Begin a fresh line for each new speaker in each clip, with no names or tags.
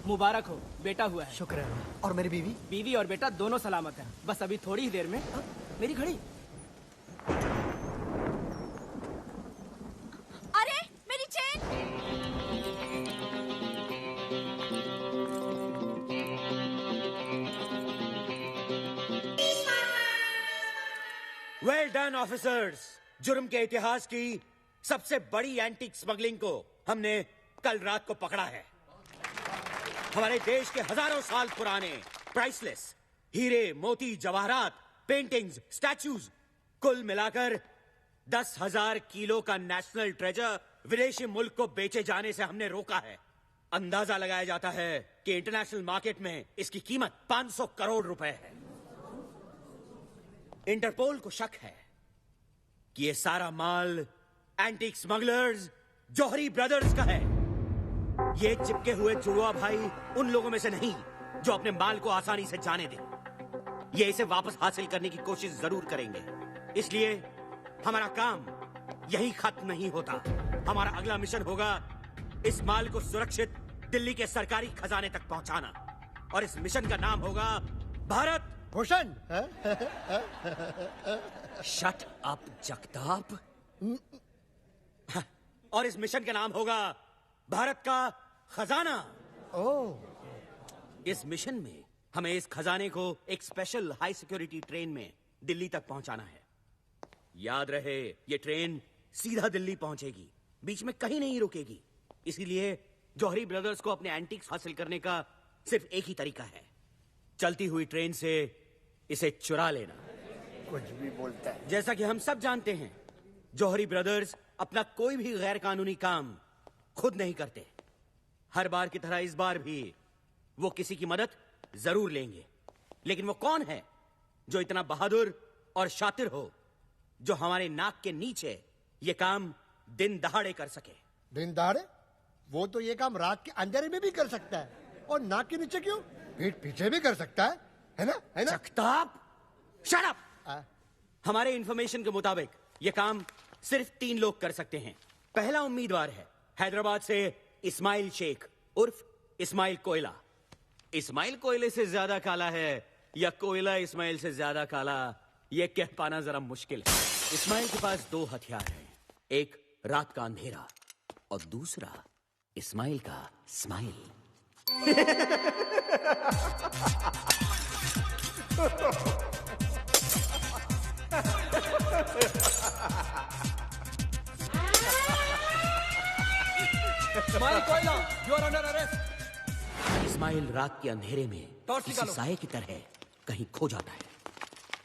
मुबारक हो, बेटा हुआ है।
शुक्र है। और मेरी बीवी?
बीवी और बेटा दोनों सलामत हैं। बस अभी थोड़ी ही देर में। मेरी घड़ी।
अरे मेरी चेन।
Well done officers. जुर्म के इतिहास की सबसे बड़ी एंटीक स्मगलिंग को हमने कल रात को पकड़ा है। हमारे देश के हजारों साल पुराने प्राइसलेस हीरे, मोती, जवाहरात, पेंटिंग्स, स्टैच्यूज, कुल मिलाकर 10,000 किलो का नेशनल ट्रेजर विदेशी मुल्क को बेचे जाने से हमने रोका है। अंदाजा लगाया जाता है कि इंटरनेशनल मार्केट में इसकी कीमत 500 करोड़ रुपए है। इंटरपोल को शक है कि यह सारा माल एंटीक स्मगलर्स जौहरी ब्रदर्स का है। ये चिपके हुए जुड़वा भाई उन लोगों में से नहीं जो अपने माल को आसानी से जाने दें। ये इसे वापस हासिल करने की कोशिश जरूर करेंगे। इसलिए हमारा काम यही खत्म नहीं होता। हमारा अगला मिशन होगा इस माल को सुरक्षित दिल्ली के सरकारी खजाने तक पहुंचाना। और इस मिशन का नाम होगा भारत
भूषण।
Shut up Jagtap. और इस मिशन का नाम होगा भारत का खजाना।
ओह।
इस मिशन में हमें इस खजाने को एक स्पेशल हाई सिक्योरिटी ट्रेन में दिल्ली तक पहुंचाना है। याद रहे, ये ट्रेन सीधा दिल्ली पहुंचेगी, बीच में कहीं नहीं रुकेगी। इसीलिए जौहरी ब्रदर्स को अपने एंटीक्स हासिल करने का सिर्फ एक ही तरीका है, चलती हुई ट्रेन से इसे चुरा लेना।
कुछ भी बोलता है।
जैसा कि हम सब जानते हैं, जौहरी ब्रदर्स अपना कोई भी गैर कानूनी काम खुद नहीं करते। हर बार की तरह इस बार भी वो किसी की मदद जरूर लेंगे। लेकिन वो कौन है जो इतना बहादुर और शातिर हो, जो हमारे नाक के नीचे ये काम दिन दहाड़े कर सके?
दिन दहाड़े? वो तो ये काम रात के अंधेरे में भी कर सकता है। और नाक के नीचे क्यों? पीठ पीछे भी कर सकता है ना? है ना?
Jagtap, shut up. हमारे इंफॉर्मेशन के मुताबिक ये काम सिर्फ 3 लोग कर सकते हैं। पहला उम्मीदवार है हैदराबाद से इस्माइल शेख उर्फ इस्माइल कोयला। इस्माइल कोयले से ज्यादा काला है या कोयला इस्माइल से ज्यादा काला, यह कह पाना जरा मुश्किल है। इस्माइल के पास 2 हथियार हैं, एक रात का अंधेरा और दूसरा इस्माइल का स्माइल।
इस्माइल कोयला, you are under arrest.
Ismail रात के अंधेरे में
टॉर्च
किसी
निकालो।
साये की तरह कहीं खो जाता है।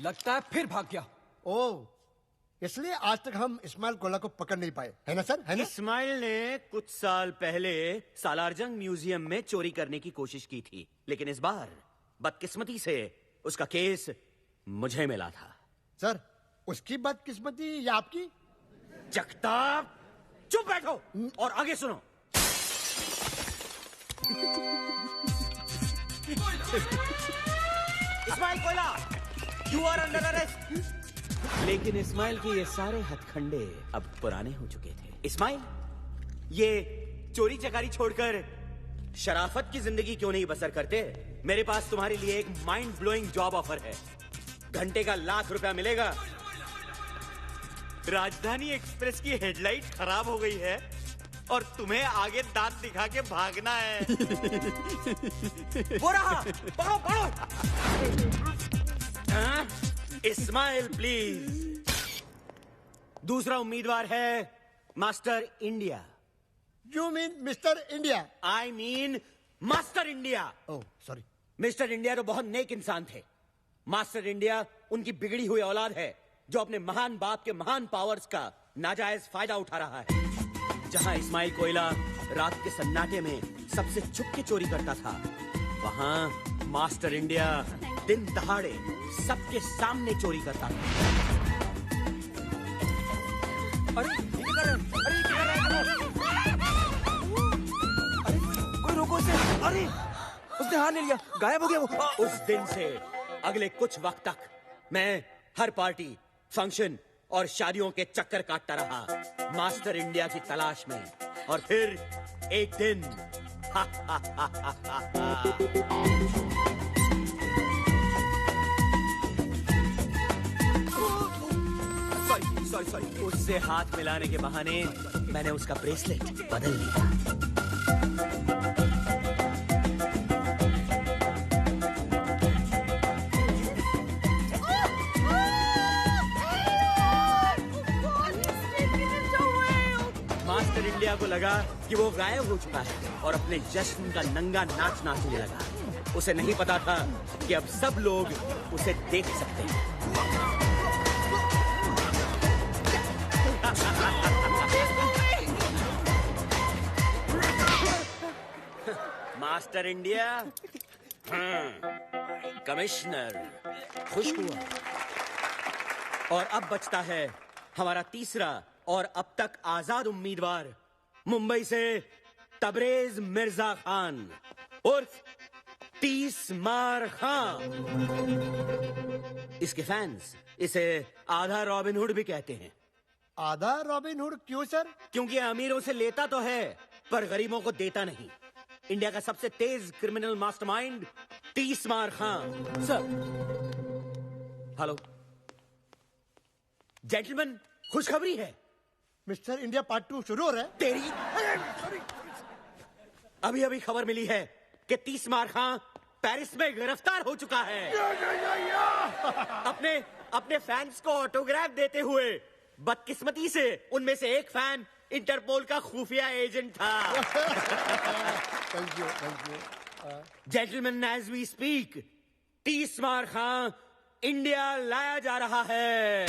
लगता है फिर भाग गया।
ओह, इसलिए आज तक हम इस्माइल कोयला को पकड़ नहीं पाए, है ना सर? है ना?
इस्माइल ने कुछ साल पहले सालारजंग म्यूजियम में चोरी करने की कोशिश की थी, लेकिन इस बार बदकिस्मती से उसका केस मुझे मिला था।
सर, उसकी बदकिस्मती या आपकी?
जगताप, चुप बैठो और आगे सुनो। इस्माइल कोयला, यू आर अंडर अरेस्ट। लेकिन इस्माइल के ये सारे हथखंडे अब पुराने हो चुके थे। इस्माइल, ये चोरी चकारी छोड़कर शराफत की जिंदगी क्यों नहीं बसर करते? मेरे पास तुम्हारे लिए एक माइंड ब्लोइंग जॉब ऑफर है। घंटे का ₹1,00,000 मिलेगा। राजधानी एक्सप्रेस की हेडलाइट खराब हो गई है और तुम्हें आगे दांत दिखा के भागना है। वो रहा, पढ़ो पढ़ो। इस्माइल प्लीज। दूसरा उम्मीदवार है master India.
You mean mister India?
I mean master India.
Oh sorry.
Mister India तो बहुत नेक इंसान थे। मास्टर इंडिया उनकी बिगड़ी हुई औलाद है जो अपने महान बाप के महान पावर्स का नाजायज फायदा उठा रहा है। जहां इस्माइल कोयला रात के सन्नाटे में सबसे छुप के चोरी करता था, वहां मास्टर इंडिया दिन दहाड़े सबके सामने चोरी करता था।
अरे ये क्या कर रहे हैं? अरे ये क्या कर रहे हैं? अरे कोई रोको उसे। अरे उसने हार ले लिया, गायब हो गया वो।
उस दिन से अगले कुछ वक्त तक मैं हर पार्टी, फंक्शन और शादियों के चक्कर काटता रहा मास्टर इंडिया की तलाश में। और फिर एक दिन सॉरी उससे हाथ मिलाने के बहाने मैंने उसका ब्रेसलेट बदल लिया। मास्टर इंडिया को लगा कि वो गायब हो चुका है और अपने जश्न का नंगा नाच नाचने लगा। उसे नहीं पता था कि अब सब लोग उसे देख सकते हैं। मास्टर इंडिया, कमिश्नर खुश हुआ। और अब बचता है हमारा तीसरा और अब तक आजाद उम्मीदवार, मुंबई से तबरेज मिर्जा खान उर्फ 30 मार खान। इसके फैंस इसे आधा रॉबिन हुड भी कहते हैं।
आधा रॉबिन हुड क्यों सर?
क्योंकि अमीरों से लेता तो है पर गरीबों को देता नहीं। इंडिया का सबसे तेज क्रिमिनल मास्टरमाइंड 30 मार खान। सर हेलो जेंटलमैन, खुशखबरी है।
मिस्टर इंडिया पार्ट 2 शुरू हो रहा है।
तेरी अभी अभी खबर मिली है कि 30 मार खान पेरिस में गिरफ्तार हो चुका है। अपने फैंस को ऑटोग्राफ देते हुए। बदकिस्मती से उनमें से एक फैन इंटरपोल का खुफिया एजेंट था।
Thank you.
Gentleman, as we speak 30 मार खान इंडिया लाया जा रहा है।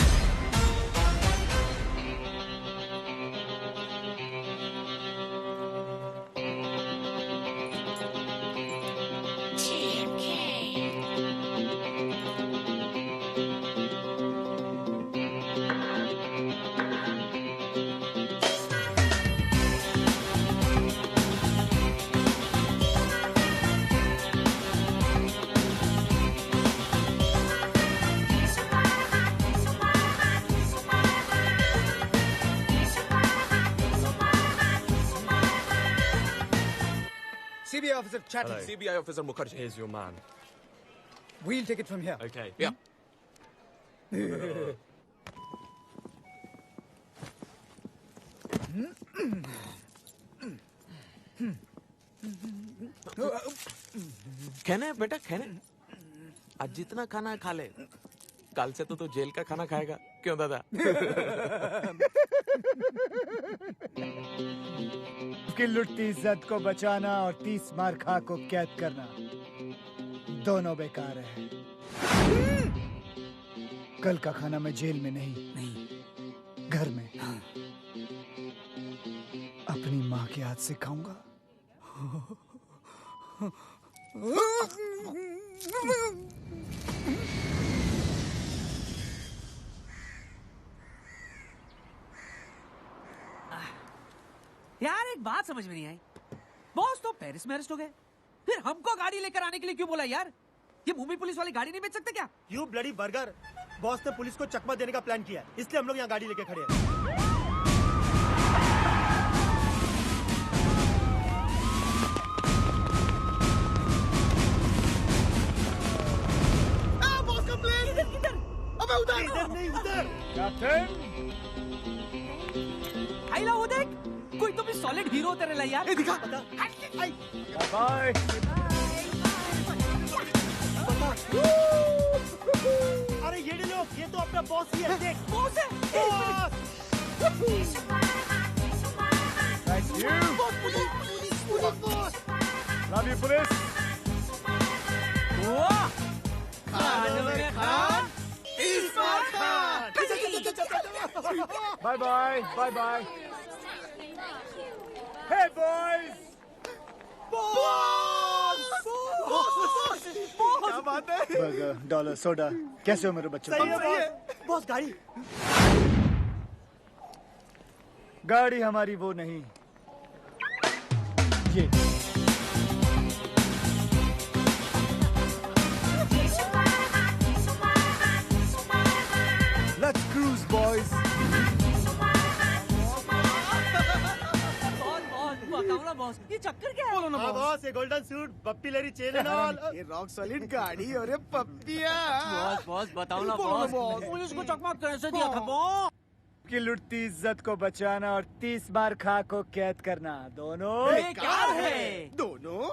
CBI officer chatting.
Hello. CBI officer Mukherjee. Here's your man.
We'll take it from here.
Okay. Yeah.
खाना है बेटा, खाना है। आज जितना खाना है खा ले। कल से तो जेल का खाना खाएगा, क्यों दादा?
की लुटती इज्जत को बचाना और 30 मार खा को कैद करना दोनों बेकार है। कल का खाना मैं जेल में नहीं घर में अपनी माँ के हाथ से खाऊंगा।
यार एक बात समझ में नहीं आई, बॉस तो पेरिस में अरेस्ट हो गए, फिर हमको गाड़ी लेकर आने के लिए क्यों बोला यार? ये मुंबई पुलिस वाली गाड़ी नहीं बेच सकते क्या?
यू ब्लडी बर्गर, बॉस ने पुलिस को चकमा देने का प्लान किया, इसलिए हम लोग यहाँ गाड़ी लेके खड़े हैं।
बॉस का प्लेन
किधर?
अबे उधर नहीं, उधर।
कैप्टन,
आइला वो देख, कोई तो भी सॉलिड हीरो तेरे लिए यार।
दिखा।
बाय।
अरे ये लो, ये तो अपना बॉस ही है, देख।
बॉस है।
Thank you.
Boss.
Love you police.
वाह, खान में खान,
30 मार Khan.
Bye bye, bye bye. Hey boys!
क्या बात है?
बर्गर, डॉलर, सोडा, कैसे हो मेरे बच्चों?
सही है बॉस। बॉस गाड़ी।
गाड़ी हमारी वो नहीं, ये। Let's cruise, boys.
बहुत बहुत बॉस, ये चक्कर क्या है?
बोलो ना
हाँ
बॉस।
बॉस, ये golden suit, Bappi Lahiri chain and all.
ये रॉक सॉलिड गाड़ी और ये पप्पिया।
बॉस बॉस बताओ ना
बोलो ना
बॉस,
बॉस।
पुलिस को चकमा कैसे दिया था बॉस?
की लुटती इज्जत को बचाना और 30 बार खा को कैद करना, दोनों
बेकार है।
दोनों।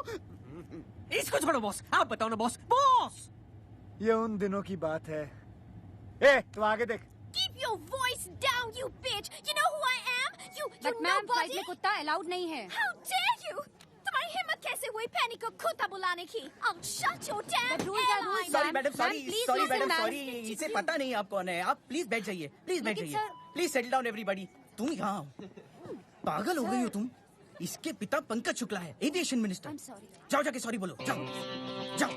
इसको छोड़ो बॉस, आप बताओ ना बॉस। बॉस
ये उन दिनों की बात है। ए, तू आगे देख।
Keep your voice down, you bitch! You know who I am? You
but ma'am flight
nobody!
में कुत्ता अलाउड नहीं है।
How dare you! तुम्हारी हिम्मत कैसे हुई पैनी को कुत्ता बुलाने की? I'll shut your damn
But rules are rules,
airline!
Sorry, madam, sorry,
please
sorry,
listen,
madam,
ma'am.
sorry.
इसे पता नहीं आप कौन है। आप प्लीज बैठ जाइए, प्लीज बैठ
लेकिन
जाइए,
sir-
please settle down everybody. तुम यहाँ पागल हो गई हो तुम। इसके पिता पंकज शुक्ला है, एविएशन मिनिस्टर।
I'm sorry.
जाओ जाके सॉरी बोलो, जाओ जाओ।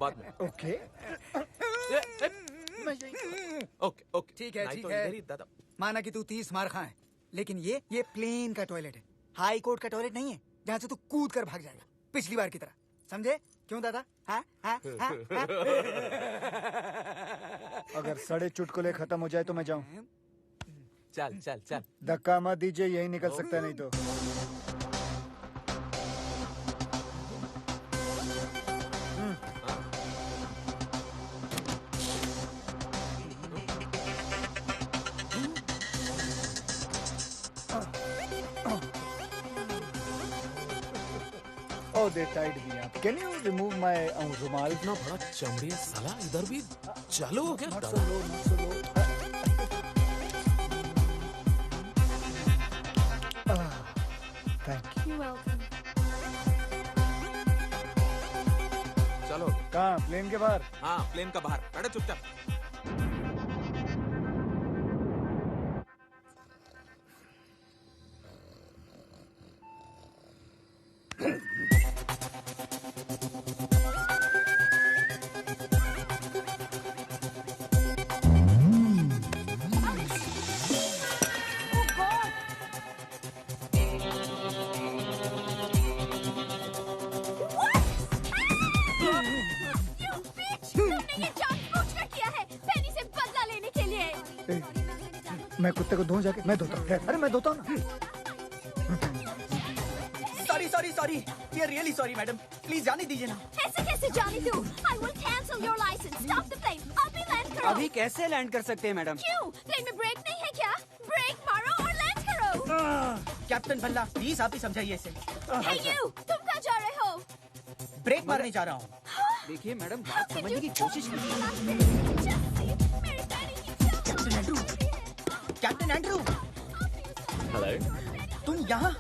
बाद में।
ओके,
ओके ओके
ठीक है,
नहीं
ठीक
तो
है।
इधर ही दादा।
माना कि तू 30 मार खा है, लेकिन ये प्लेन का टॉयलेट है, हाई कोर्ट का टॉयलेट नहीं है जहाँ से तू कूद कर भाग जाएगा पिछली बार की तरह। समझे? क्यों दादा? हाँ हाँ हाँ हाँ?
अगर साढ़े चुटकुले खत्म हो जाए तो मैं जाऊं।
चल चल चल।
धक्का मत दीजिए, यही निकल सकता है नहीं तो। Oh, they tied me up. Can you remove my रुमाल?
इतना बड़ा चमड़ी है साला, इधर भी चालू हो गया
Not so
दादा।
low, not so low. Thank you.
You're welcome.
चलो।
कहाँ? प्लेन के बाहर?
हाँ, प्लेन का बाहर बैठो चुपचाप।
Oh God! What? You bitch! तुमने ये जानबूझकर किया है, पैनी से बदला लेने के लिए।
मैं कुत्ते को धोऊं जाके? मैं धोता हूँ। अरे मैं धोता हूँ ना।
Sorry sorry sorry, we are really sorry madam, please जाने दीजिए ना।
ऐसे कैसे जाने दूँ? I will cancel your license. Stop the plane. अभी लैंड करो।
अभी कैसे लैंड कर सकते हैं मैडम?
क्यों? प्लेन में ब्रेक नहीं है क्या? ब्रेक मारो और लैंड करो।
कैप्टन भल्ला प्लीज आप ही समझाइए इसे।
Hey you! तुम कहाँ जा रहे हो?
ब्रेक मारने जा रहा हूँ।
देखिए मैडम, बात
How could
समझने की
you
कोशिश
talk
कीजिए।
like this? Just see, मेरे पैनी की
captain Andrew, captain Andrew,
Hello.
तुम यहाँ?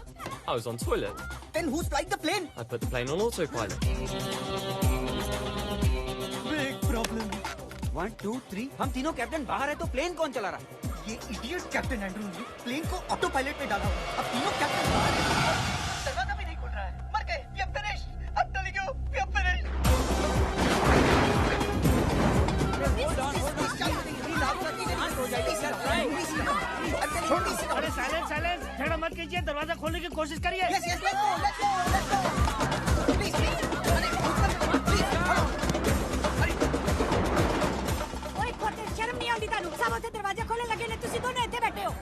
I was on toilet.
Then who's flying the plane?
I put the plane on autopilot.
Big problem.
1 2 3, हम तीनों कैप्टन बाहर है तो प्लेन कौन चला रहा है?
ये इडियट कैप्टन एंड्रू ने प्लेन को ऑटो पायलट में डाला। अब तीनों कैप्टन बाहर हैं। दरवाजा भी नहीं खुल रहा है। मर गए। We are finished. I'm telling you, we are finished.
अरे साइलेंस साइलेंस, झगड़ा मत कीजिए, दरवाजा खोलने की कोशिश करिए।
Yes, yes, let's go, let's go, let's go. Please, please. अरे, please, hello.
ओए खोटे, शर्म नहीं आਉਂਦੀ ਤੁਹਾਨੂੰ? ਸਭ ਉੱਥੇ दरवाजा खोलने लगे ने, ਤੁਸੀਂ दोनों ਇੱਥੇ बैठे हो।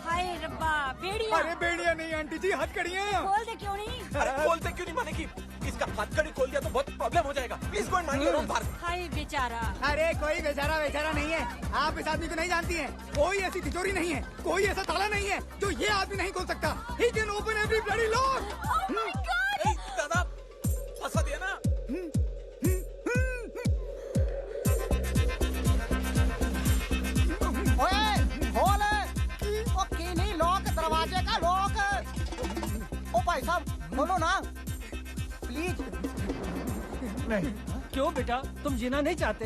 हाय रब्बा, बेड़िया।
अरे बेड़िया नहीं आंटी जी, हथकड़ियाँ।
खोल दे क्यों नहीं?
अरे खोलते क्यों नहीं मानेगी? इसका हथकड़ी खोल दिया तो बहुत प्रॉब्लम हो जाएगा। Please go and mind your own बाहर।
हाय बेचारा।
अरे कोई बेचारा बेचारा नहीं है। आप इस आदमी को नहीं जानती हैं। कोई ऐसी तिजोरी नहीं है, कोई ऐसा ताला नहीं है जो ये आदमी नहीं खोल सकता। He can open every bloody lock.
Oh my God!
ए, दादा फंसा दिया ना।
ओए, खोल। ओ की नहीं, लॉक, दरवाजे का लॉक। ओ भाई साहब, खोलो ना, प्लीज।
नहीं,
क्यों बेटा, तुम जीना नहीं चाहते?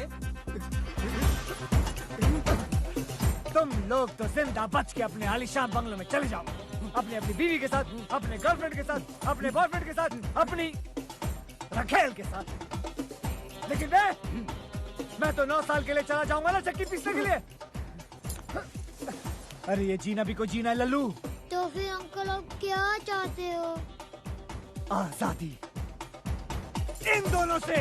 तुम लोग तो जिंदा बच के अपने आलीशान बंगलों में चले जाओ, अपने अपनी बीवी के साथ, अपने गर्लफ्रेंड के साथ, अपने बॉयफ्रेंड के साथ, अपनी रखेल के साथ। लेकिन मैं तो 9 साल के लिए चला जाऊंगा ना चक्की पीसने के लिए। अरे ये जीना भी को जीना है लल्लू।
तो फिर अंकल आप क्या चाहते हो?
आजादी इन दोनों से।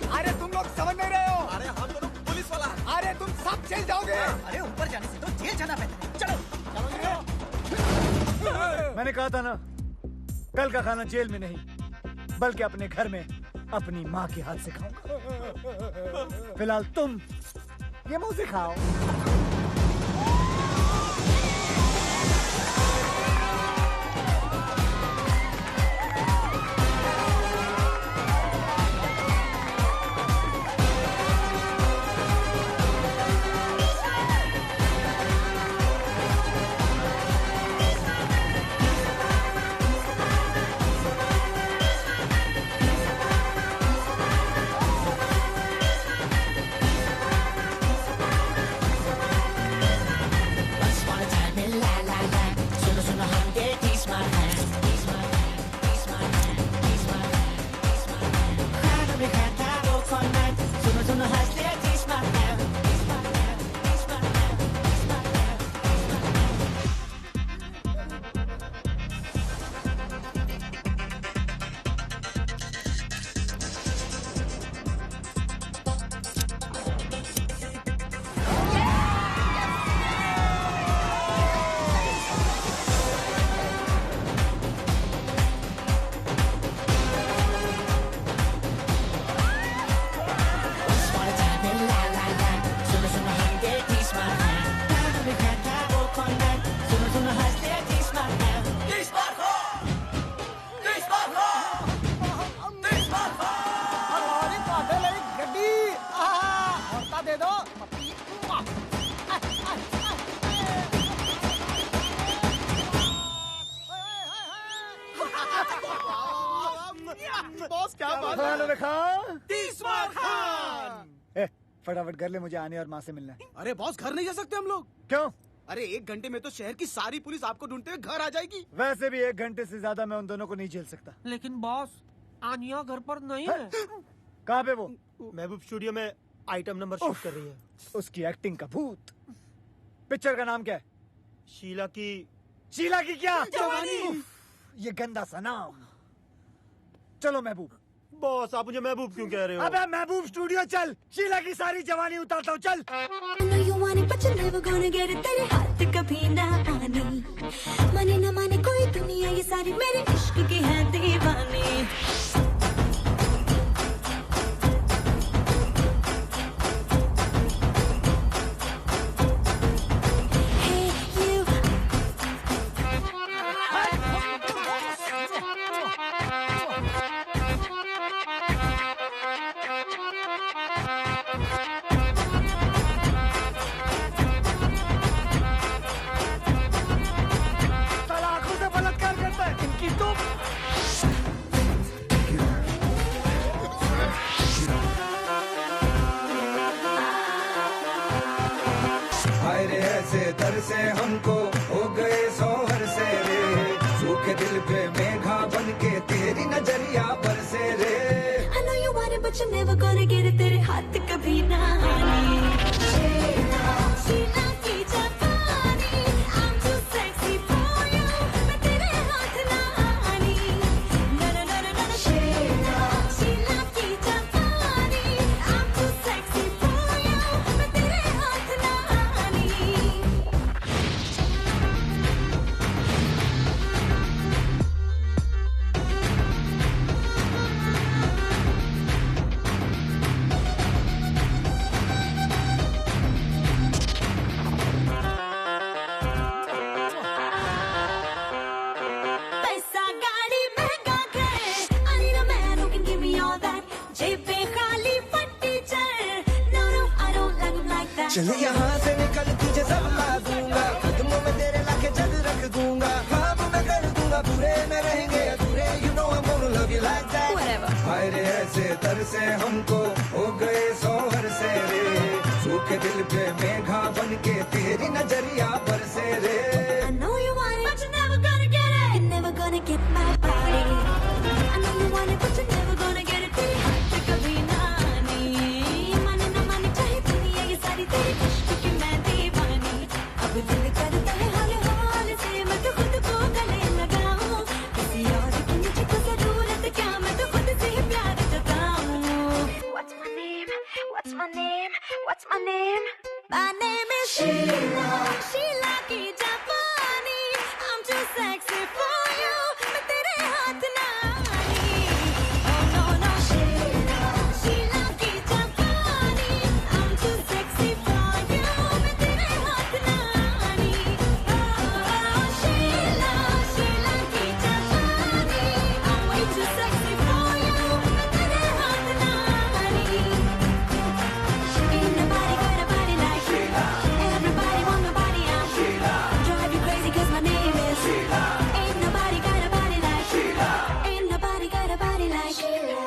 अरे तुम लोग समझ नहीं रहे हो।
अरे हम दोनों पुलिस वाला।
अरे तुम सब जेल जाओगे।
अरे ऊपर जाने से तो जेल जाना बेहतर है। चलो
मैंने कहा था ना, कल का खाना जेल में नहीं बल्कि अपने घर में अपनी माँ के हाथ से खाऊंगा। फिलहाल तुम ये मुंह से खाओ।
बॉस क्या बात
है? फटाफट कर ले, मुझे आने और माँ से मिलना है।
अरे बॉस घर नहीं जा सकते हम लोग।
क्यों?
अरे 1 घंटे में तो शहर की सारी पुलिस आपको ढूंढते हुए घर आ जाएगी।
वैसे भी 1 घंटे से ज्यादा मैं उन दोनों को नहीं झेल सकता।
लेकिन बॉस आनिया घर पर नहीं है।
कहाँ पे वो?
महबूब स्टूडियो में आइटम नंबर शूट कर रही है।
उसकी एक्टिंग का भूत। पिक्चर का नाम क्या है?
शीला की
क्या जवानी। ये गंदा सा नाम। चलो महबूब।
बॉस आप मुझे महबूब क्यों कह रहे हो?
अबे महबूब स्टूडियो चल, शीला की सारी जवानी उतारता हूँ, चल।
तेरे हाथ कभी ना आनी, माने न माने कोई दुनिया, ये सारी मेरे इश्क की है दीवानी।
से हमको हो गए सोहर से रे, सूखे दिल पे मेघा बनके तेरी नजरिया बरसे रे।
I know you want it but you're never gonna get it, तेरे हाथ कभी ना आनी। शीला की जवानी, I'm too sexy for you, मैं तेरे हाथ ना आनी। ना ना ना ना ना शीला की जवानी, I'm too sexy for you, मैं तेरे हाथ ना आनी। पैसा गाड़ी महंगा घर, I need a man who can give me all that, जेबें खाली फटी चल, no no I don't like him like that।
चल यहाँ से निकल तुझे सब ला दूंगा, कदमों में तेरे लाके जग रख दूंगा, ख्वाब मैं कर दूंगा पूरे न रहेंगे अधूरे, you know I'm gonna love you like that।
Whatever।
हाय रे ऐसे तरसे हमको हो गए सोहर से रे, सूखे दिल पे मेघा बनके तेरी नजरिया बरसे रे।
I know you want it but you're never gonna get it, you're never gonna get my body। I know you want it but you're never gonna get it, तेरे हाथ कभी ना आनी। माने न माने चाहे दुनिया ये सारी, तेरे इश्क की मैं दीवानी। What's my name? What's my name? My name is Sheila. Sheila की जापानी. I'm too sexy for you. मैं तेरे हाथ ना आनी. Oh no no Sheila. Sheila की जापानी. I'm too sexy for you. मैं तेरे हाथ ना आनी. Oh Sheila. Sheila की जापानी. I'm way too sexy for you. मैं तेरे हाथ ना आनी. Ain't nobody got a body like Sheila. Everybody want my body, I'm Sheila. Drive you crazy 'cause my name is Sheila. Ain't nobody got a body like Sheila. Ain't nobody got a body like Sheila.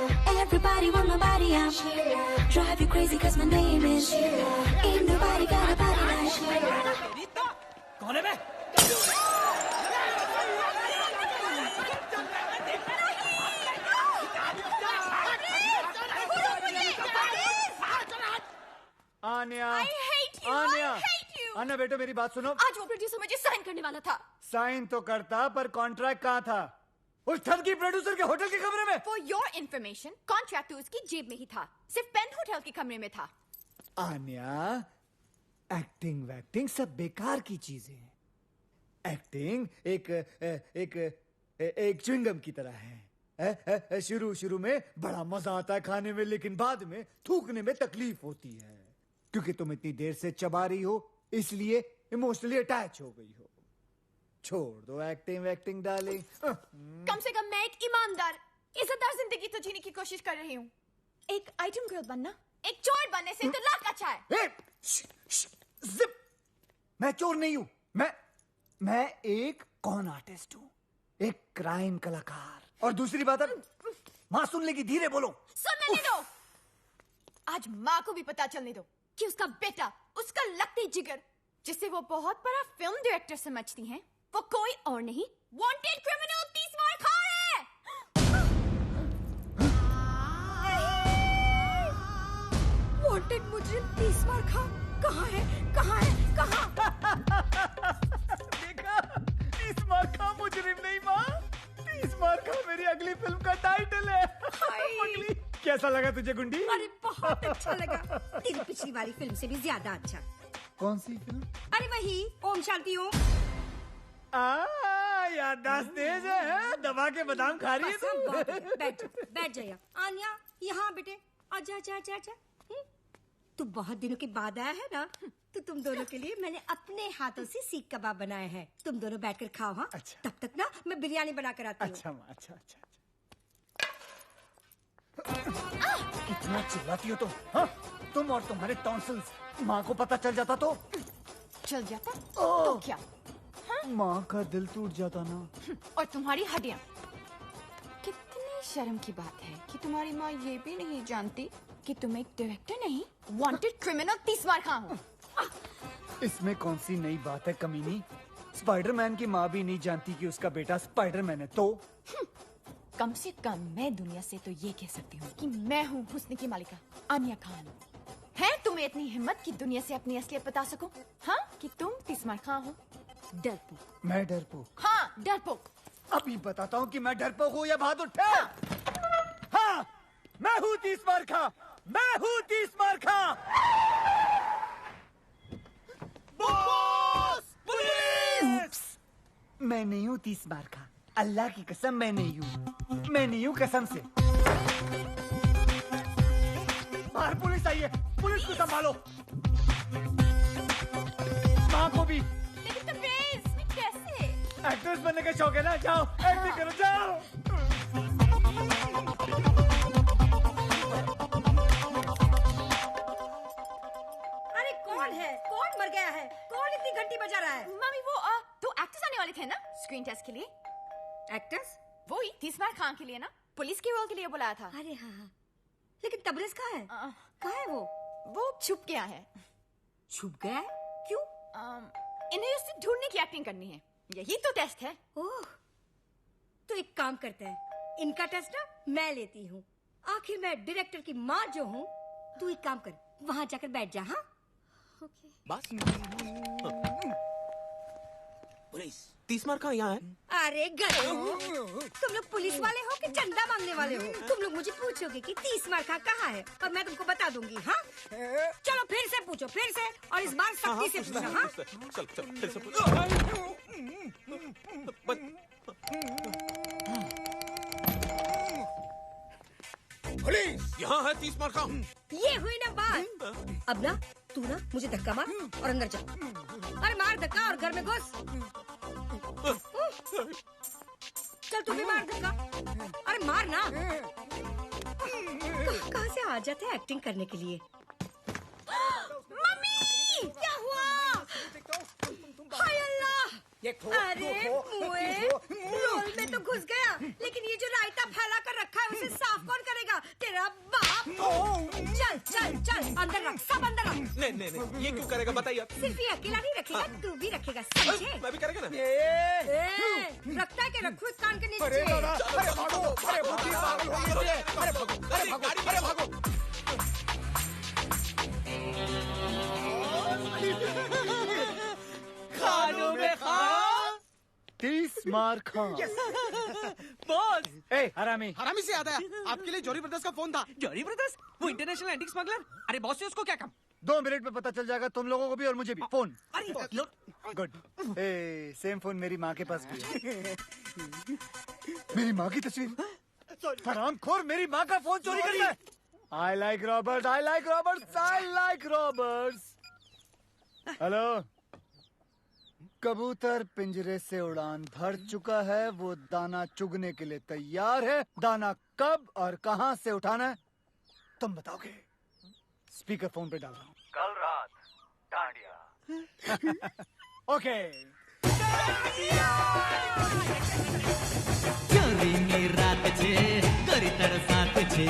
Everybody want my body, I'm Sheila. Drive you crazy 'cause my name is Sheila. Ain't nobody got a body like Sheila.
कौन है बे?
Anya,
I hate you.
Anya,
I hate you.
Anya बेटो मेरी बात सुनो।
आज वो producer मुझे sign करने वाला था।
साइन तो करता पर कॉन्ट्रैक्ट कहाँ था? उस ठग की प्रोड्यूसर के होटल के कमरे में।
For your information, कॉन्ट्रैक्ट तो उसकी जेब में ही था। सिर्फ पेन होटल के कमरे में था।
आन्या, एक्टिंग वैक्टिंग सब बेकार की चीजें हैं। एक्टिंग एक च्युइंगम की तरह है। शुरू में बड़ा मजा आता है खाने में, लेकिन बाद में थूकने में तकलीफ होती है, क्योंकि तुम इतनी देर से चबा रही हो, इसलिए इमोशनली अटैच हो गई हो। छोड़ दो एक्टिंग वैक्टिंग डार्लिंग।
कम से कम मैं एक ईमानदार, इज्जतदार जिंदगी तो जीने की कोशिश कर रही हूँ। एक आइटम गर्ल बनना, एक चोर बनने से तो लाख अच्छा है।
जिप! मैं चोर नहीं हूं। मैं एक कॉन आर्टिस्ट हूं, एक क्राइम कलाकार। और दूसरी बात है, मां सुन लेगी, धीरे बोलो।
सुनने नहीं दो। आज माँ को भी पता चलने दो कि उसका बेटा, उसका लकड़ी जिगर, जिसे वो बहुत बड़ा फिल्म डायरेक्टर समझती हैं, वो कोई और नहीं, वांटेड क्रिमिनल 30 मार खा है। वांटेड मुजरिम 30 मार खा कहाँ है? कहाँ है? कहाँ?
देखा, 30 मार खा मुजरिम नहीं माँ, 30 मार खा मेरी अगली फिल्म का टाइटल है। पगली, कैसा लगा तुझे गुंडी?
अरे बहुत अच्छा लगा। तेरी पिछली वाली फिल्म से भी ज्यादा अच्छा।
कौन सी फिल्म?
अरे वही ओम शांति ओम।
याददाश्त तेज है, दबा के बादाम खा रही है
बस, अब
तू।
बहुत हो गया। बैठ जाइए। आन्या, यहाँ बेटे, आजा आजा आजा आजा। तू बहुत दिनों के बाद आया है ना, तो तुम दोनों के लिए मैंने अपने हाथों से सीख कबाब बनाए हैं। तुम दोनों बैठकर खाओ। हाँ,
अच्छा।
तब तक ना मैं बिरयानी बना कर आती हूँ।
अच्छा माँ, अच्छा। कितना चिल्लाती हो तुम? हाँ? तुम और तुम्हारे टॉन्सिल्स, माँ को पता चल जाता तो?
चल जाता तो क्या?
माँ का दिल टूट जाता ना।
और तुम्हारी हड्डियां। कितनी शर्म की बात है कि तुम्हारी माँ ये भी नहीं जानती कि तुम एक डायरेक्टर नहीं, वांटेड क्रिमिनल 30 मार खा हो।
इसमें कौन सी नई बात है कमीनी? स्पाइडरमैन की माँ भी नहीं जानती कि उसका बेटा स्पाइडरमैन है तो?
कम से कम मैं दुनिया से तो ये कह सकती हूँ कि मैं हूँ हुस्न की मालिका आन्या खान। है तुम्हें इतनी हिम्मत कि दुनिया से अपनी असलियत बता सको? हाँ, कि तुम 30 मार खा हो। डरपोक।
मैं डरपोक?
हाँ, डरपोक।
अभी बताता हूँ कि मैं डरपोक हूँ या बहादुर ठहर। हाँ, मैं हूँ 30 मार खा, मैं हूँ 30 मार खा। पुलिस! मैं नहीं हूँ 30 मार खा, अल्लाह की कसम मैं नहीं हूँ, मैं नहीं हूँ कसम से। बाहर पुलिस आई है, पुलिस को संभालो। माँ को भी।
लेकिन तबरेज़, कैसे?
एक्ट्रेस बनने का शौक है ना, जाओ एक्टिंग करो, जाओ।
अरे कौन है? कौन मर गया है? कौन इतनी घंटी बजा रहा है?
मम्मी वो दो एक्टर्स आने वाले थे ना स्क्रीन टेस्ट के लिए।
एक्टर्स?
वही 30 मार खान के लिए ना, पुलिस के रोल के लिए बुलाया था।
अरे हाँ, लेकिन तबरेज़ कहाँ है? कहाँ है वो?
वो छुप गया है।
छुप गया है? क्यों?
इन्हें उससे ढूंढने की एक्टिंग करनी है, यही तो टेस्ट है।
ओह, तो एक काम करते हैं, इनका टेस्ट ना मैं लेती हूँ। आखिर मैं डायरेक्टर की माँ जो हूँ। तू एक काम कर, वहाँ जाकर बैठ जा। हाँ,
बस पुलिस 30 मार कहाँ यहाँ है?
अरे गधो, तुम लोग पुलिस वाले हो कि चंदा मांगने वाले हो? तुम लोग मुझे पूछोगे कि 30 मार कहाँ है और मैं तुमको बता दूंगी। हाँ, चलो फिर से पूछो, फिर से, और इस बार सख्ती से पूछो। हाँ,
चल चल फिर से पूछ। पुलिस यहाँ है 30 मार का।
ये हुई ना बात। अब ना तू ना मुझे धक्का मार और अंदर जा। अरे मार धक्का और घर में घुस। चल तू भी मार धक्का। अरे मार ना। कहाँ से आ जाते हैं एक्टिंग करने के लिए। मम्मी क्या हुआ? हाय अल्लाह। अरे मुए, रोल में तो घुस गया, लेकिन ये जो रायता फैला कर रखा है उसे साफ कौन करेगा? तेरा बाप। चल चल चल अंदर रख, सब अंदर रख।
नहीं नहीं नहीं, ये क्यों करेगा बताइए।
सिर्फ ये अकेला नहीं रखेगा, तू भी रखेगा, समझे?
मैं भी करेगा ना।
रखता है कि रखू इस कान के नीचे।
अरे भागो, अरे बुद्धि पागल हो गई है। अरे भागो, अरे भागो, अरे भागो।
खानों में खान
30 मार खा।
बॉस।
ए हरामी,
हरामी से याद आया, आपके लिए जॉरी ब्रदर्स का फोन था।
जॉरी ब्रदर्स, वो इंटरनेशनल एंटीक स्मगलर। अरे बॉस से उसको क्या काम?
2 मिनट में पता चल जाएगा तुम लोगों को भी और मुझे भी। फोन।
अरे लो।
गुड। ए सेम फोन मेरी माँ के पास भी है। मेरी माँ की तस्वीर। हरामखोर मेरी माँ का फोन चोरी करता है। I like robbers, I like robbers, I like robbers. Hello, कबूतर पिंजरे से उड़ान भर चुका है, वो दाना चुगने के लिए तैयार है। दाना कब और कहां से उठाना है तुम बताओगे। स्पीकर फोन पे डाल रहा हूँ।
कल रात डांडिया।
ओके।
ચોરીની રાત છે ગરીતર સાથ છે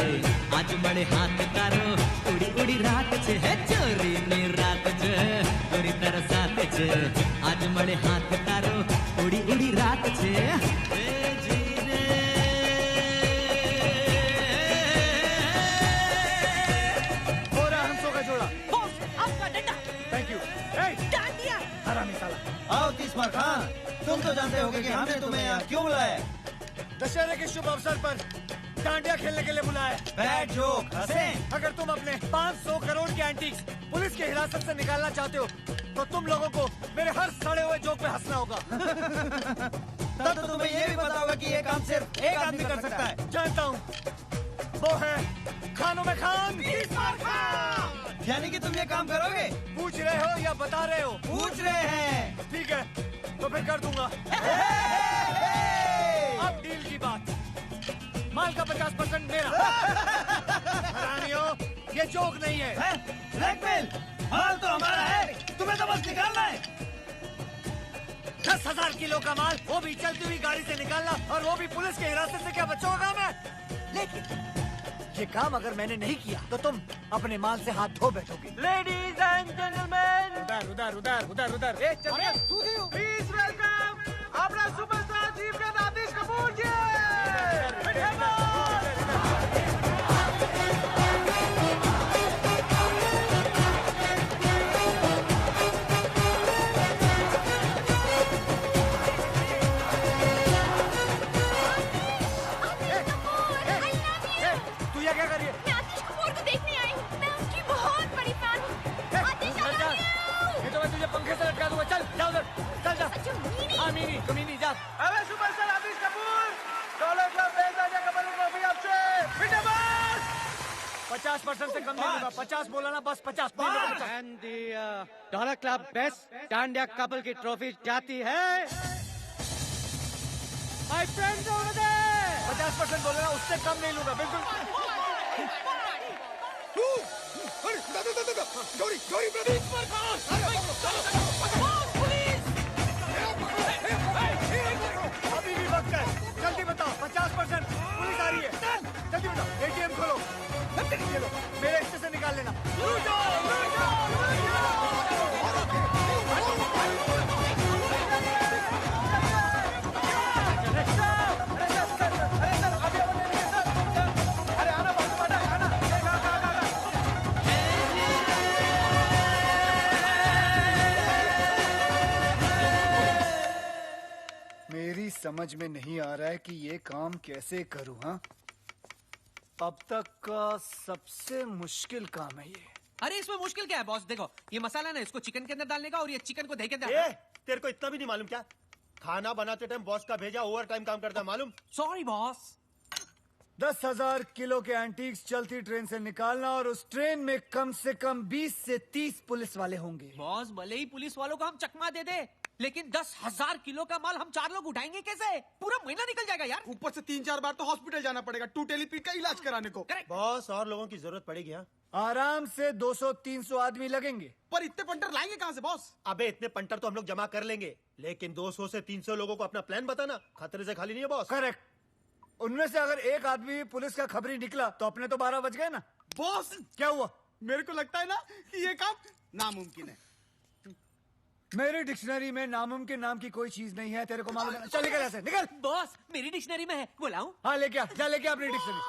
આજ મળે હાથ તારો ઉડી ઉડી રાત છે હે ચોરીની રાત છે ગરીતર સાથ છે આજ મળે હાથ તારો ઉડી ઉડી રાત છે એ જીને
पूरा हमसों का जोड़ा।
बॉस, आपका डंडा।
Thank you.
डांडिया।
हरामी साला।
आओ 30 मार खान, तुम तो जानते होगे कि हमने तुम्हें यहाँ क्यों बुलाया।
दशहरे के शुभ अवसर पर डांडिया खेलने के लिए बुलाया।
बैड जोक, हंसे।
अगर तुम अपने 500 करोड़ के एंटीक्स पुलिस की हिरासत से निकालना चाहते हो तो तुम लोगों को मेरे हर सड़े हुए जोक पे हंसना होगा।
तब तो तुम्हें ये भी पता होगा कि ये काम सिर्फ एक आदमी कर सकता है।
जानता हूँ, वो है खानों में खान।
यानी कि तुम ये काम करोगे?
पूछ रहे हो या बता रहे हो?
पूछ रहे हैं।
ठीक है, तो फिर कर दूंगा। अब डील की बात। माल का 50% मेरा। हरामियों, ये जोक नहीं है।
ब्लैकमेल। माल तो हमारा है, तुम्हें तो बस निकालना है।
10,000 किलो का माल, वो भी चलती हुई गाड़ी से निकालना, और वो भी पुलिस की हिरासत से। क्या बच्चों का काम है? लेकिन ये काम अगर मैंने नहीं किया तो तुम अपने माल से हाथ धो बैठोगे।
लेडीज एंड जेंटलमैन,
उधर उधर उधर उधर उधर।
प्लीज वेलकम अपना सुपरस्टार चीफ का आतिश कपूर जी।
तू ये क्या कर रही है?
मैं आतिश कपूर को देखने आई हूँ। मैं उसकी बहुत बड़ी फैन हूँ। आतिश I love you।
ये तो मैं तुझे पंखे से लटका दूंगा। चल जा उधर, चल जा।
अच्छा, मीनी।
हाँ मीनी, कमीनी जा।
अबे सुपरस्टार आतिश कपूर, डॉलर क्लब भेजा जा कमल ट्रॉफी आपसे। बिटे बस
50% से कम नहीं दूंगा। 50 बोला ना, बस 50।
And dollar club best dandiya couple की ट्रॉफी जाती है माय फ्रेंड्स ओवर देयर।
50% बोला ना, उससे कम नहीं लूंगा बिल्कुल।
गौरी गौरी
अभी भी वक्त है, जल्दी बताओ। 50% पुलिस आ रही है, जल्दी बताओ। ATM खोलो, ये लो, मेरे हिस्से से निकाल लेना। समझ में नहीं आ रहा है कि ये काम कैसे करूं। हाँ, अब तक का सबसे मुश्किल काम है ये।
अरे इसमें मुश्किल क्या है बॉस? देखो ये मसाला ना, इसको चिकन के अंदर डालने का और ये चिकन को दही के अंदर।
तेरे को इतना भी नहीं मालूम क्या? खाना बनाते टाइम बॉस का भेजा ओवर टाइम काम करता है, मालूम?
Sorry boss.
10,000 किलो के एंटीक्स चलती ट्रेन से निकालना और उस ट्रेन में कम से कम 20 से 30 पुलिस वाले होंगे।
बॉस भले ही पुलिस वालों को हम चकमा दे दे, लेकिन 10,000 किलो का माल हम 4 लोग उठाएंगे कैसे? पूरा महीना निकल जाएगा यार।
ऊपर से 3-4 बार तो हॉस्पिटल जाना पड़ेगा टूटेलीपीट का इलाज कराने को।
बॉस और लोगों की जरूरत पड़ेगी। हाँ,
आराम से 200-300 आदमी लगेंगे।
पर इतने पंटर लाएंगे कहाँ से बॉस?
अबे इतने पंटर तो हम लोग जमा कर लेंगे, लेकिन 200 से 300 लोगों को अपना प्लान बताना खतरे से खाली नहीं है बॉस।
करेक्ट। उनमें से अगर एक आदमी पुलिस का खबरी निकला तो अपने तो 12 बज गए ना।
बॉस
क्या हुआ?
मेरे को लगता है ना कि ये काम नामुमकिन है।
मेरी डिक्शनरी में नामुमकिन नाम की कोई चीज नहीं है, तेरे को मालूम है? चल निकल ऐसे, निकल।
बॉस मेरी डिक्शनरी में है, बुलाऊं?
हाँ लेके आ, जा लेके आ अपनी डिक्शनरी।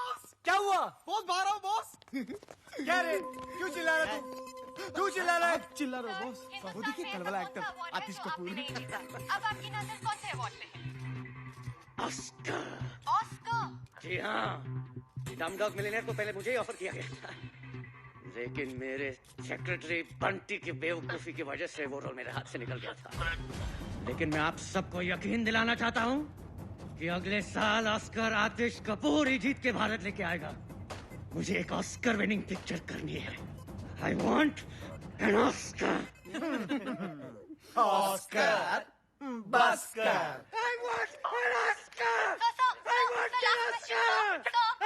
क्या हुआ?
बॉस बाहर आओ बॉस।
क्या रे, क्यों चिल्ला रहा तू? क्यों चिल्ला रहा है?
चिल्ला रहा है बॉस। वो देखिए कल वाला एक्टर आतिश कपूर।
अब आपकी नजर कौन से अवार्ड पे है?
ऑस्कर।
ऑस्कर?
जी हाँ, डमडॉग मिलियनेयर को पहले मुझे ही ऑफर किया गया था, लेकिन मेरे सेक्रेटरी बंटी की बेवकूफी की वजह से वो रोल मेरे हाथ से निकल गया था। लेकिन मैं आप सबको यकीन दिलाना चाहता हूँ कि अगले साल ऑस्कर आतिश कपूर ही जीत के भारत लेके आएगा। मुझे एक ऑस्कर विनिंग पिक्चर करनी है। I want an Oscar.
Oscar बस्कर।
I want an Oscar! I want an Oscar!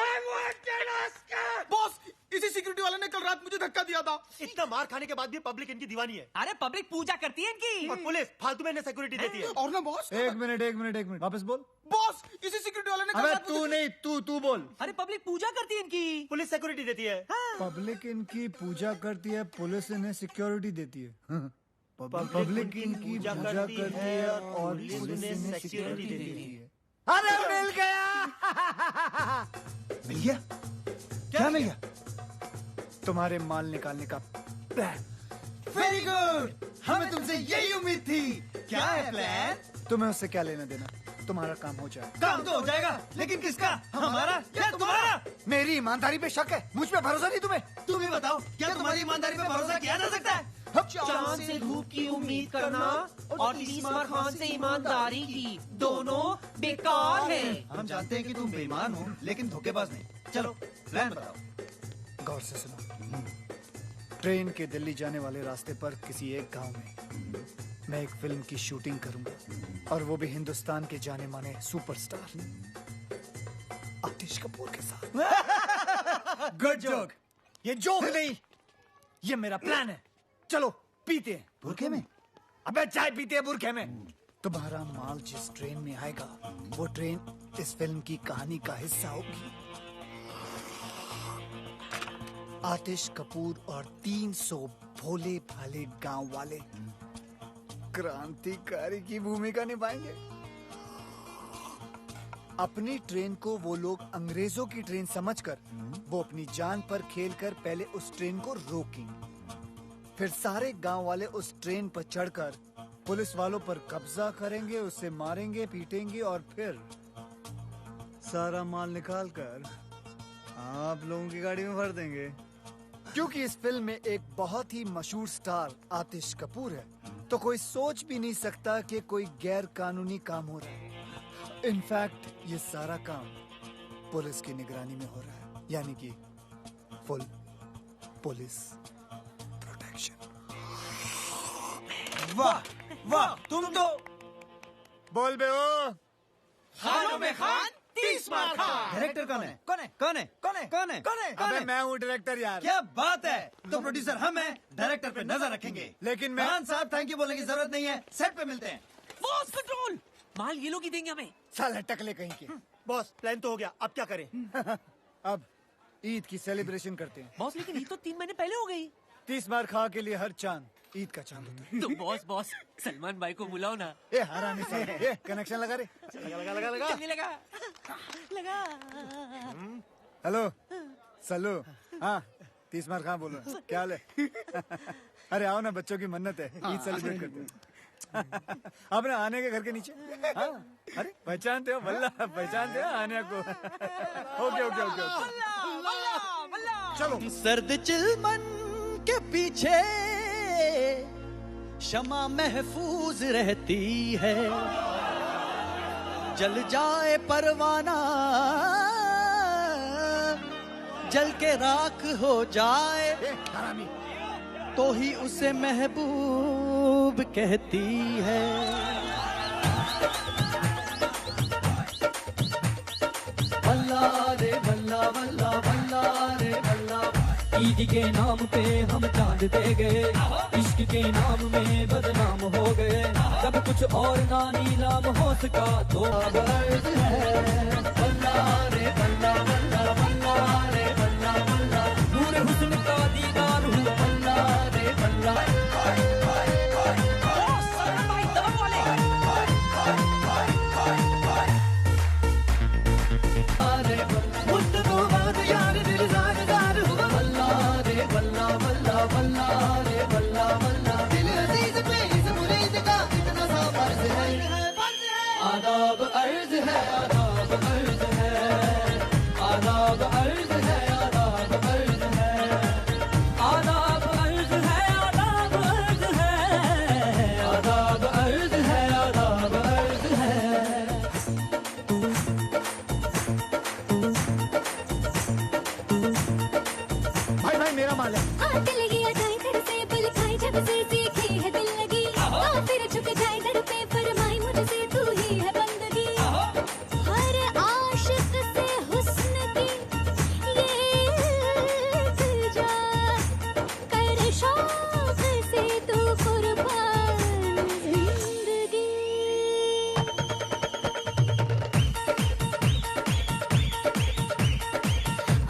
I want an Oscar!
Boss इसी सिक्योरिटी वाले ने कल रात मुझे धक्का दिया था।
इतना मार खाने के बाद भी पब्लिक इनकी दीवानी है।
अरे पब्लिक पूजा करती है इनकी।
और पुलिस फालतू में इन्हें सिक्योरिटी देती है।
और ना बॉस।
एक मिनट वापस बोल।
बॉस इसी सिक्योरिटी वाले ने कल
अबे
रात
तू नहीं, तू बोल।
अरे पब्लिक पूजा करती है इनकी।
पुलिस सिक्योरिटी देती है।
पब्लिक इनकी पूजा करती है, पुलिस इन्हें सिक्योरिटी देती है। पब्लिक इनकी पूजा करती है और पुलिस इन्हें सिक्योरिटी देती है। अरे मिल गया।
मिल गया? क्या मिल गया?
तुम्हारे माल निकालने का प्लान।
वेरी गुड, हमें तुमसे यही उम्मीद थी। क्या है प्लान?
तुम्हें उससे क्या लेना देना, तुम्हारा काम हो जाए।
काम तो हो जाएगा, लेकिन किसका? हमारा या तुम्हारा?
मेरी ईमानदारी पे शक है, मुझ पे भरोसा नहीं तुम्हें?
तुम ही बताओ, क्या तुम्हारी ईमानदारी पे भरोसा किया जा सकता है?
चांद से धूप की उम्मीद करना और तीसमार खान से ईमानदारी की, दोनों बेकार है।
हम जानते हैं कि तुम बेईमान हो, लेकिन धोखेबाज नहीं। चलो प्लान बताओ।
गौर से सुनो। ट्रेन के दिल्ली जाने वाले रास्ते पर किसी एक गांव में मैं एक फिल्म की शूटिंग करूंगा, और वो भी हिंदुस्तान के जाने माने सुपरस्टार आतिश कपूर के साथ।
Good joke.
ये जोक नहीं, ये मेरा प्लान है। चलो पीते हैं।
बुरखे में?
अबे चाय पीते हैं बुरखे में। तुम्हारा माल जिस ट्रेन में आएगा वो ट्रेन इस फिल्म की कहानी का हिस्सा होगी। आतिश कपूर और 300 भोले भाले गांव वाले क्रांतिकारी की भूमिका निभाएंगे। अपनी ट्रेन को वो लोग अंग्रेजों की ट्रेन समझकर वो अपनी जान पर खेलकर पहले उस ट्रेन को रोकेंगे, फिर सारे गांव वाले उस ट्रेन पर चढ़कर पुलिस वालों पर कब्जा करेंगे, उसे मारेंगे, पीटेंगे और फिर सारा माल निकालकर आप लोगों की गाड़ी में भर देंगे। क्योंकि इस फिल्म में एक बहुत ही मशहूर स्टार आतिश कपूर है, तो कोई सोच भी नहीं सकता कि कोई गैर कानूनी काम हो रहा है। इनफैक्ट ये सारा काम पुलिस की निगरानी में हो रहा है, यानी कि फुल पुलिस प्रोटेक्शन।
वाह वाह, तुम तो
बोल बे ओ।
खानों में खान, 30 मार खान।
डायरेक्टर कौन है?
कौन है?
कौन है?
कौन है?
कौन है?
कौन है? अबे मैं हूँ डायरेक्टर यार।
क्या बात है, तो प्रोड्यूसर हम हैं, डायरेक्टर पे नजर रखेंगे।
लेकिन मैं
खान साहब थैंक यू बोलने की जरूरत नहीं है, सेट पे मिलते हैं।
बॉस कंट्रोल, माल ये लोग ही देंगे हमें।
साले टकले कहीं के।
बॉस प्लान तो हो गया, अब क्या करें?
अब ईद की सेलिब्रेशन करते हैं।
बॉस लेकिन ये तो 3 महीने पहले हो गई।
30 बार खा के लिए हर चांद ईद का चांद होता है।
तो बॉस सलमान भाई को बुलाओ ना।
ए हरामी साले, ए कनेक्शन लगा रे।
लगा।
चलने लगा।
हेलो सल्लू। हाँ 30 मार कहाँ बोलो, क्या हाल है? अरे आओ ना, बच्चों की मन्नत है, ईद सेलिब्रेट करते हैं। अपने आने के घर के नीचे। हाँ, अरे पहचानते हो वल्ला, पहचानते हो आने को। ओके ओके ओके चलो।
सर्द चिलमन के पीछे शमा महफूज रहती है, जल जाए परवाना जल के राख हो जाए तो ही उसे महबूब कहती है।
बल्ला रे बल्ला बल्ला बल्ला रे बल्ला, ईद के नाम पे हम चांद दे गए, इश्क के नाम में बदनाम हो गए, जब कुछ और ना नीलाम हो सका तो अर्ज है। बल्ला रे बल्ला बल्ला बल्ला रे बल्ला बल्ला, नूर हुस्न का दीदार हुआ बल्ला रे बल्ला। बल्ला रे बल्ला बल्ला, दिल अजीज पे इस मुरीद का कितना सा फर्ज है। आदाब अर्ज है, आदाब अर्ज है, आदाब अर्ज है, आदाब अर्ज है, आदाब अर्ज है, आदाब अर्ज है, आदाब अर्ज है, आदाब अर्ज है।
भाई भाई मेरा माल है।
दिल लगी अदाई तेरे से बुल खाई जब से सीखी है दिल लगी, तो फिर झुक जाए दर पे फरमाई मुझसे तू ही है बंदगी। हर आशिक से हुस्न की ये इल्तिजा कर शौक से तू कुर्बान जिंदगी।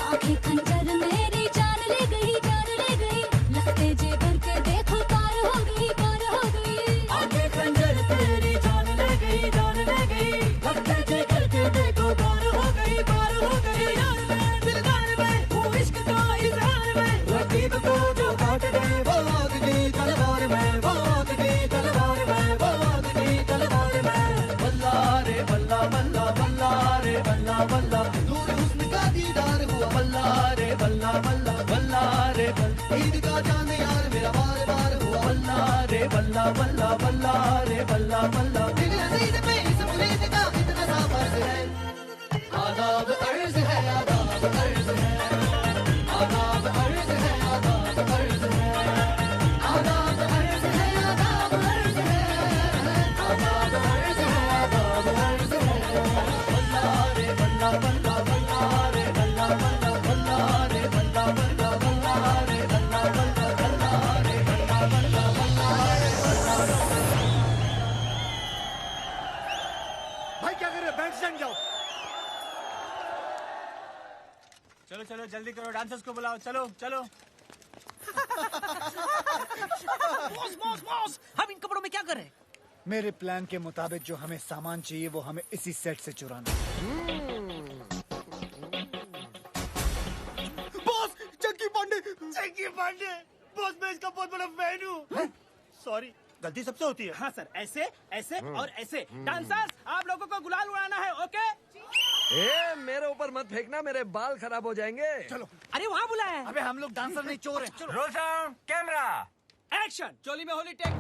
आंखें खंजर मेरी जान ले गई, जान ले गई, लगते जे करके देखो पार हो गई, पार हो गई।
आंखें खंजर तेरी जान ले गई, जान ले गई, लगते जे करके देखो पार हो गई, पार हो गई। यार मैं दिलदार में हूँ इश्क का इजहार में, रकीब को जो काट दे वो आग की तलवार में, वो आग की तलवार में, वो आग की तलवार में। बल्ला रे बल्ला बल्ला बल्ला रे बल्ला बल्ला, नूर हुस्न का दीदार हुआ बल्ला रे बल्ला बल्ला बल्ला रे बल्ला, ईद का चांद यार मेरा बार बार हुआ बल्ला रे बल्ला बल्ला बल्ला रे बल्ला बल्ला, दिल अजीज पे इस मुरीद का कितना सा फर्ज है। आदाब अर्ज है, आदाब अर्ज है, आदाब अर्ज है, आदाब अर्ज है, आदाब अर्ज है, आदाब अर्ज है, आदाब अर्ज है, आदाब अर्ज है। बल्ला रे बल्ला बल्ला बल्ला रे बल्ला बल्ला बल्ला रे बल्ला बल्ला बल्ला रे बल्ला बल्ला बल्ला रे बल्ला बल्ला बल्ला रे बल्ला बल्ला।
भाई क्या कर रहे हो? बैंड स्टैंड जाओ।
चलो चलो जल्दी करो, डांसर्स को बुलाओ, चलो चलो।
बॉस बॉस बॉस, हम इन कपड़ों में क्या कर रहे हैं?
मेरे प्लान के मुताबिक जो हमें सामान चाहिए वो हमें इसी सेट से चुराना है।
बॉस चंकी पांडे, चंकी पांडे, बॉस मैं इसका बहुत बड़ा फैन हूँ। सॉरी, गलती सबसे होती है।
हाँ सर, ऐसे ऐसे और ऐसे। डांसर्स आप लोगों को गुलाल उड़ाना है, ओके?
ए, मेरे ऊपर मत फेंकना, मेरे बाल खराब हो जाएंगे।
चलो।
अरे वहाँ बुलाया है।
अबे हम लोग डांसर नहीं चोर हैं। चलो।
Roll sound, camera,
action. Choli में होली, टेक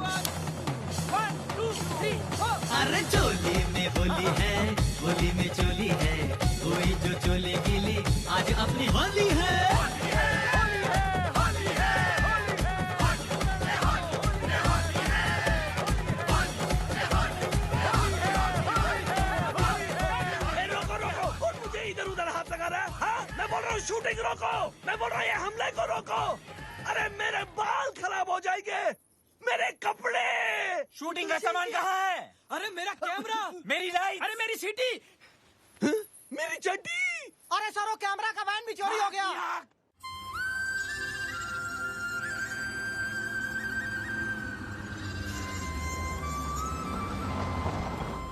1 2 3 4।
अरे चोली में होली है, होली में चोली है, कोई जो चोली गीली आज अपनी होली है।
शूटिंग रोको, मैं बोल रहा हूँ ये हमले को रोको। अरे मेरे बाल खराब हो जाएंगे, मेरे कपड़े।
शूटिंग का सामान कहाँ है?
अरे मेरा कैमरा,
मेरी लाइट,
अरे मेरी सीटी,
मेरी चड्डी।
अरे सरो कैमरा का वैन भी चोरी हो गया।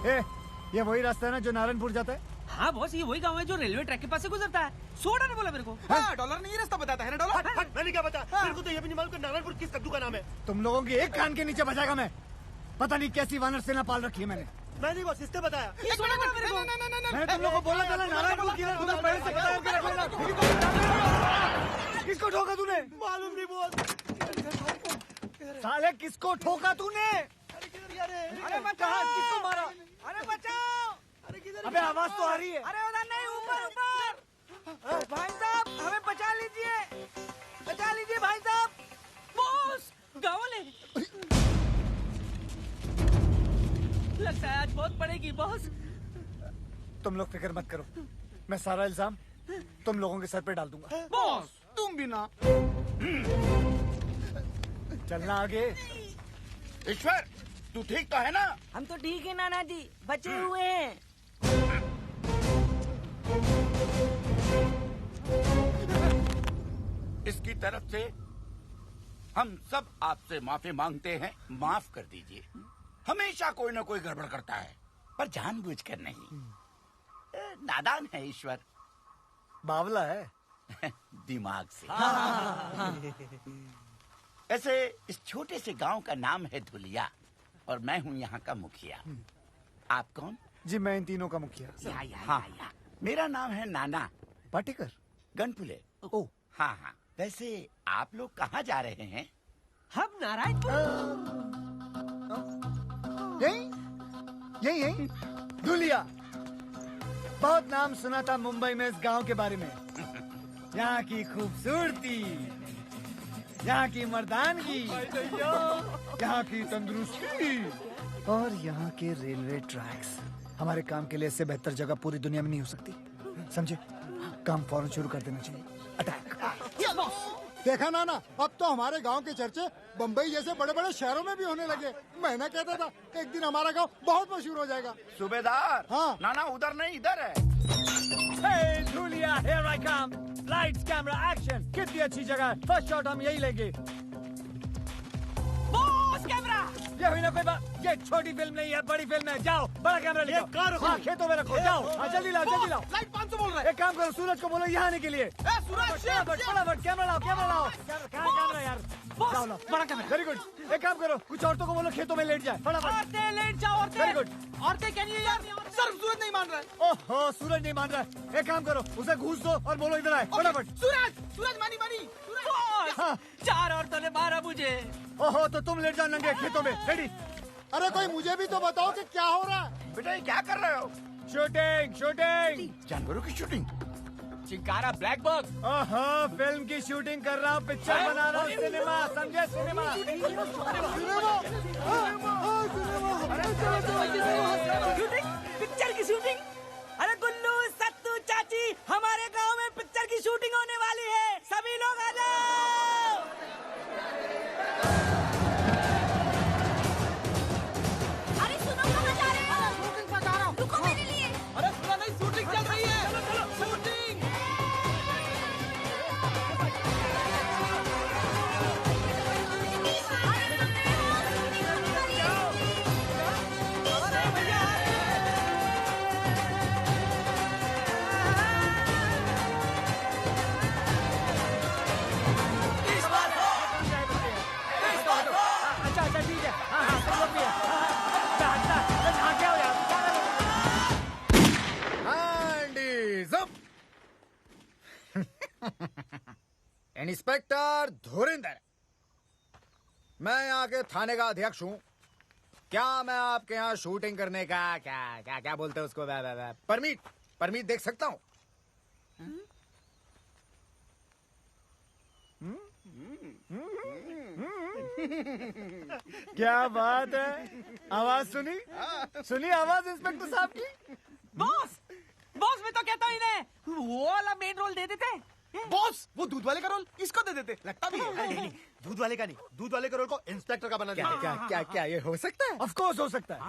ए, ये वही रास्ता है ना जो नारायणपुर जाता है?
हाँ बॉस, ये वही गांव है जो रेलवे ट्रैक के पास से गुजरता है। सोडा ने बोला मेरे को।
हाँ, डॉलर नहीं रास्ता बताता है ना डॉलर।
मैंने क्या बता? मेरे को तो ये भी नहीं मालूम कि नारायणपुर किस कद्दू का नाम है।
तुम लोगों की एक कान के नीचे बजाएगा मैं। पता नहीं कैसी वानर सेना पाल रखी है मैंने।
मैं नहीं बॉस, इसने बताया।
मैंने तुम लोग को बोला था ना नारायण को किधर तुम्हें पहले से बताया कि रखना। किसको ठोका तूने?
मालूम नहीं बॉस।
साले किसको ठोका तूने? अरे बचाओ, किसको मारा? अरे बचाओ! अबे आवाज तो आ रही है।
अरे उधर नहीं, ऊपर ऊपर। भाई साहब हमें बचा लीजिए, बचा लीजिए भाई साहब। बॉस गाँव वाले लगता है आज बहुत पड़ेगी बॉस।
तुम लोग फिक्र मत करो, मैं सारा इल्जाम तुम लोगों के सर पे डाल दूंगा।
बॉस
तुम भी ना। चलना आगे।
ईश्वर तू ठीक तो है ना?
हम तो ठीक है नाना जी, बचे हुए हैं।
इसकी तरफ से हम सब आपसे माफी मांगते हैं, माफ कर दीजिए। हमेशा कोई ना कोई गड़बड़ करता है, पर जानबूझकर नहीं। नादान है ईश्वर,
बावला है
दिमाग से। ऐसे इस छोटे से गांव का नाम है धुलिया और मैं हूँ यहाँ का मुखिया। आप कौन?
जी मैं इन तीनों का मुखिया।
हाँ, मेरा नाम है नाना
पाटेकर
गनपुले।
ओ
हाँ हाँ, वैसे आप लोग कहाँ जा रहे हैं?
हम नारायणपुर।
यही धुलिया। बहुत नाम सुना था मुंबई में इस गांव के बारे में। यहाँ की खूबसूरती, यहाँ की मर्दानगी, यहाँ की तंदुरुस्ती और यहाँ के रेलवे ट्रैक्स। हमारे काम के लिए इससे बेहतर जगह पूरी दुनिया में नहीं हो सकती, समझे? काम फौरन शुरू कर देना चाहिए। अटैक।
देखा ना, अब तो हमारे गांव के चर्चे बम्बई जैसे बड़े बड़े शहरों में भी होने लगे। मैं ना कहता था एक दिन हमारा गांव बहुत मशहूर हो जाएगा।
सूबेदार।
हाँ।
नाना उधर नहीं, इधर है।
Hey, Julia, here I come. Lights, camera, action. कितनी अच्छी जगह है। फर्स्ट शॉट हम यही लेंगे।
Boss camera.
ये हुई ना कोई बात। ये छोटी फिल्म नहीं है, बड़ी फिल्म है। जाओ बड़ा कैमरा लेके आओ। हाँ, खेतों में रखो। जाओ हाँ, जल्दी लाओ, जल्दी लाओ।
लाइट 500 बोल रहा है।
एक काम करो, सूरज को बोलो यहाँ आने के लिए। फटाफट कैमरा लाओ, कैमरा लाओ। कहाँ कैमरा यार? लाओ लाओ, बड़ा कैमरा। Very good. एक काम करो, कुछ औरतों को बोलो खेतों में लेट जाए। फटाफट।
औरतें लेट जाओ, औरतें।
Very good.
औरतें क्या नहीं यार?
सर सूरज नहीं मान रहा है।
ओहो, सूरज नहीं मान रहा है। एक काम करो, उसे घूस दो और बोलो इधर आए। फटाफट।
सूरज मानी।
बॉस 4 औरतों ने मारा मुझे।
ओहो, तो तुम लेट जाओ नंगे खेतों में। रेडी?
अरे कोई मुझे भी तो बताओ कि क्या हो रहा है।
बेटा ये क्या कर रहे हो?
शूटिंग।
जानवरों की शूटिंग?
Chinkara black bug.
ओहो, फिल्म की शूटिंग कर रहा हूँ, पिक्चर बना रहा हूँ। सिनेमा समझे? सिनेमा।
पिक्चर की शूटिंग? अरे गुल्लू, सत्तू, चाची, हमारे गांव में पिक्चर की शूटिंग होने वाली है। सभी लोग आ जाओ।
अरे सुनो, कहाँ जा रहे हो?
शूटिंग पर जा रहा हूँ।
रुको मेरे लिए।
अरे सुना नहीं, शूटिंग चल रही है। शूटिंग।
अच्छा ठीक है। हाँ तुम लोग भी है। आगे आओ यार।
इंस्पेक्टर धुरिंदर, मैं यहाँ के थाने का अध्यक्ष हूँ। क्या मैं आपके यहाँ शूटिंग करने का क्या क्या क्या बोलते हैं उसको, परमिट देख सकता हूँ?
क्या बात है, आवाज सुनी आवाज इंस्पेक्टर साहब की।
बॉस मैं तो कहता हूँ इन्हें वो वाला मेन रोल दे देते।
बॉस वो दूध वाले का रोल इसको दे देते, लगता भी है। नहीं, दूध वाले का नहीं, दूध वाले का रोल को इंस्पेक्टर का बना दिया।
क्या ये हो सकता है?
ऑफ कोर्स हो सकता है।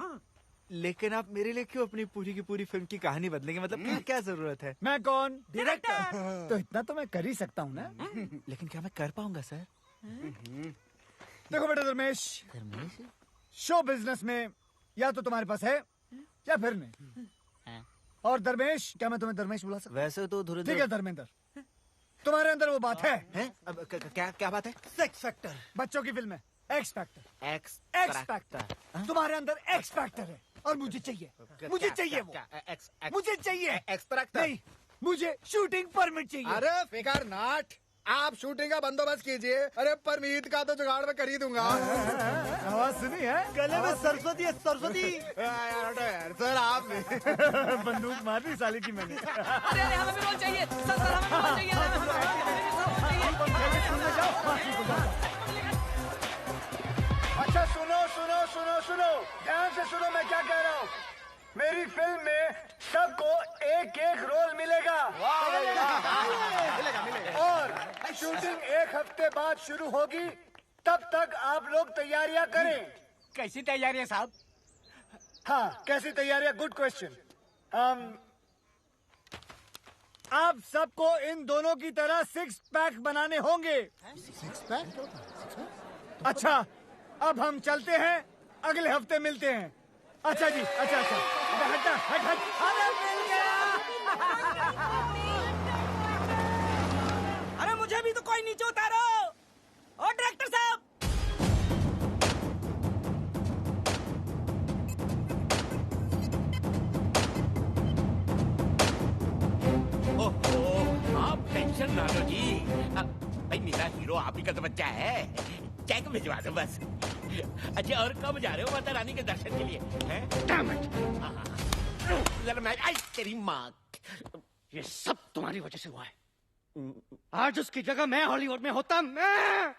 लेकिन आप मेरे लिए क्यों अपनी पूरी की पूरी फिल्म की कहानी बदलेंगे? मतलब क्या जरूरत है?
मैं कौन? डायरेक्टर। तो इतना तो मैं कर ही सकता हूँ ना।
लेकिन क्या मैं कर पाऊंगा सर?
देखो बेटा धर्मेश, शो बिजनेस में या तो तुम्हारे पास है या फिर नहीं। और धर्मेश, क्या मैं तुम्हें धर्मेश बुला सकता?
वैसे तो धुरिंदर।
ठीक है धर्मेंद्र, तुम्हारे अंदर वो बात है?
अब क्या बात है?
Sex factor.
बच्चों की फिल्म है, एक्स फैक्टर। X factor. तुम्हारे अंदर एक्स फैक्टर है और मुझे चाहिए, मुझे चाहिए वो, मुझे चाहिए
एक्सट्रैक्टर
नहीं, मुझे शूटिंग परमिट चाहिए।
अरे फिकर नाट, आप शूटिंग का बंदोबस्त कीजिए। अरे परमीत का तो जुगाड़ में कर ही दूंगा।
आवाज सुनी है?
गले में सरस्वती है, सरस्वती।
सर आप
बंदूक मार दी साले की मैंने।
अरे हमें भी रोल चाहिए सर, हमें भी रोल चाहिए।
अच्छा सुनो सुनो सुनो सुनो, ध्यान से सुनो मैं क्या कह रहा हूँ। मेरी फिल्म में सबको एक एक रोल मिलेगा। और शूटिंग 1 हफ्ते बाद शुरू होगी, तब तक आप लोग तैयारियां करें।
कैसी तैयारियां साहब?
हाँ, कैसी तैयारियां? Good question.
आप सबको इन दोनों की तरह 6 पैक बनाने होंगे।
6 पैक?
अच्छा, अब हम चलते हैं, अगले हफ्ते मिलते हैं। अच्छा जी, अच्छा अच्छा, हट हट हट। अरे मिल गया।
अरे मुझे भी तो कोई नीचे उतारो। ओ डायरेक्टर साहब।
ओहो, आप टेंशन ना लो जी। भाई मेरा हीरो आप ही का तो बच्चा है, चेक भिजवा दो बस। अच्छा, और कब जा रहे हो माता रानी के दर्शन के लिए? जरा मैं, आई तेरी माँ,
ये सब तुम्हारी वजह से हुआ है। आज उसकी जगह मैं हॉलीवुड में होता, मैं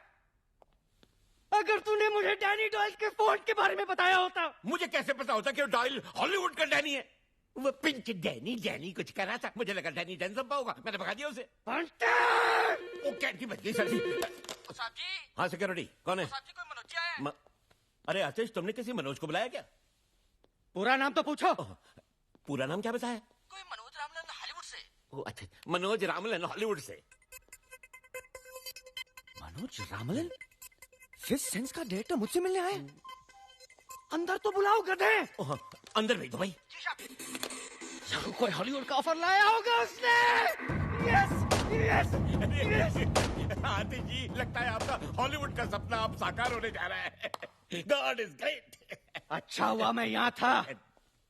अगर तूने मुझे डैनी डॉयल के फोन के बारे में बताया होता।
मुझे कैसे पता होता कि डॉयल हॉलीवुड का डैनी है? वो पिंक डैनी कुछ कर रहा था, मुझे लगा डैनी डेंजम्पा होगा, मैंने भगा दिया उसे। वो कैंटी बच गई सर जी। हाँ सिक्योरिटी, कौन है? अरे आतिश, तुमने किसी मनोज को बुलाया क्या?
पूरा नाम तो पूछो।
पूरा नाम क्या बताया?
कोई मनोज रामलन हॉलीवुड से।
ओ अच्छा, मनोज रामलन हॉलीवुड से।
मनोज रामलन 5th सेंस का डायरेक्टर मुझसे मिलने आए। अंदर तो बुलाओ गधे।
अंदर भेज दो भाई।
कोई हॉलीवुड का ऑफर लाया होगा उसने। Yes yes yes.
Aatish ji, लगता है आपका हॉलीवुड का सपना अब साकार होने जा रहा है। God is great.
अच्छा हुआ मैं यहाँ था,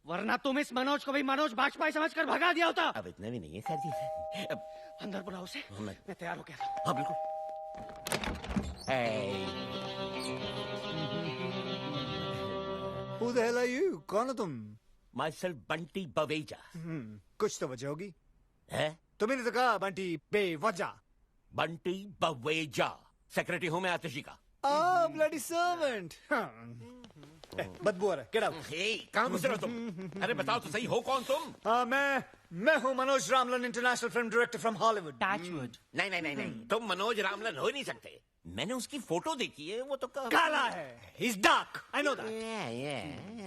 वरना तुम इस मनोज को भी मनोज बाजपेयी समझकर भगा दिया होता।
अब इतना भी नहीं है सर जी।
अंदर बुलाओ उसे। मैं तैयार हो गया था।
हाँ बिल्कुल।
Who the hell are you? कौन हो तुम?
Myself बंटी बवेजा।
कुछ तो वजह होगी।
है?
तुम्हें तो कहा बंटी बेवजह।
बंटी बवेजा, सेक्रेटरी हूँ मैं आतिशी का।
Bloody servant. बदबू आ रहा है, get out।
कहाँ घुस रहे हो तुम? अरे बताओ तो सही, हो कौन तुम?
मैं हूँ Manoj Ramlan, international film director from Hollywood.
नहीं नहीं नहीं नहीं, तुम मनोज रामलन हो ही नहीं सकते। मैंने उसकी फोटो देखी है, वो तो
काला है। He's dark, I know that।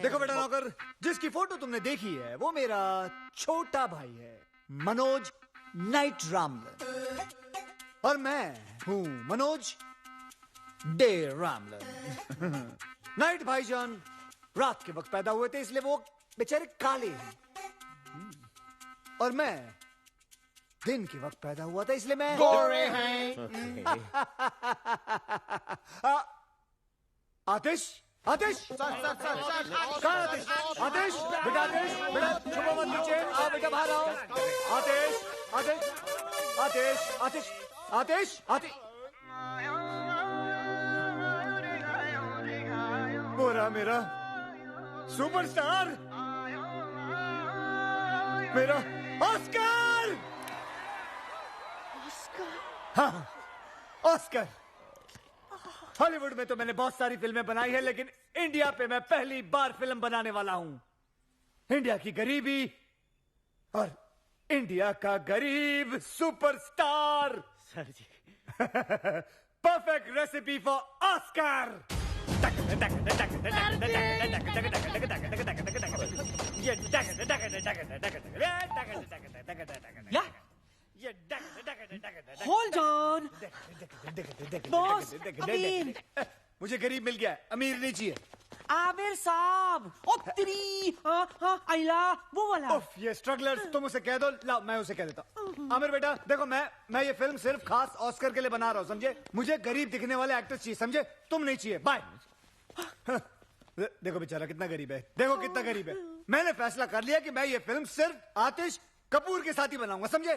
देखो बेटा नौकर, जिसकी फोटो तुमने देखी है वो मेरा छोटा भाई है, मनोज नाइट रामलन। और मैं हूँ मनोज डे रामलन। नाइट भाईजान रात के वक्त पैदा हुए थे, इसलिए वो बेचारे काले हैं। और मैं दिन के वक्त पैदा हुआ था, इसलिए मैं
गोरे हैं।
आतिश, आतिश, कहाँ आतिश? आतिश, बेटा आतिश, बेटा छुपो मत नीचे, आओ बेटा बाहर आओ। आतिश, आतिश, आतिश, आतिश, आतिश, आतिश। पूरा मेरा सुपरस्टार, मेरा ऑस्कर। हाँ, ऑस्कर। हॉलीवुड में तो मैंने बहुत सारी फिल्में बनाई है, लेकिन इंडिया पे मैं पहली बार फिल्म बनाने वाला हूं। इंडिया की गरीबी और इंडिया का गरीब superstar.
Sir ji.
Perfect recipe for Oscar.
Hold on. Boss, अमीर।
मुझे गरीब मिल गया, अमीर नहीं चाहिए।
आमिर साहब, ओ तेरी आइला वो वाला।
उफ, ये स्ट्रगलर्स, तुम उसे कह दो। लाओ मैं उसे कह देता हूँ। आमिर बेटा देखो, मैं ये फिल्म सिर्फ खास ऑस्कर के लिए बना रहा हूँ, समझे? मुझे गरीब दिखने वाले एक्टर्स चाहिए, समझे? तुम नहीं चाहिए। बाय। देखो बेचारा कितना गरीब है, देखो कितना गरीब है। मैंने फैसला कर लिया कि मैं ये फिल्म सिर्फ आतिश कपूर के साथ ही बनाऊंगा, समझे?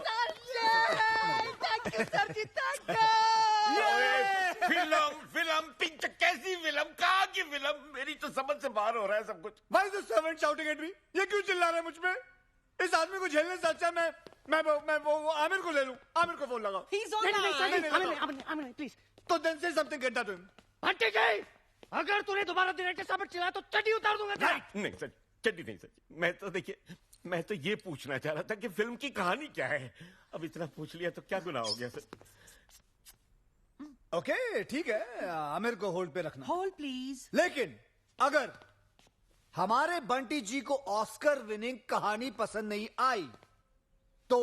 फिल्म पिक्चर कैसी फिल्म, कहाँ की फिल्म? मेरी तो समझ से बाहर हो रहा है सब कुछ।
Why is the servant shouting at me? ये क्यों चिल्ला रहा है मुझ पे? इस आदमी को झेलने से अच्छा मैं वो आमिर को ले लूं। आमिर को फोन लगाओ।
नहीं, प्लीज।
तो then say something, get that to him.
भट्टी जी, अगर तूने दोबारा डायरेक्टर साहब चिल्लाया तो चड्डी उतार दूंगा तेरा।
नहीं सर, चड्डी नहीं सर। मैं तो देखिए, मैं तो ये पूछना चाह रहा था कि फिल्म की कहानी क्या है। अब इतना पूछ लिया तो क्या गुनाह हो गया सर?
ओके ठीक है, आमिर को होल्ड पे रखना।
Hold please.
लेकिन अगर हमारे बंटी जी को ऑस्कर विनिंग कहानी पसंद नहीं आई तो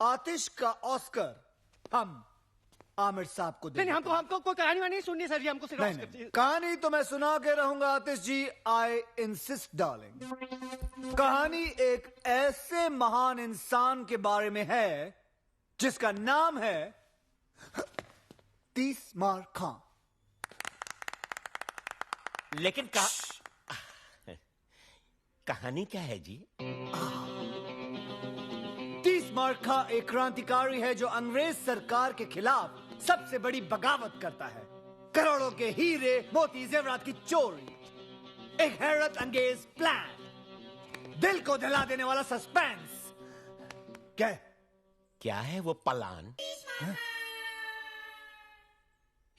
आतिश का ऑस्कर हम आमिर साहब को देंगे।
नहीं, हमको कोई कहानी वानी नहीं सुननी सर जी, हमको सिर्फ ऑस्कर चाहिए।
कहानी तो मैं सुना के रहूंगा आतिश जी, आई इंसिस्ट डार्लिंग। कहानी एक ऐसे महान इंसान के बारे में है जिसका नाम है तीसमार खां।
लेकिन कहानी क्या है जी?
तीसमार खां एक क्रांतिकारी है जो अंग्रेज सरकार के खिलाफ सबसे बड़ी बगावत करता है। करोड़ों के हीरे मोती जेवरात की चोरी, एक हैरत अंगेज प्लान, दिल को दहला देने वाला सस्पेंस।
क्या है वो प्लान?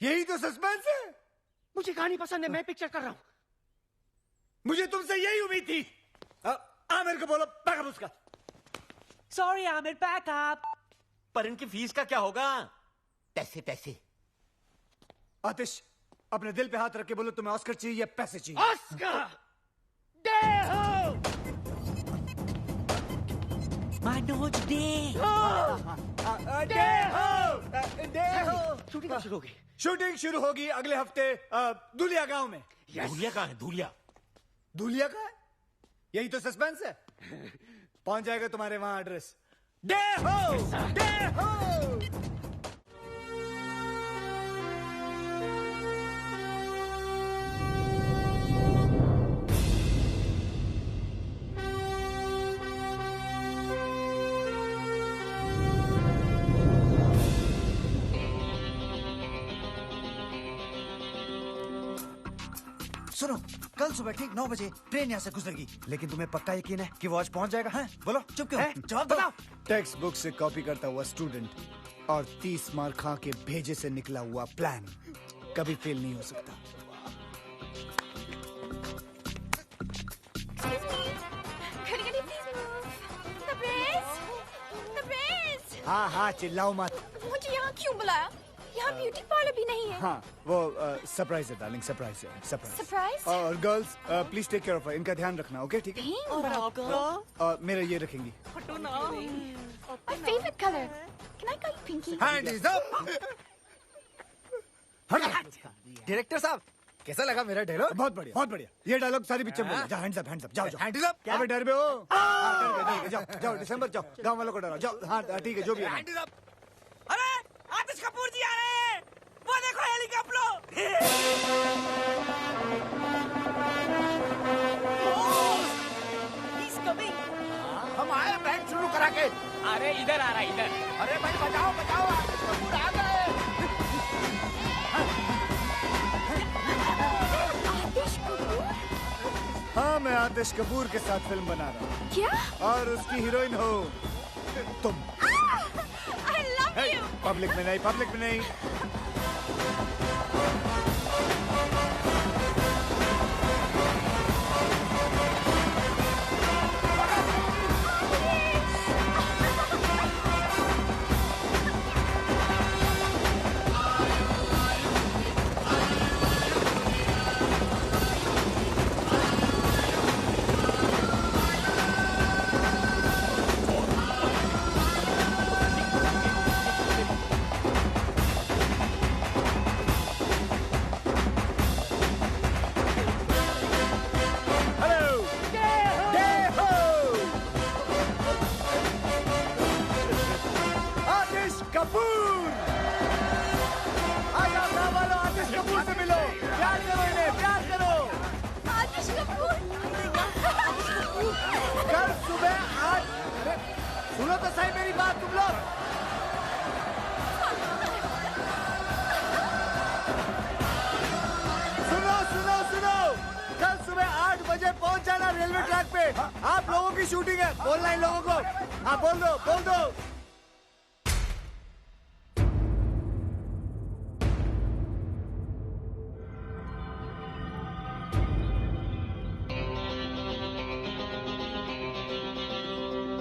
यही तो सस्पेंस है।
मुझे कहानी पसंद है, मैं पिक्चर कर रहा हूं।
मुझे तुमसे यही उम्मीद थी। आमिर को बोलो बैकअप उसका।
Sorry Aamir, backup.
पर इनकी फीस का क्या होगा? पैसे।
आतिश, अपने दिल पे हाथ रख के बोलो तुम्हें ऑस्कर चाहिए या पैसे चाहिए?
ऑस्कर दे हो।
मनोज दे।
शूटिंग शुरू होगी।
शूटिंग शुरू होगी अगले हफ्ते दुलिया गांव में।
धूलिया कहाँ है?
धूलिया का है? यही तो सस्पेंस है। पहुंच जाएगा तुम्हारे वहां एड्रेस। दे हो।
सुनो, कल सुबह ठीक 9 बजे ट्रेन यहाँ से गुजरेगी, लेकिन तुम्हें पक्का यकीन है कि वो आज पहुँच जाएगा? हैं? बोलो, चुप क्यों? जवाब बताओ।
टेक्स्ट बुक से कॉपी करता हुआ स्टूडेंट और तीसमार खां के भेजे से निकला हुआ प्लान कभी फेल नहीं हो सकता। हाँ, चिल्लाओ मत।
मुझे यहाँ क्यों बुलाया? यहाँ ब्यूटी पार्लर भी नहीं है।
हाँ, वो सरप्राइज है डार्लिंग, सरप्राइज है।
सरप्राइज?
और girls please take care of her, इनका ध्यान रखना, ओके? ठीक है। और मेरा ये रखेंगी।
My favorite color. Can I call you Pinky?
Hands up! Director साहब, कैसा लगा मेरा डायलॉग? बहुत बढ़िया। ये डायलॉग सारी पिक्चर में बोलो। जाओ, हैंड्स अप, जाओ। Hands up. अबे डर में हो? जाओ, दिसंबर जाओ, गांव वालों को डराओ। जाओ, हाँ ठीक है, जो भी है।
अरे आतिश कपूर जी आ रहे हैं, वो देखो हेलीकॉप्टर। He's coming.
हम आए बैंड शुरू करा के।
अरे इधर आ रहा है, इधर।
अरे भाई बचाओ, आतिश कपूर आ गए।
आतिश कपूर?
हाँ, मैं आतिश कपूर के साथ फिल्म बना रहा हूँ।
क्या?
और उसकी हीरोइन हो तुम।
I love you.
पब्लिक में नहीं। मुझे पहुंच जाना रेलवे ट्रैक पे। आप लोगों की शूटिंग है, बोलना इन लोगों को। आप बोल दो, बोल दो।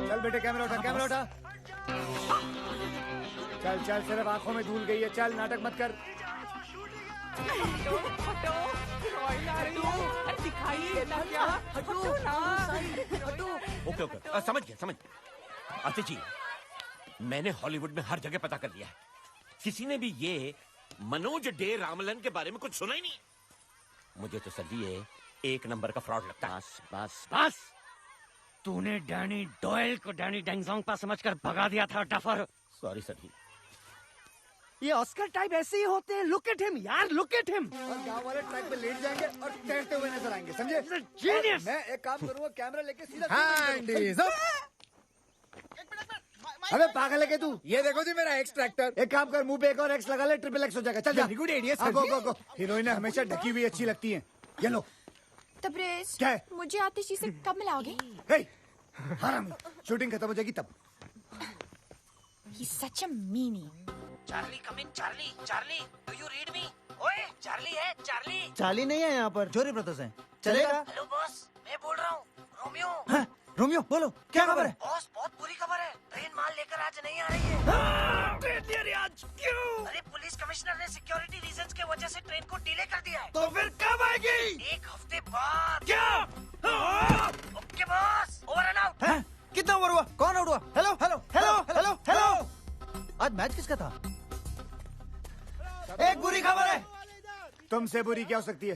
चल बेटे, कैमरा उठा, कैमरा उठा। चल चल, सिर्फ आंखों में धूल गई है। चल, नाटक मत कर।
ओके ओके, समझ गया, समझ गया। आतिश जी, मैंने हॉलीवुड में हर जगह पता कर लिया है। किसी ने भी ये मनोज डे रामलन के बारे में कुछ सुना ही नहीं। मुझे तो सर ये एक नंबर का फ्रॉड लगता है।
बस बस बस, तूने डैनी डॉयल को डैनी डेंगजोंगपा समझकर भगा दिया था डफर।
सॉरी सर जी।
ये ऑस्कर टाइप ऐसे ही होते हैं। लुक एट हिम यार, लुक एट हिम। और गांव वाले ट्रैक पे लेट जाएंगे और तैरते हुए नजर आएंगे, समझे?
जीनियस।
मैं एक काम करूंगा, कैमरा लेके सीधा
Hand is up.
अबे पागल है क्या तू? ये देखो जी मेरा एक्स ट्रैक्टर। एक काम कर, मुंह पे एक और एक्स लगा ले, ट्रिपल एक्स हो जाएगा। चल वेरी गुड आइडिया सर। गो गो गो। हीरोइनें हमेशा ढकी हुई अच्छी लगती हैं। ये लो।
तबरेज,
क्या है?
मुझे आतिश जी से कब मिलाओगे?
हे, हरामी, शूटिंग खत्म हो जाएगी तब।
He's such a meanie.
Charlie, come in. Charlie, Charlie, do you read me? ओए, चार्ली है, चार्ली।
चार्ली नहीं है यहाँ पर, जोरी ब्रदर्स हैं। चलेगा?
हेलो बॉस, मैं बोल रहा हूँ, रोमियो।
हाँ, रोमियो बोलो, क्या खबर है?
बॉस, बहुत बुरी खबर है। ट्रेन माल लेकर आज नहीं आ रही है। ट्रेन नहीं आ रही आज? क्यों? अरे पुलिस कमिश्नर ने सिक्योरिटी रीजंस के वजह से ट्रेन को डिले कर दिया है।
तो फिर कब आएगी?
एक हफ्ते बाद।
क्या?
Okay boss, over and out.
कितना ओवर हुआ? कौन आउट हुआ? Hello hello hello hello hello. आज मैच किसका था? एक बुरी खबर है।
तुमसे बुरी क्या हो सकती है?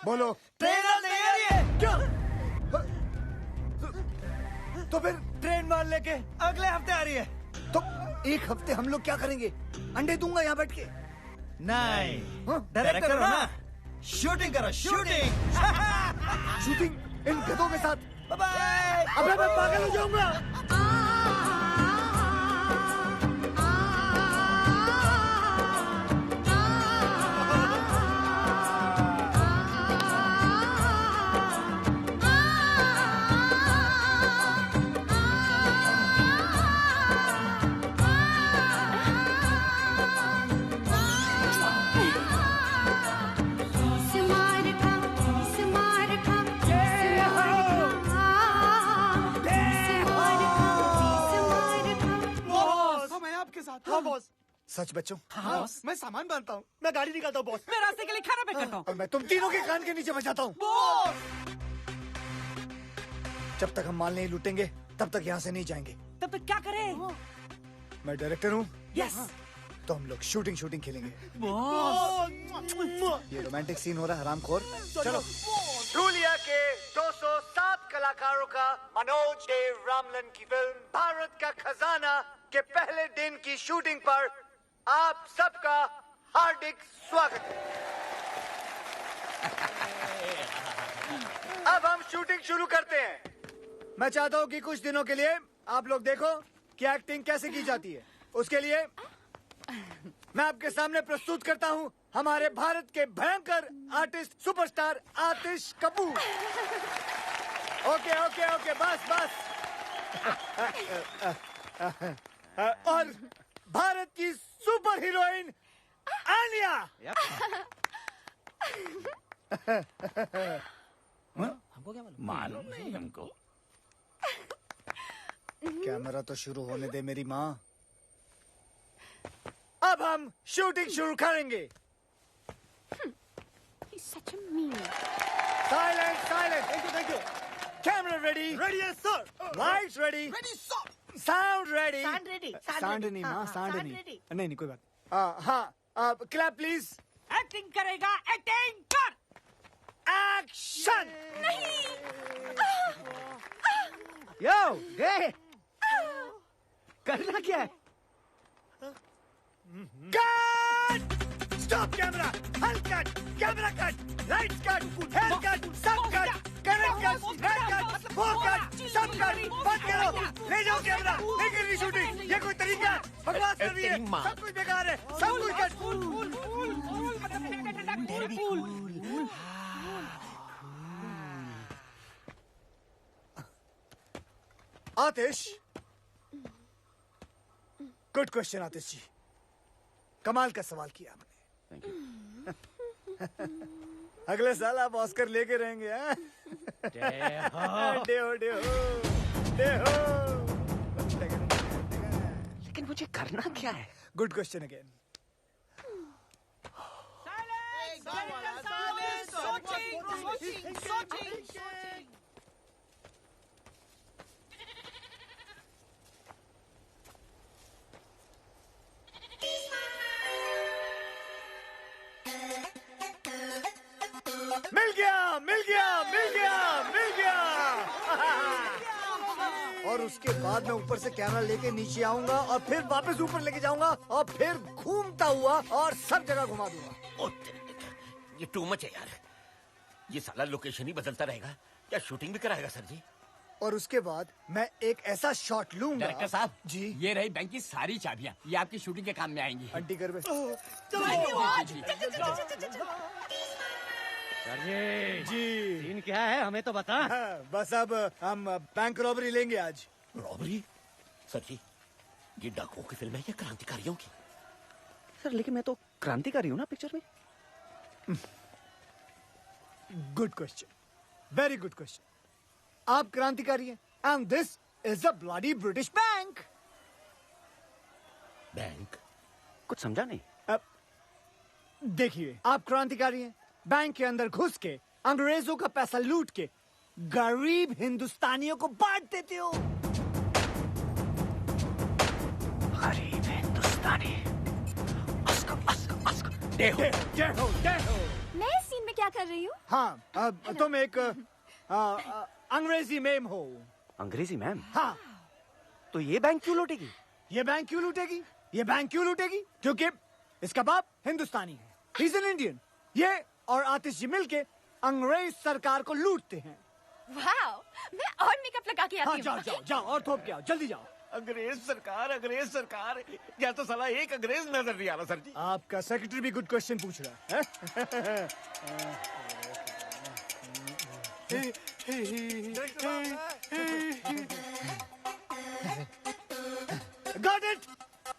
बोलो।
ट्रेन आज नहीं आ रही है।
क्यों? तो फिर ट्रेन मार लेके
अगले हफ्ते आ रही है।
तो एक हफ्ते हम लोग क्या करेंगे? अंडे दूंगा यहाँ बैठ के।
नहीं, डायरेक्टर हो ना, शूटिंग करो, शूटिंग।
शूटिंग इन गधों के साथ?
बाय।
अबे मैं पागल हो जाऊंगा।
हाँ बॉस।
सच बच्चों?
हाँ बॉस, मैं सामान बांधता हूँ, मैं गाड़ी निकालता हूँ बॉस।
मैं रास्ते के लिए खाना पैक करता हूँ।
और मैं तुम तीनों के कान के नीचे बजाता हूँ। जब तक हम माल नहीं लूटेंगे तब तक यहाँ से नहीं जाएंगे।
तब तक क्या करें?
मैं डायरेक्टर हूँ।
यस।
तो हम लोग शूटिंग शूटिंग खेलेंगे।
बॉस।
ये रोमांटिक सीन हो रहा है, हरामखोर। चलो।
रूलिया के 207 कलाकारों का मनोज डे रामलन की फिल्म भारत का खजाना के पहले दिन की शूटिंग पर आप सबका हार्दिक स्वागत है। अब हम शूटिंग शुरू करते हैं।
मैं चाहता हूँ कि कुछ दिनों के लिए आप लोग देखो कि एक्टिंग कैसे की जाती है। उसके लिए मैं आपके सामने प्रस्तुत करता हूँ हमारे भारत के भयंकर आर्टिस्ट सुपरस्टार आतिश कपूर। ओके ओके ओके, बस बस। और भारत की सुपर हीरोइन आलिया।
हमको क्या मालूम नहीं हमको।
कैमरा तो शुरू होने दे मेरी माँ। अब हम शूटिंग शुरू करेंगे।
He's such a meanie.
Silence, silence. Thank you. Camera ready.
Ready, yes, sir.
Lights ready.
Ready, sir.
Sound ready.
Sound ready.
Sound नहीं माँ, sound
sound
नहीं।
ready.
नहीं कोई बात। हाँ, clap please.
एक्टिंग करेगा, एक्टिंग कर।
Action.
यो, ग्रेट। करना क्या है?
Cut. Stop camera. Hand cut. Camera cut. Lights cut. Hair cut. Sub cut. Current cut. Hair cut. Four cut. Sub cut. बंद करो। ले जाओ कैमरा। नहीं करनी शूटिंग। ये कोई तरीका है? बकवास कर रही है। सब कुछ बेकार है। सब कुछ कट। आतिश, गुड क्वेश्चन आतिश जी, कमाल का सवाल किया आपने। अगले साल आप ऑस्कर लेके रहेंगे। हाँ? डेहो डेहो।
लेकिन मुझे करना क्या है?
Good question again. मिल गया, मिल गया, मिल गया, मिल गया। और उसके बाद मैं ऊपर से कैमरा लेके नीचे आऊंगा और फिर वापस ऊपर लेके जाऊंगा और फिर घूमता हुआ और सब जगह घुमा दूंगा।
ये टू मच है यार। ये साला लोकेशन ही बदलता रहेगा। क्या शूटिंग भी कराएगा सर जी?
और उसके बाद मैं एक ऐसा शॉट लूंगा।
डायरेक्टर साहब
जी,
ये रही बैंक की सारी चाबियां, ये आपकी शूटिंग के काम में आएंगी।
आंटी घर में।
जी सीन क्या है हमें तो बता।
बस अब हम बैंक रॉबरी लेंगे आज।
रॉबरी? सर जी, ये डाकुओं की फिल्म है या क्रांतिकारियों की?
सर लेकिन मैं तो क्रांतिकारी हूँ ना पिक्चर में।
Good question, very good question. आप क्रांतिकारी हैं and this is a bloody British bank.
Bank?
कुछ समझा नहीं।
देखिए, आप क्रांतिकारी हैं, बैंक के अंदर घुस के अंग्रेजों का पैसा लूट के गरीब हिंदुस्तानियों को बांट देते हो।
गरीब हिंदुस्तानी।
डेहो।
मैं इस सीन में क्या कर रही हूँ?
हाँ, तुम एक अंग्रेजी मैम हो।
अंग्रेजी मैम?
हाँ।
तो ये बैंक क्यों लूटेगी?
ये बैंक क्यों लूटेगी? ये बैंक क्यों लूटेगी? क्योंकि इसका बाप हिंदुस्तानी है, ही इज एन इंडियन। ये और आतिश जी मिलके अंग्रेज सरकार को लूटते हैं।
वाओ, मैं और मेकअप लगा के आती हूँ।
जाओ और थोप के आओ, जल्दी जाओ।
अंग्रेज सरकार। क्या तो साला एक अंग्रेज नजर नहीं आ रहा सर जी।
आपका सेक्रेटरी भी गुड क्वेश्चन पूछ रहा है।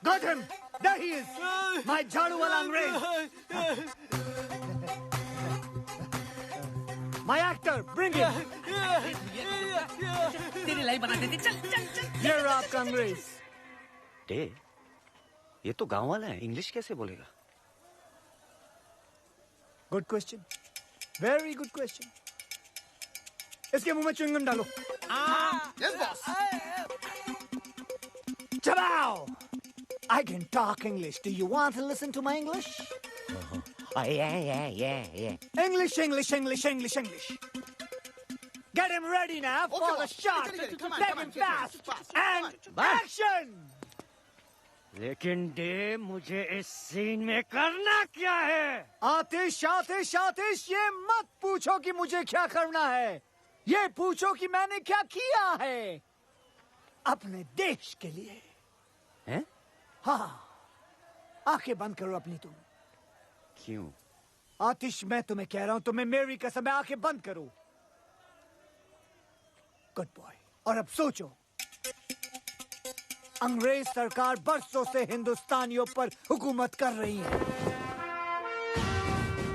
Got him. There he is. My झाड़ू वाला अंग्रेज. My actor, bring him.
तेरी लाइफ बना देती। चल।
ये रहा आपका अंग्रेज।
डे, ये तो गांव वाला है, इंग्लिश कैसे बोलेगा?
Good question, very good question. इसके मुंह में च्युइंगम डालो।
Yes boss.
Ciao. I can talk English. Do you want to listen to my English?
Yeah.
English. Get him ready now for the shot. Let him fast. And action!
लेकिन day, मुझे इस scene में करना क्या है?
आतिश, ये मत पूछो कि मुझे क्या करना है। ये पूछो कि मैंने क्या किया है अपने देश के लिए।
हैं?
हाँ, आंखें बंद करो अपनी तुम।
क्यों?
आतिश, मैं तुम्हें कह रहा हूं, तुम्हें मेरी कसम है, आंखें बंद करो। Good boy. और अब सोचो, अंग्रेज सरकार बरसों से हिंदुस्तानियों पर हुकूमत कर रही है,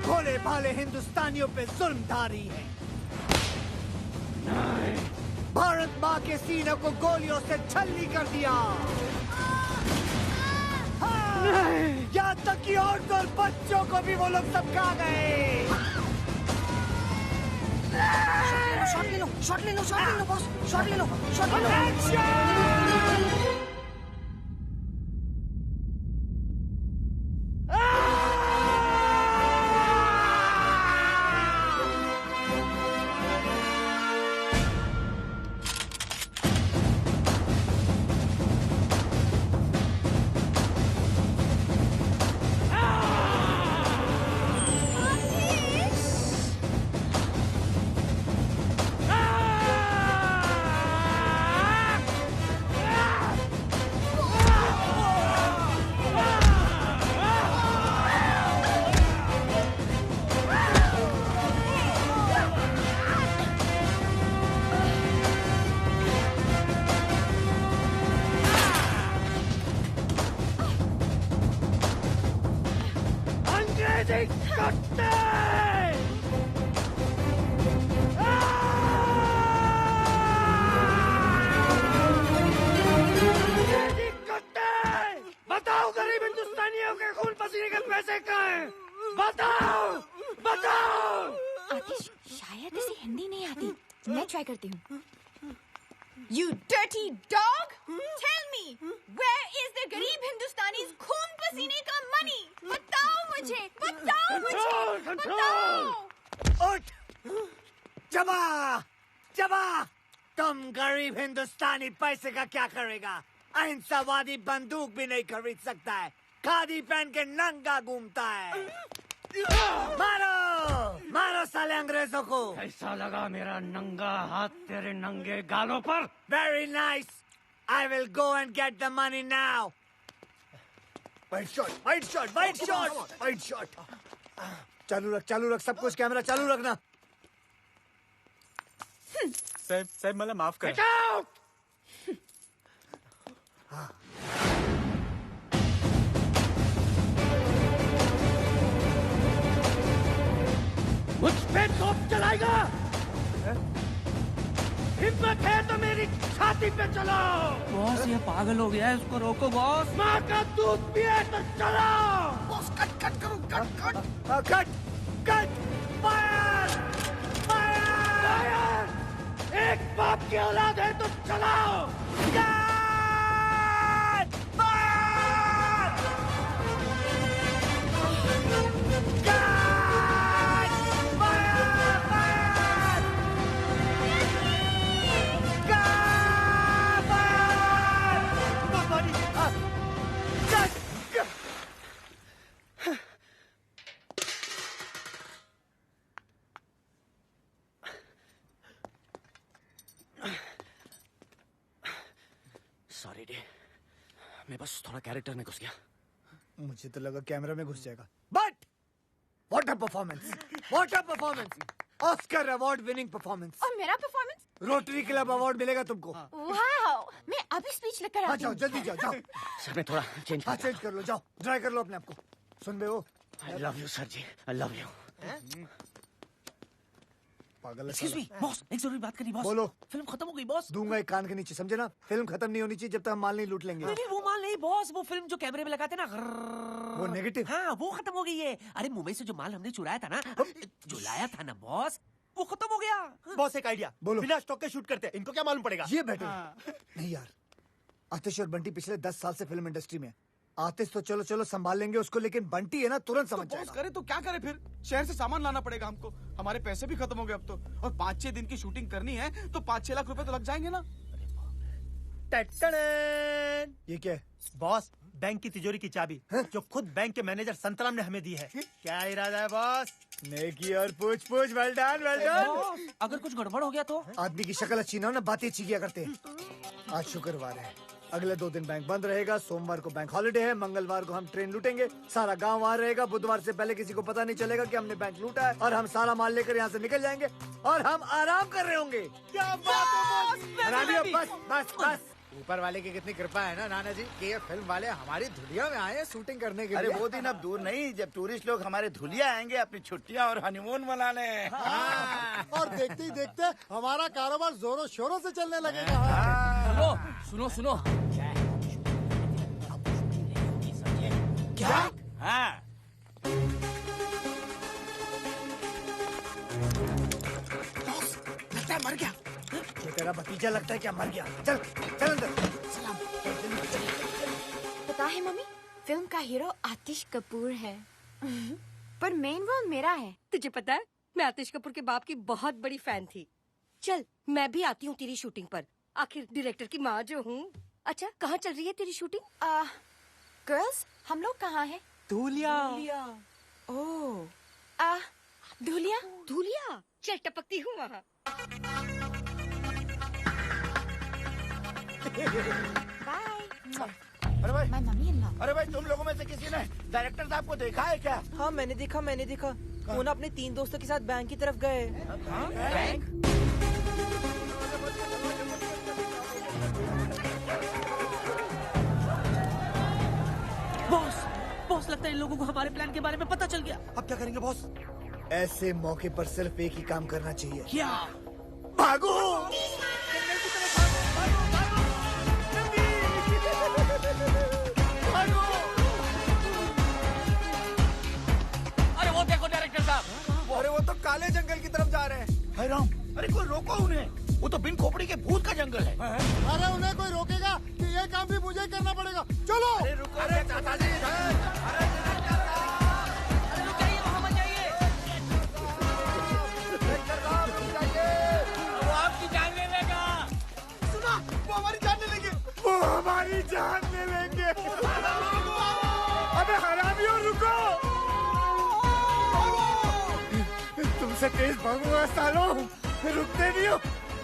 भोले भाले हिंदुस्तानियों पे जुल्म ढारी है। भारत माँ के सीनों को गोलियों से छल्ली कर दिया। यहाँ तक कि औरतों और बच्चों को भी वो लोग सब खा गए।
शॉट ले लो बॉस, शॉट ले लो।
आतिश, शायद इसे हिंदी नहीं आती। मैं ट्राई करती हूँ। You dirty dog! Tell me, where is the गरीब हिंदुस्तानी खून पसीने का money? बताओ मुझे, बताओ!
उठ! जबा! जबा! तुम गरीब हिंदुस्तानी पैसे का क्या करेगा? अहिंसावादी बंदूक भी नहीं खरीद सकता है। खादी पहन के नंगा घूमता है। मारो! मारो साले अंग्रेजों को!
कैसा लगा मेरा नंगा हाथ तेरे नंगे गालों पर?
Very nice. I will go and get the money now. Wide shot, wide shot, wide shot, wide shot. चालू रख सब कुछ, कैमरा चालू रखना।
साहेब मला माफ कर।
मुझ पे तोप चलाएगा? हिम्मत है तो मेरी छाती पे चलो।
बॉस ये पागल हो गया है, उसको रोको बॉस।
माँ का दूध पिए तो चलो।
बॉस कट करो, कट फायर फायर।
एक बाप की औलाद है तो चलाओ।
सॉरी डे, मैं बस थोड़ा कैरेक्टर में घुस गया।
मुझे तो लगा कैमरा में घुस जाएगा। But what a performance, what a performance, Oscar award winning performance.
और मेरा परफॉर्मेंस?
रोटरी क्लब अवार्ड मिलेगा तुमको।
वाओ, मैं अभी स्पीच लेकर आती
जाओ
हूँ।
जल्दी जाओ।
सर मैं थोड़ा चेंज
चेंज कर लो, जाओ ड्राई कर लो अपने आप को। सुन बे वो,
I love you sir ji, I love you.
पागल।
एक्सक्यूज मी बॉस, एक जरूरी बात करनी बॉस।
बोलो।
फिल्म खत्म हो गई बॉस।
दूंगा एक कान के नीचे, समझे ना? फिल्म खत्म नहीं होनी चाहिए जब तक हम माल नहीं लूट लेंगे।
नहीं वो माल नहीं बॉस, वो फिल्म जो कैमरे में लगाते ना,
वो नेगेटिव।
हाँ वो खत्म हो गई है। अरे मुंबई से जो माल हमने चुराया था ना, जो लाया था ना बॉस, वो खत्म हो गया।
बॉस एक आइडिया,
बोलो।
बिना स्टॉक के शूट करते हैं, इनको क्या मालूम पड़ेगा?
ये बेटर नहीं यार। आतिश और बंटी पिछले 10 साल से फिल्म इंडस्ट्री में। आतिश तो चलो संभाल लेंगे उसको, लेकिन बंटी है ना तुरंत समझ जाएगा।
करे तो क्या करे फिर? शहर से सामान लाना पड़ेगा हमको। हमारे पैसे भी खत्म हो गए अब तो, और 5-6 दिन की शूटिंग करनी है तो 5-6 लाख रुपए तो लग जाएंगे ना।
ये क्या है? बॉस बैंक की तिजोरी की चाबी जो खुद बैंक के मैनेजर संतराम ने हमें दी है। क्या इरादा है बॉस?
नेकी और पूछ वेल डन वेल डन।
अगर कुछ गड़बड़ हो गया तो?
आदमी की शक्ल अच्छी ना हो ना, बातें अच्छी किया करते हैं। आज शुक्रवार है, अगले 2 दिन बैंक बंद रहेगा। सोमवार को बैंक हॉलिडे है, मंगलवार को हम ट्रेन लूटेंगे, सारा गांव वहाँ रहेगा। बुधवार से पहले किसी को पता नहीं चलेगा कि हमने बैंक लूटा है, और हम सारा माल लेकर यहाँ से निकल जाएंगे और हम आराम कर रहे होंगे।
क्या बात है बॉस?
बस ऊपर वाले की कितनी कृपा है ना नाना जी कि ये फिल्म वाले हमारी धुलिया में आए हैं शूटिंग करने के लिए।
अरे वो दिन अब दूर नहीं जब टूरिस्ट लोग हमारे धुलिया आएंगे अपनी छुट्टियां और हनीमून मनाने।
और देखते ही देखते हमारा कारोबार जोरों शोरों से चलने लगेगा।
सुनो
क्या? हाँ
लगता है मर गया। ये तेरा भतीजा लगता है क्या मर गया? चल अंदर।
पता है मम्मी, फिल्म का हीरो आतिश कपूर है, पर मेन रोल मेरा है।
तुझे पता है मैं आतिश कपूर के बाप की बहुत बड़ी फैन थी। चल मैं भी आती हूँ तेरी शूटिंग पर, आखिर डायरेक्टर की माँ जो हूँ। अच्छा कहाँ चल रही है तेरी शूटिंग?
गर्ल्स हम लोग कहाँ हैं?
धुलिया।
ओह धुलिया।
चल टपकती हूँ वहाँ।
बाय।
अरे भाई,
माय मम्मी इन लॉ।
अरे भाई तुम लोगों में से किसी ने डायरेक्टर साहब को देखा है क्या?
हाँ मैंने देखा। वो ना अपने 3 दोस्तों के साथ बैंक की तरफ गए।
बैंक?
बॉस लगता है इन लोगों को हमारे प्लान के बारे में पता चल गया।
अब क्या करेंगे बॉस?
ऐसे मौके पर सिर्फ एक ही काम करना चाहिए।
क्या?
भागो।
अरे वो देखो डायरेक्टर साहब,
अरे वो तो काले जंगल की
की तरफ जा रहे हैं।
हाय राम, अरे कोई रोको उन्हें, वो तो बिन खोपड़ी के भूत का जंगल है।
अरे उन्हें कोई रोकेगा कि ये काम भी मुझे ही करना पड़ेगा? चलो।
अरे रुको, अरे चाचा जी
वो आपकी जान ले लेगा।
सुना, वो हमारी जान ले लेंगे।
वो हमारी जान ले लेंगे। अबे हरामियों रुको, तुमसे तेज भागूंगा सालों, रुकते नहीं हो।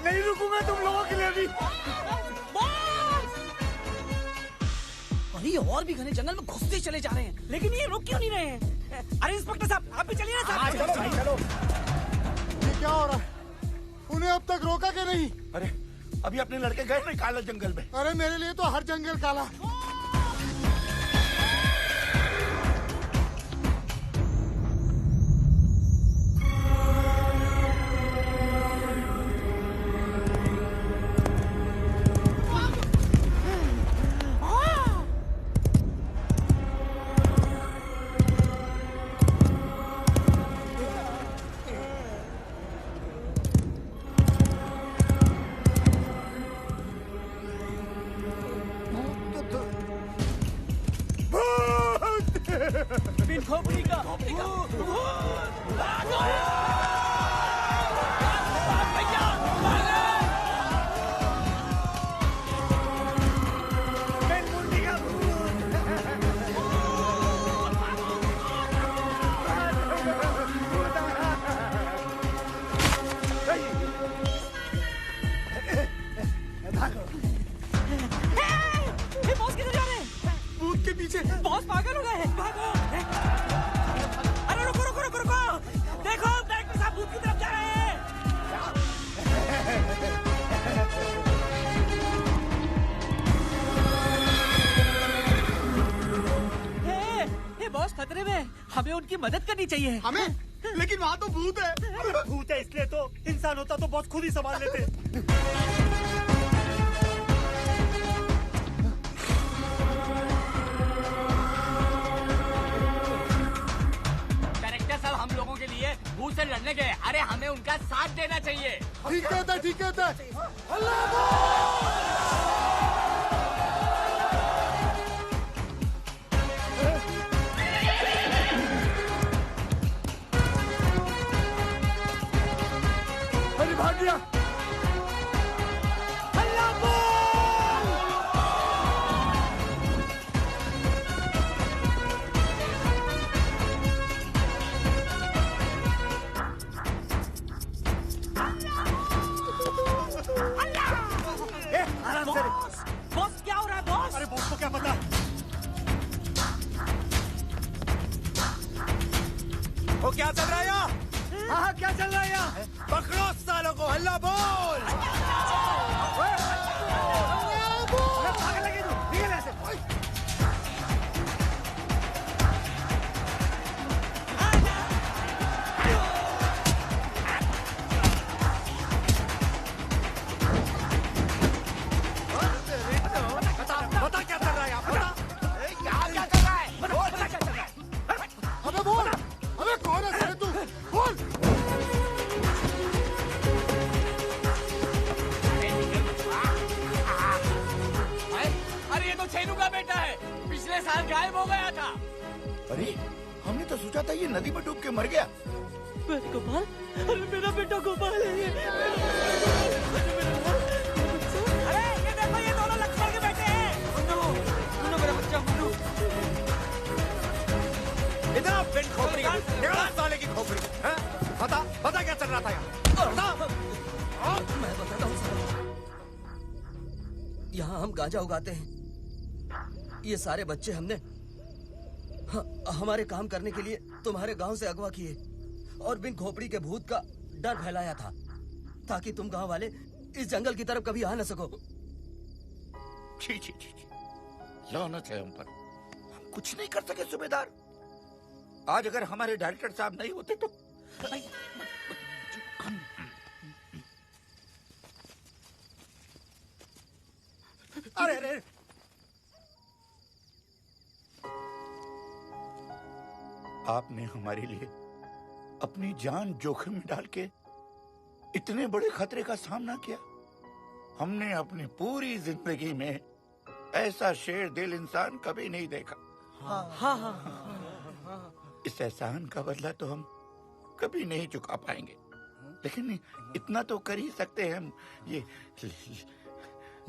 नहीं रुकूंगा तुम लोगों के लिए भी।
अरे और भी घने जंगल में घुसते चले जा रहे हैं, लेकिन ये रुक क्यों नहीं रहे हैं? अरे इंस्पेक्टर साहब, आप भी चलिए ना साहब।
चलो भाई चलो। ये क्या हो रहा है? उन्हें अब तक रोका के नहीं?
अरे अभी अपने लड़के गए नहीं काला जंगल में।
अरे मेरे लिए तो हर जंगल काला।
बिन खोपड़ी का बॉस किधर जा रहे हैं?
भूत के पीछे।
बॉस पागल हो गए हैं, भागो। अरे रुको रुको रुको रुको, देखो डायरेक्टर साहब भूत की तरफ जा रहे हैं। हे बॉस खतरे में, हमें उनकी मदद करनी चाहिए।
हमें? लेकिन वहाँ तो भूत है।
भूत है इसलिए तो, इंसान होता तो बॉस खुद ही संभाल लेते।
डायरेक्टर साहब, हम लोगों के लिए भूत से लड़ने गए, अरे हमें उनका साथ देना चाहिए।
ठीक कहता है, ठीक कहता है।
अरे भाग गया। अल्लाह आराम से।
बॉस क्या हो रहा है बॉस?
अरे बॉस को क्या पता?
वो क्या चल रहा है यहाँ?
हाँ क्या चल रहा है यहाँ?
पकड़ो सालों को, हल्ला बोल।
भाग लगे तू, निकल यहाँ से।
बता क्या चल रहा है यहाँ? बता
क्या चल रहा है?
बता क्या चल रहा है?
अबे बोल, अबे कौन है साले तू? बोल।
अरे ये तो छेनू का बेटा है, पिछले साल गायब हो गया था।
अरे हमने तो सोचा था ये नदी में डूब के मर गया।
गोपाल, अरे मेरा बेटा गोपाल है ये। अरे ये देखो, ये दोनों लक्ष्मण के बेटे हैं। मुन्नू मेरा बच्चा मुन्नू।
इधर बिन खोपड़ी का, निकाल साले की खोपड़ी। हैं? बता बता क्या चल रहा था यहाँ? बता।
मैं बताता हूँ सर। यहाँ हम गांजा उगाते हैं। ये सारे बच्चे हमने हमारे काम करने के लिए तुम्हारे गांव से अगवा किए और बिन खोपड़ी के भूत का डर फैलाया था, ताकि तुम गांव वाले इस जंगल की तरफ कभी आ न सको।
छी छी छी छी, लानत है हम पर। हम कुछ नहीं कर सके सूबेदार। आज अगर हमारे डायरेक्टर साहब नहीं होते तो
अरे अरे
आपने हमारे लिए अपनी जान जोखिम में डाल के इतने बड़े खतरे का सामना किया। हमने अपनी पूरी जिंदगी में ऐसा शेर दिल इंसान कभी नहीं देखा। इस एहसान का बदला तो हम कभी नहीं चुका पाएंगे, लेकिन इतना तो कर ही सकते हैं हम।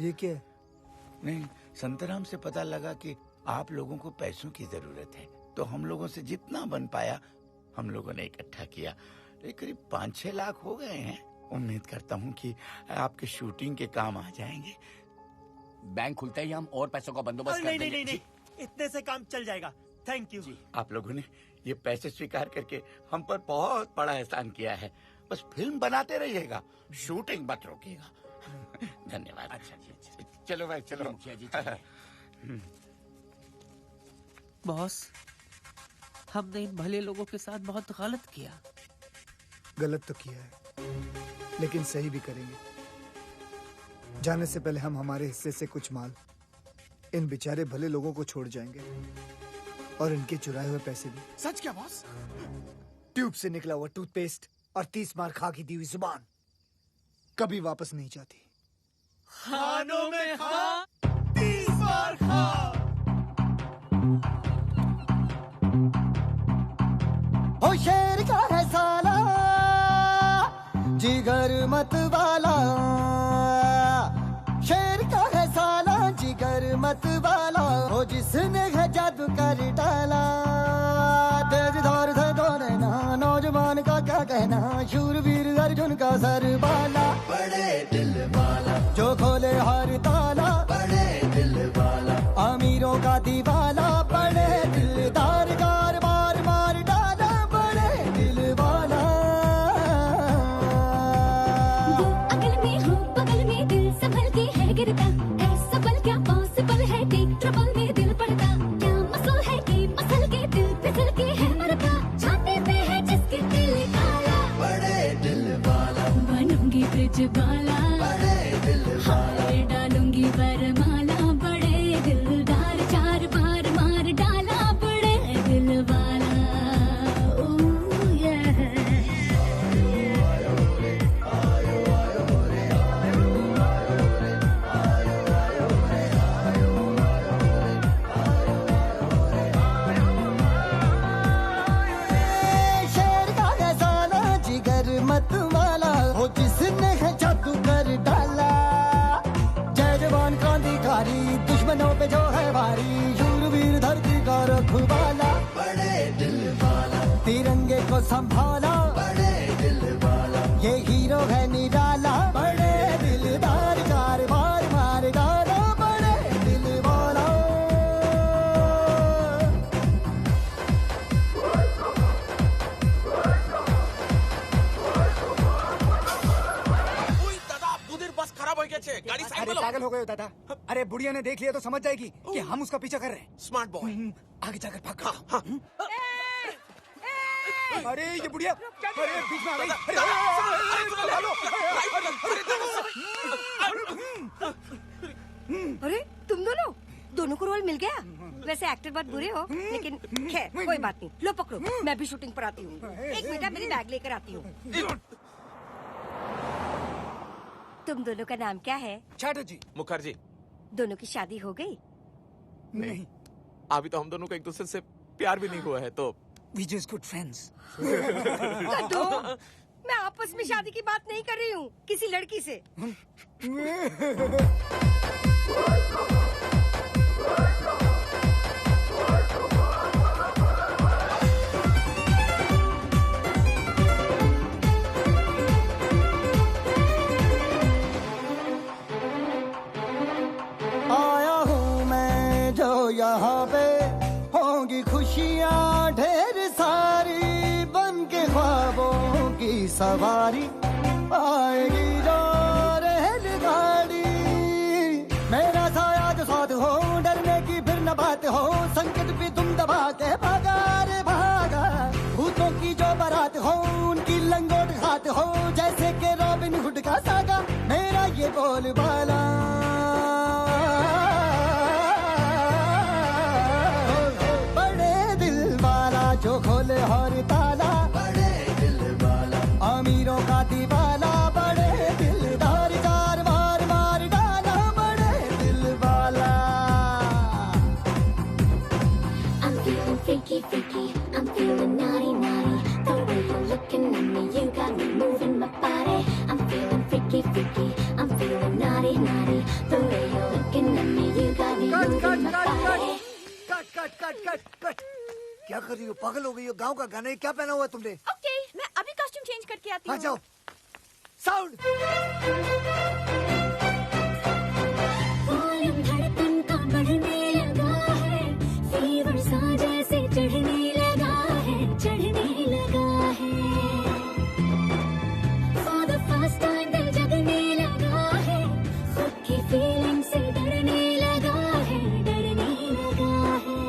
ये क्या?
नहीं, संतराम से पता लगा कि आप लोगों को पैसों की जरूरत है, तो हम लोगों से जितना बन पाया हम लोगों ने इकट्ठा किया। करीब 5-6 लाख हो गए हैं। उम्मीद करता हूँ कि आपके शूटिंग के काम आ जाएंगे।
बैंक खुलते ही हम और पैसों का बंदोबस्त कर देंगे।
नहीं, इतने से काम चल जाएगा। Thank you.
आप लोगों ने ये पैसे स्वीकार करके हम पर बहुत बड़ा एहसान किया है। बस फिल्म बनाते रहिएगा, शूटिंग मत रोकिएगा। धन्यवाद। अच्छा जी, चलो भाई चलो।
बॉस, हमने इन भले लोगों के साथ बहुत गलत किया।
गलत तो किया है, लेकिन सही भी करेंगे। जाने से पहले हम हमारे हिस्से से कुछ माल इन बेचारे भले लोगों को छोड़ जाएंगे, और इनके चुराए हुए पैसे भी।
सच क्या बॉस?
ट्यूब से निकला हुआ टूथपेस्ट और 30 मार खा की दी हुई जुबान कभी वापस नहीं जाती।
खानों में खा, 30 बार खा।
ओ शेर का है साला, जिगर मत वाला। शेर का है साला, जिगर मत वाला। ओ जिसने है जादू कर डाला। तेज धार से दोने ना, नौजवान का क्या कहना। शूरवीर अर्जुन का सरबाला, बड़े दिल वाला। जो खोले हर ताला, बड़े दिल वाला। अमीरों का दीवाला, बड़े दिलदार। गार मार मार डाला, बड़े दिल वाला।
वो अकल में हो, बगल में दिल संभल के है गिरता। ऐसा पल क्या पॉसिबल है, टेक ट्रबल में दिल पड़ता। क्या मसल है कि मसल के दिल फिसल के है मरता। छाते पे है जिसके दिल काला, बड़े दिल वाला। बनूंगी ब्रिज वाला, बड़े दिल वाला। डालूंगी वरमाला, बड़े दिलदार। 4 बार मार डाला, बड़े दिल वाला। ओह yeah।
शेर का है साला, जिगर मत वाला। हो जिसने है जादू कर डाला। जय जवान क्रांतिकारी, दुश्मनों पे जो है भारी। शूरवीर धरती का रखवाला, बड़े दिल वाला। तिरंगे को संभाला, बड़े दिल वाला। ये हीरो है निराला, बड़े दिलदार। 4 बार मार डाला, बड़े दिल वाला।
बस खराब हो गया, गाड़ी साइड
अरे
में लो।
पागल हो गए हो दादा। अरे बुढ़िया ने देख लिया तो समझ जाएगी कि हम उसका पीछा कर रहे हैं।
Smart boy.
आगे जाकर भाग। अरे ये बुढ़िया, अरे बीच में आ गई।
अरे तुम दोनों को रोल मिल गया। वैसे एक्टर बहुत बुरे हो, लेकिन खैर कोई बात नहीं। लो पकड़ो, मैं भी शूटिंग पर आती हूँ। एक मिनट, मेरी बैग लेकर आती हूँ। तुम दोनों का नाम क्या है?
चैटर्जी।
मुखर्जी।
दोनों की शादी हो गई?
नहीं, अभी तो हम दोनों को एक दूसरे से प्यार भी नहीं हुआ है, तो
We just good friends।
कद्दू, मैं आपस में शादी की बात नहीं कर रही हूँ, किसी लड़की से।
आया हूँ मैं जो यहाँ पे, होंगी खुशियाँ ढेर सारी। बन के ख्वाबों की सवारी, आएगी जो रेलगाड़ी। मेरा साया जो साथ हो, डरने की फिर न बात हो। संकट भी तुम दबा के भागा रे भागा। भूतों की जो बारात हो, उनकी लंगोट हाथ हो। जैसे के रॉबिन हुड का सागा, मेरा ये बोलबाला। बड़े दिल वाला, जो खोले हर ताला, बड़े दिल अमीरों का दीवाना बड़े दिलदार चार बार मार डाला बड़े दिल वाला
I'm feeling freaky, freaky. I'm feeling naughty, naughty. The way you're looking at me, you got me moving my body. I'm feeling freaky, freaky. I'm feeling naughty, naughty. The way you're looking at me, you got me moving my body.
Cut. क्या कर रही हो? पागल हो गई हो? गांव का गाना है, क्या पहना हुआ है तुमने?
ओके, मैं अभी कॉस्ट्यूम चेंज करके आती हूँ।
हाँ जाओ। साउंड।
वॉल्यूम धड़कन का बढ़ने लगा है, फीवर सा जैसे चढ़ने लगा है, चढ़ने लगा है। For the first time दिल जगने लगा है, खुद की फीलिंग से डरने लगा है, डरने लगा है।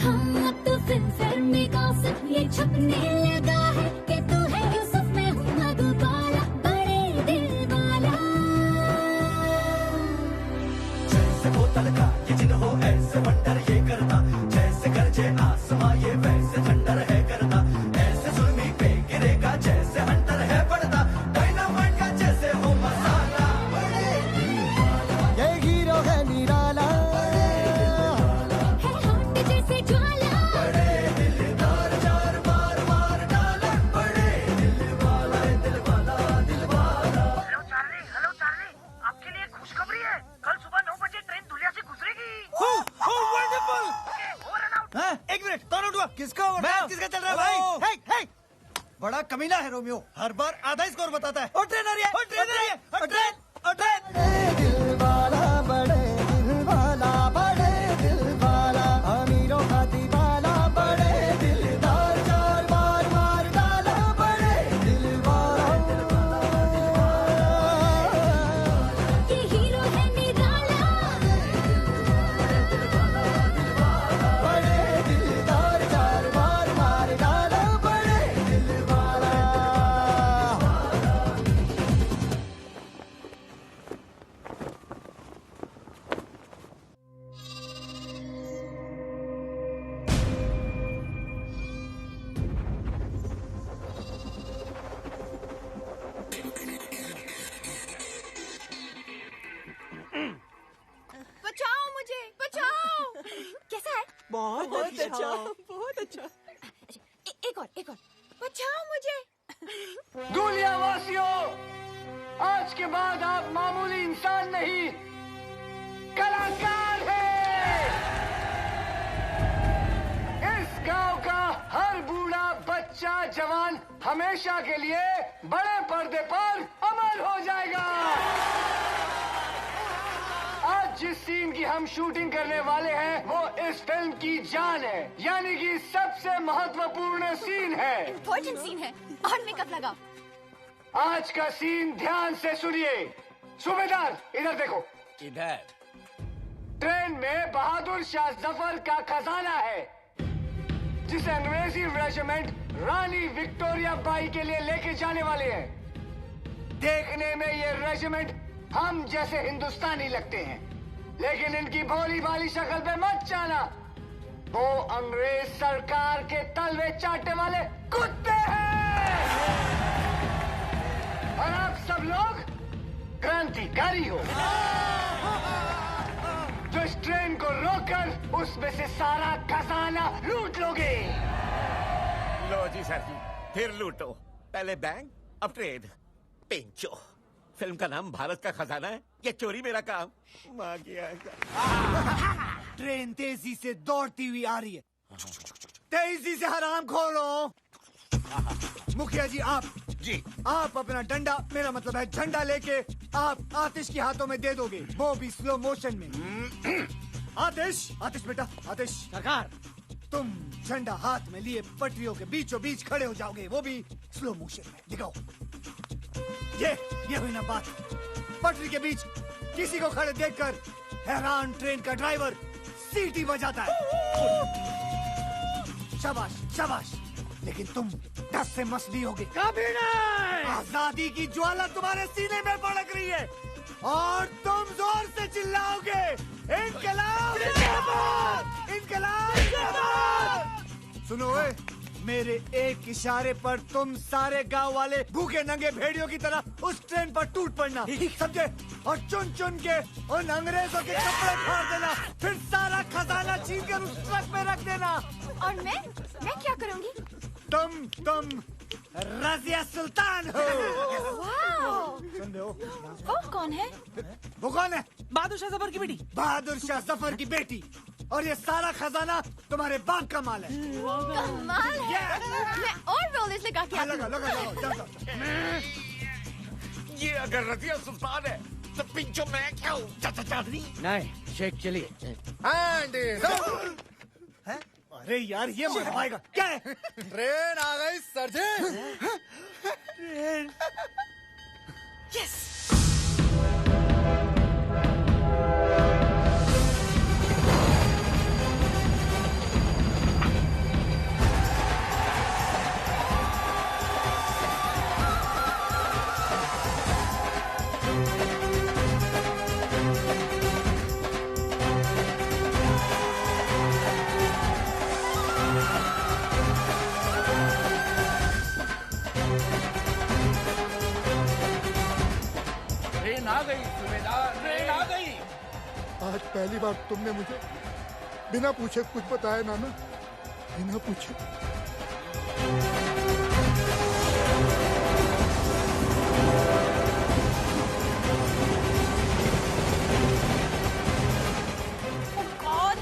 हाँ अब तो फिल्म में गॉसिप ये छपने लगा है कि तू है यूसुफ मैं हूँ मधुबाला, बड़े दिल वाला।
जैसे बोतल का ये जिन हो ऐसे वंडर ये करता, जैसे गरजे आसमां ये वैसे थंडर है करता, ऐसे जुल्मी पे गिरेगा जैसे हंटर है पड़ता, डायनामाइट का जैसे हो मसाला, बड़े दिल वाला।
ये हीरो है निराला
जैसे ज्वाला,
बड़े दिलदार चार बार मार डाला, बड़े दिल वाला, दिल वाला, दिल वाला।
हेलो चार्ली, आपके लिए खुशखबरी है। कल सुबह 9 बजे ट्रेन दुलिया से गुजरेगी।
वंडरफुल। एक मिनट, कौन उठा?
किसका
मैच किसका चल रहा है भाई?
हे, हे। बड़ा कमीना है रोमियो, हर बार आधा स्कोर बताता है। ओ ट्रेन आ रही है, ओ ट्रेन आ रही है, ओ ट्रेन, ओ ट्रेन।
दिल वाला बड़े दिल वाला बड़े दिल वाला अमीरों का दीवाना बड़े दिलदार चार बार मार डाला बड़े दिल वाला
ये हीरो है निराला,
बड़े दिलदार चार बार मार डाला बड़े दिल वाला।
बचाओ मुझे, बचाओ। कैसा है?
बहुत अच्छा।
बहुत अच्छा। एक और। बचाओ मुझे।
दुलिया वासियों, आज के बाद आप मामूली इंसान नहीं, कलाकार हैं। इस गांव का हर बूढ़ा बच्चा जवान हमेशा के लिए बड़े पर्दे पर अमर हो जाएगा। आज जिस सीन की हम शूटिंग करने वाले हैं वो इस फिल्म की जान है, यानी कि सबसे महत्वपूर्ण सीन है।
इम्पोर्टेंट सीन है और मेकअप लगाओ।
आज का सीन ध्यान से सुनिए। सूबेदार इधर देखो।
इधर
ट्रेन में बहादुर शाह जफर का खजाना है, जिसे अंग्रेजी रेजिमेंट रानी विक्टोरिया बाई के लिए लेके जाने वाले हैं। देखने में ये रेजिमेंट हम जैसे हिंदुस्तानी लगते हैं, लेकिन इनकी भोली भाली शक्ल पे मत जाना, वो अंग्रेज सरकार के तलवे चाटने वाले कुत्ते हैं। और आप सब लोग क्रांतिकारी हो, जो इस ट्रेन को रोककर उसमें से सारा खजाना लूट लोगे।
लो जी सर जी, फिर लूटो। पहले बैंक, अब ट्रेन। पेंचो, फिल्म का नाम भारत का खजाना है, ये चोरी मेरा काम। माँ गया।
ट्रेन तेजी से दौड़ती हुई आ रही है, तेजी से हराम खोलो। मुखिया जी आप अपना डंडा, मेरा मतलब है झंडा लेके आप आतिश के हाथों में दे दोगे, वो भी स्लो मोशन में। आतिश बेटा, आतिश
सरकार,
तुम झंडा हाथ में लिए पटरियों के बीचों बीच खड़े हो जाओगे, वो भी स्लो मोशन में। दिखाओ। ये हुई ना बात। पटरी के बीच किसी को खड़े देखकर हैरान ट्रेन का ड्राइवर सीटी बजाता है। शाबाश शाबाश, लेकिन तुम डर से मसली होगे।
कभी नहीं।
आजादी की ज्वाला तुम्हारे सीने में भड़क रही है और तुम जोर से चिल्लाओगे, इनकलाब जिंदाबाद, इनकलाब जिंदाबाद। सुनो
मेरे एक इशारे पर तुम सारे गांव वाले भूखे नंगे भेड़ियों की तरह उस ट्रेन पर टूट पड़ना, समझे? और चुन चुन के उन अंग्रेजों के कपड़े फाड़ देना, फिर सारा खजाना छीन कर उस ट्रक में रख देना।
और मैं क्या करूंगी?
तुम रजिया सुल्तान हो।
वाओ!
सुन रहे हो?
वो कौन है?
वो कौन है?
बहादुर शाह जफर की बेटी।
बहादुर शाह जफर की बेटी। और ये सारा खजाना तुम्हारे बाप का माल है।
कमाल है। मैं और रोलेस लगा के आती हूँ।
लगा।
ये अगर रजिया सुल्तान है तो पिंचो मैं क्या हूँ? चाचा चांदनी?
नहीं, शेख चलिए।
अरे यार ये मरवाएगा क्या है?
ट्रेन आ गई सर जी।
ट्रेन।
यस।
ट्रेन आ गई सूबेदार, ट्रेन आ गई।
आज पहली बार तुमने मुझे बिना पूछे कुछ बताया नाना, बिना पूछे।
गॉड,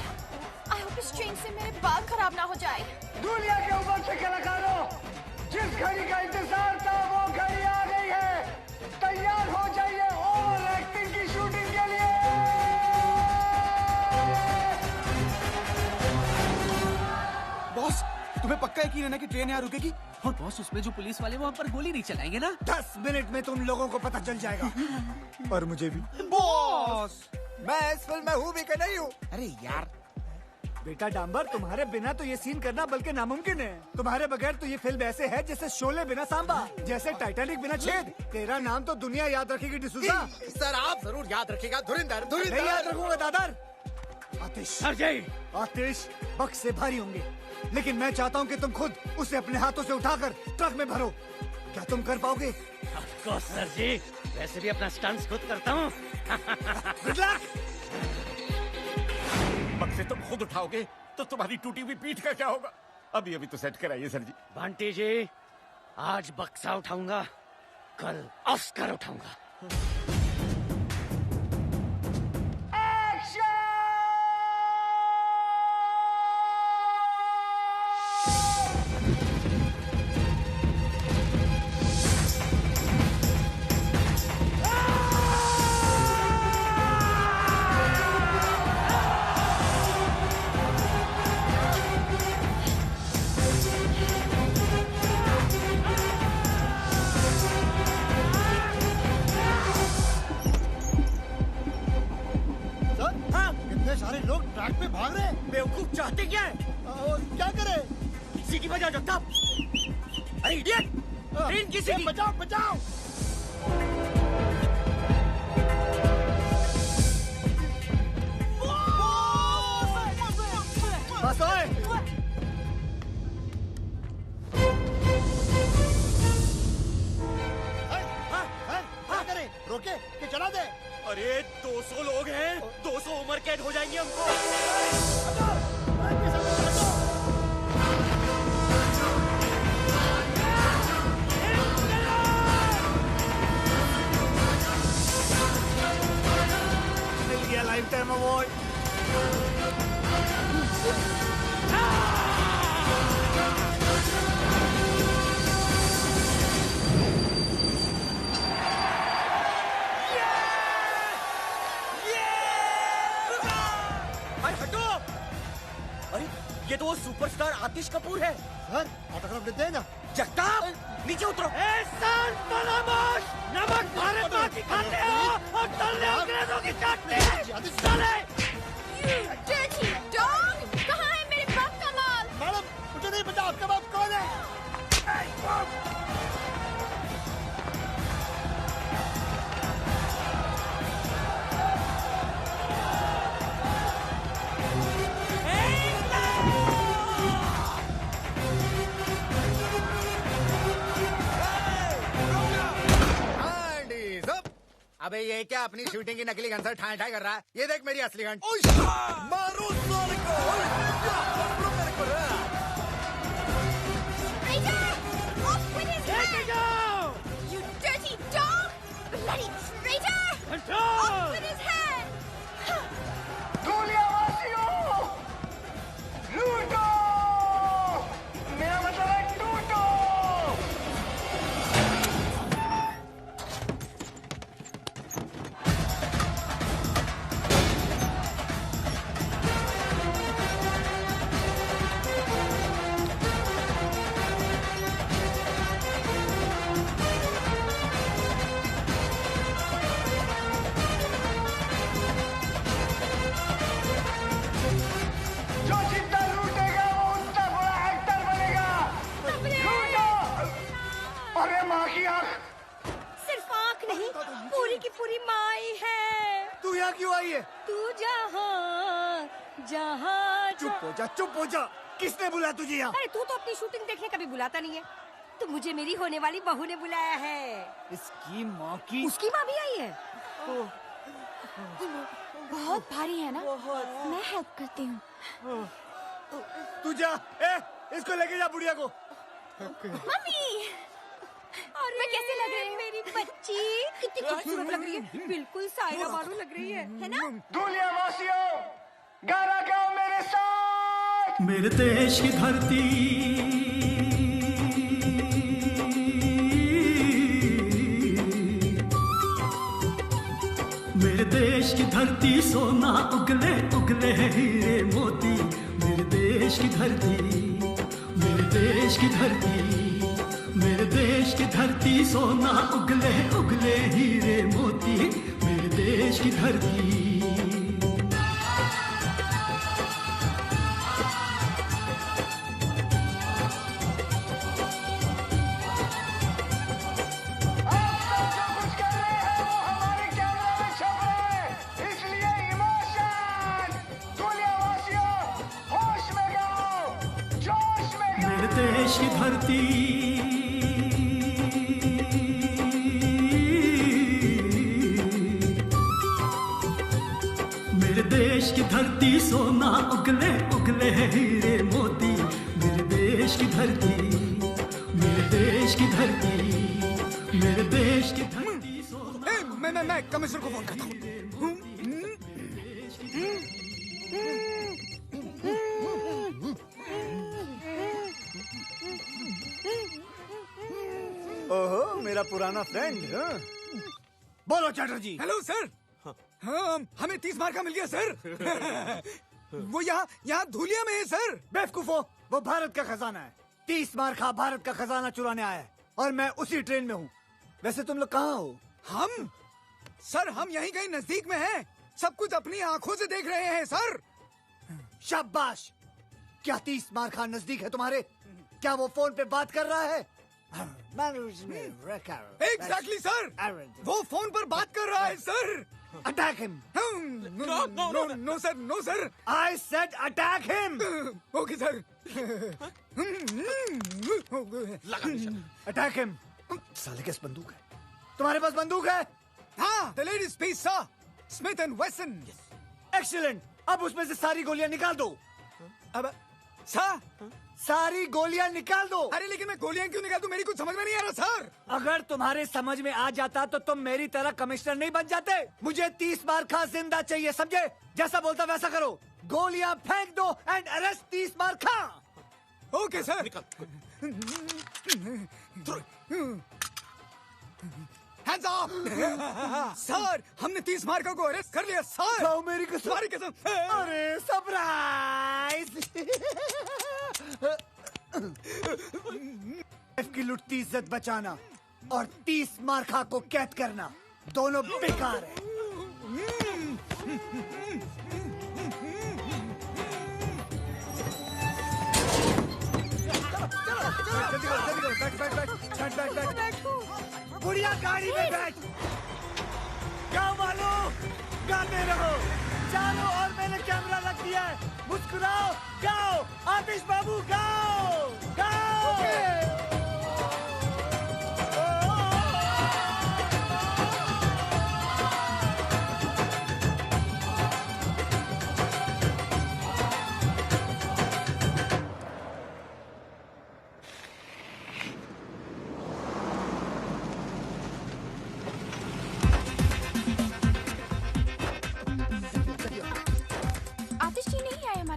आई होप इस ट्रेन से मेरे बाल खराब ना हो जाए।
दुनिया के ऊपर से कलाकारों, जिस घड़ी का इंतजार था वो घड़ी आ गई है। तैयार हो जाइए ओवर एक्टिंग की शूटिंग के लिए।
बॉस, तुम्हें पक्का यकीन है ना कि ट्रेन यहाँ रुकेगी?
और बॉस, उसमें जो पुलिस वाले वहाँ पर गोली नहीं चलाएंगे ना?
10 मिनट में तुम लोगों को पता चल जाएगा। और मुझे भी।
बॉस, मैं इस फिल्म में हूँ भी कि नहीं हूँ?
अरे यार बेटा डांबर, तुम्हारे बिना तो ये सीन करना बल्कि नामुमकिन है। तुम्हारे बगैर तो ये फिल्म ऐसे है जैसे शोले बिना सांबा, जैसे टाइटैनिक बिना छेद। तेरा नाम तो दुनिया याद रखेगी डिसूजा।
सर आप जरूर याद रखिएगा। धुरिंदर।
नहीं याद रखूंगा दादर। आतिश,
अजय,
आतिश बक्स से भारी होंगे, लेकिन मैं चाहता हूँ कि तुम खुद उसे अपने हाथों से उठाकर ट्रक में भरो। क्या तुम कर पाओगे?
ऑफ कोर्स सर जी, वैसे भी अपना स्टंट्स खुद करता हूँ।
Good luck.
बक्से तुम खुद उठाओगे तो तुम्हारी टूटी हुई पीठ का क्या होगा? अभी तो सेट कराइए सर जी।
बंटी जी, आज बक्सा उठाऊंगा, कल ऑस्कर उठाऊंगा।
सारे लोग ट्रैक पे भाग रहे हैं।
बेवकूफ चाहते क्या है?
और क्या करे?
सीटी बजाओ जब तक। अरे इडियट, ट्रेन की सीटी
बजाओ बजाओ।
बस ओए।
क्या करे? रोके कि चला दे?
अरे 200 लोग हैं, 200 उम्र कैद हो जाएंगे हमको।
मिल गया लाइफ टाइम अवार्ड।
ये तो वो सुपरस्टार आतिश कपूर है।
सर ऑटोग्राफ देते हैं ना?
जगताप, नीचे उतरो।
नमक भारत माँ की खाते हो और तलने अंग्रेजों की चाटते हैं। चले।
Dirty dog! कहाँ है मेरे बाप का माल?
मैडम मुझे नहीं पता आपका बाप कौन है।
अबे ये क्या अपनी शूटिंग की नकली गन से ठाई ठाई कर रहा है? ये देख मेरी असली गन।
मारो साले को।
You dirty dog! Bloody traitor! Off with his head!
धूलियावासियों, लूटो! मेरा मतलब है टूटो! जो जितना लूटेगा वो उतना बड़ा एक्टर बनेगा। लूटो! अरे माँ की आँख!
सिर्फ आँख नहीं, पूरी की पूरी माई है।
तू यहाँ क्यों आई है?
तू जहाँ जहाँ
चुप हो जा। किसने बुलाया तुझे यहाँ?
अरे तू तो अपनी शूटिंग देखने कभी बुलाता नहीं है। तो मुझे मेरी होने वाली बहू ने बुलाया है।
इसकी माँ की।
उसकी माँ भी आई है।
बहुत भारी है ना? मैं हेल्प करती हूँ।
तू जा, इसको लेके जा बुढ़िया को।
मम्मी,
और मैं कैसे लग रही हूँ? मेरी बच्ची कितनी खूबसूरत लग रही है। बिल्कुल सायरा बानो लग रही है ना?
धूलियावासियों, गाना गाओ मेरे साथ।
मेरे देश की धरती मेरे देश की धरती सोना उगले उगले हीरे मोती। मेरे देश की धरती मेरे देश की धरती मेरे देश की धरती सोना उगले उगले हीरे मोती। मेरे देश की धरती
इसलिए इमोशन, धूलियावासियों, होश में गाओ, जोश में गाओ।
मेरे देश की धरती मेरे देश की धरती सोना उगले उगले हीरे मोती। मेरे देश की धरती मेरे देश की धरती मेरे देश की धरती सोना।
मैं कमिश्नर को फोन करता हूँ।
ओहो, मेरा पुराना फ्रेंड। बोलो चैटर्जी।
Hello sir. हाँ, हमें 30 मार्क का मिल गया सर। वो यहाँ धूलिया में है सर।
बेवकूफो, वो भारत का खजाना है। 30 मार्का भारत का खजाना चुराने आया है और मैं उसी ट्रेन में हूँ। वैसे तुम लोग कहाँ हो?
हम यहीं कहीं नजदीक में हैं। सब कुछ अपनी आंखों से देख रहे हैं सर।
शाबाश। क्या 30 मार्का नजदीक है तुम्हारे? क्या वो फोन पे बात कर रहा है?
एग्जैक्टली सर, वो फोन पर बात कर रहा है sir.
Attack him.
No sir, no sir.
I said attack him.
Okay sir.
Attack him. साले के बंदूक है? तुम्हारे पास बंदूक है?
हाँ, the ladies piece sir, Smith and Wesson.
Excellent. अब उसमें से सारी गोलियां निकाल दो।
अब सर,
सारी गोलियां निकाल दो।
अरे लेकिन मैं गोलियां क्यों निकाल दूं? मेरी कुछ समझ में नहीं आ रहा सर।
अगर तुम्हारे समझ में आ जाता तो तुम मेरी तरह कमिश्नर नहीं बन जाते। मुझे 30 मार्का जिंदा चाहिए, समझे? जैसा बोलता वैसा करो। गोलियां फेंक दो एंड अरेस्ट 30 मार्का।
Okay sir. Hands off. Sir, हमने 30 मार्का को अरेस्ट कर लिया सर।
खाओ मेरी कसम।
तुम्हारी कसम।
अरे सरप्राइज। की लुटती इज्जत बचाना और 30 मार्का को कैद करना दोनों बेकार है। बैठ। बुढ़िया गाड़ी में बैठ। गाओ वालों, गाते रहो। चारों ओर मैंने कैमरा रख दिया है। मुस्कुराओ, गाओ। आतिश बाबू गाओ, गाओ।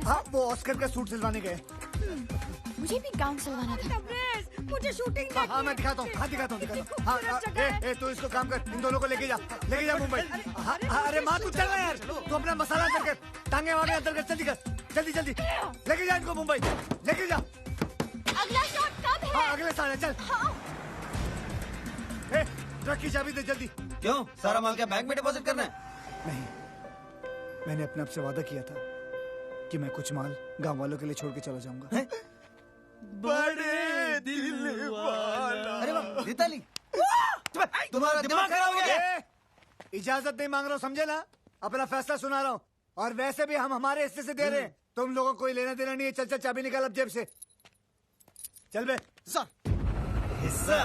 हाँ, वो ऑस्कर का सूट सिलवाने गए।
मुझे भी गाउन सिलवाना था।
मुझे शूटिंग
हाँ, मैं दिखाता हूँ। हाँ, तू इसको काम कर, इन दोनों को लेके जा मुंबई। अरे माँ तू चल रहा यार, तू अपना मसाला अंदर कर, टांगे वागे अंदर कर, जल्दी लेके जा इनको मुंबई, लेके जा।
अगला शॉट कब है?
हाँ, अगले साल है, चल। ट्रक की चाबी दे जल्दी।
क्यों, सारा माल क्या बैंक में डिपॉजिट करना है?
नहीं, मैंने अपने आप से वादा किया था कि मैं कुछ माल गांव वालों के लिए छोड़ के चला जाऊंगा।
बड़े दिल वाला।
अरे वाह, रिताली, तुम्हारा दिमाग खराब हो गया।
इजाजत नहीं मांग रहा हूँ, समझे ना? अपना फैसला सुना रहा हूँ। और वैसे भी हम हमारे हिस्से से दे रहे हैं, तुम लोगों को कोई लेना देना नहीं है। चल चाबी निकाल अब जेब से, चल बे।
हिस्सा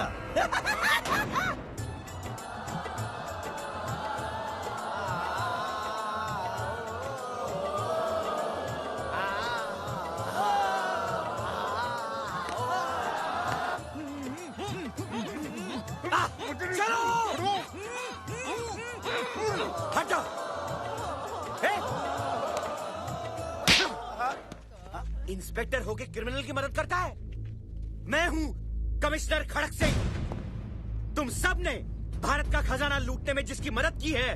हटो। इंस्पेक्टर होके क्रिमिनल की मदद करता है? मैं हूं कमिश्नर खड़क सिंह। तुम सब ने भारत का खजाना लूटने में जिसकी मदद की है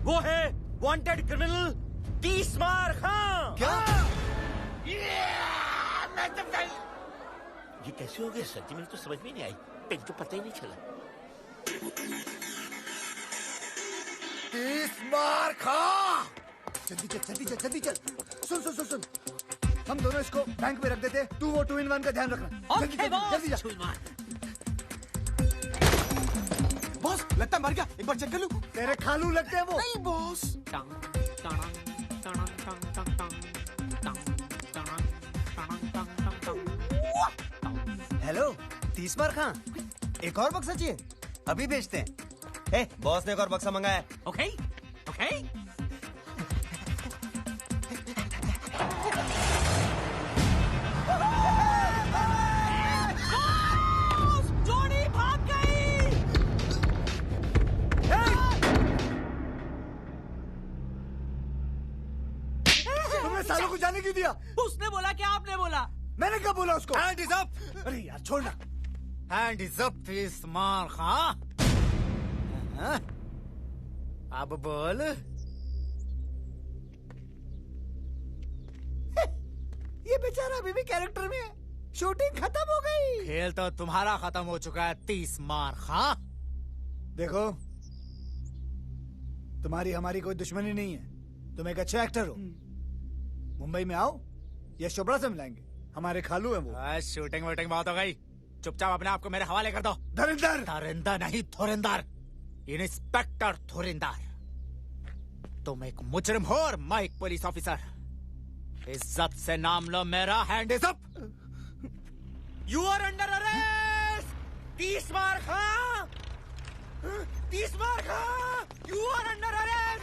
वो है वांटेड क्रिमिनल तीसमार खां।
क्या? ये कैसे हो गया सर जी? मुझे तो समझ में नहीं आई, पेन तो पता ही नहीं चला।
तीसमार खां, जल्दी चल। सुन, हम दोनों इसको बैंक में रख देते, तू वो 2-in-1 का ध्यान रखना। जल्दी जा।
बॉस, लगता है मर गया, एक बार चेक कर लूं।
तेरे खालू लगते हैं वो।
नहीं बॉस।
हेलो तीसमार खां, एक और बक्सा चाहिए? अभी भेजते हैं। बॉस ने एक और बक्सा मंगाया है।
ओके। जोड़ी भाग गई।
तुमने सालों को जाने क्यों दिया?
उसने बोला क्या आपने बोला?
मैंने कब बोला उसको?
Hand is up.
अरे यार छोड़ना।
हैंड इज अप तीसमार खां। अब बोल।
ये बेचारा अभी भी कैरेक्टर में है। शूटिंग खत्म हो गई।
खेल तो तुम्हारा खत्म हो चुका है तीसमार खां।
देखो, तुम्हारी हमारी कोई दुश्मनी नहीं है, तुम एक अच्छे एक्टर हो। मुंबई में आओ, यश चोपड़ा से मिलाएंगे, हमारे खालू हैं वो।
शूटिंग वूटिंग बहुत हो गई, चुपचाप अपने आप को मेरे हवाले कर दो।
धुरंधर
नहीं, धुरंधर, इंस्पेक्टर धुरंधर। तुम एक मुजरिम हो और मैं एक पुलिस ऑफिसर। इज्जत से नाम लो मेरा। Hand is up.
You are under arrest Tees Maar Khan. You are under arrest.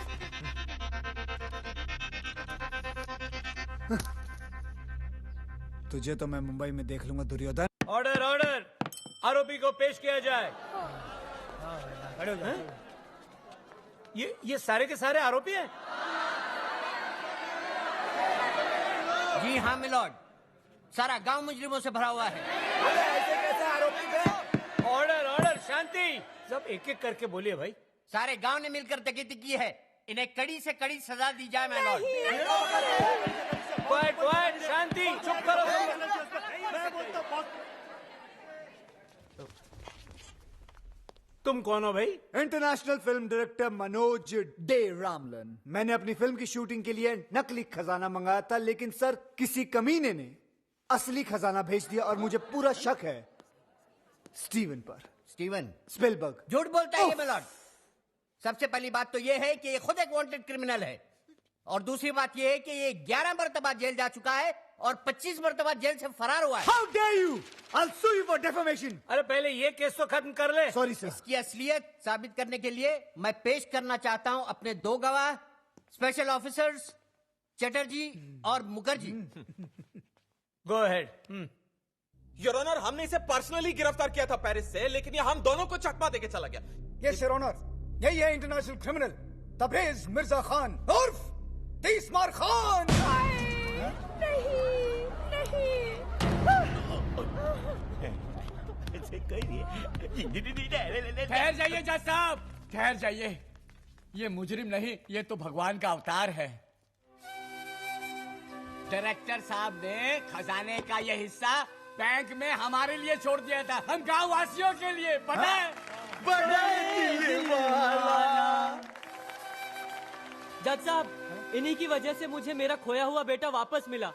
तुझे तो मैं मुंबई में देख लूंगा दुर्योधन।
ऑर्डर, आरोपी को पेश किया जाए। ये सारे के सारे आरोपी हैं?
जी हाँ मिलॉर्ड, सारा गांव मुजरिमों से भरा हुआ है।
ऐसे कैसे आरोपी थे? ऑर्डर, शांति। सब एक एक करके बोलिए भाई।
सारे गांव ने मिलकर डकैती की है, इन्हें कड़ी से कड़ी सजा दी जाए मिलॉर्ड।
क्वाइट, शांति, चुप करो। तुम कौन हो भाई?
International film director Manoj De Ramlan. मैंने अपनी फिल्म की शूटिंग के लिए नकली खजाना मंगाया था, लेकिन सर किसी कमीने ने असली खजाना भेज दिया और मुझे पूरा शक है स्टीवन पर।
Steven
Spielberg.
झूठ बोलता है ये मिलॉर्ड। सबसे पहली बात तो ये है कि ये खुद एक वांटेड क्रिमिनल है, और दूसरी बात ये है कि ये 11 मरतबा जेल जा चुका है और 25 मरतबा जेल से फरार हुआ है।
How dare you? I'll sue you for defamation.
अरे पहले ये केस तो खत्म कर ले।
Sorry sir.
इसकी असलियत साबित करने के लिए मैं पेश करना चाहता हूं अपने 2 गवाह, स्पेशल ऑफिसर्स चटर्जी और Mukherjee.
Go ahead.
Your honour, हमने इसे पर्सनली गिरफ्तार किया था पेरिस से, लेकिन ये हम दोनों को चकमा देके चला गया।
ये योर ऑनर, यही है इंटरनेशनल क्रिमिनल तबरेज मिर्जा खान उर्फ तीसमार खान।
ठहर जाइए जज साहब, ठहर जाइए। ये मुजरिम नहीं, ये तो भगवान का अवतार है। डायरेक्टर साहब ने खजाने का ये हिस्सा बैंक में हमारे लिए छोड़ दिया था, हम गांव वासियों के लिए। पता है?
जज साहब, इन्हीं की वजह से मुझे मेरा खोया हुआ बेटा वापस मिला।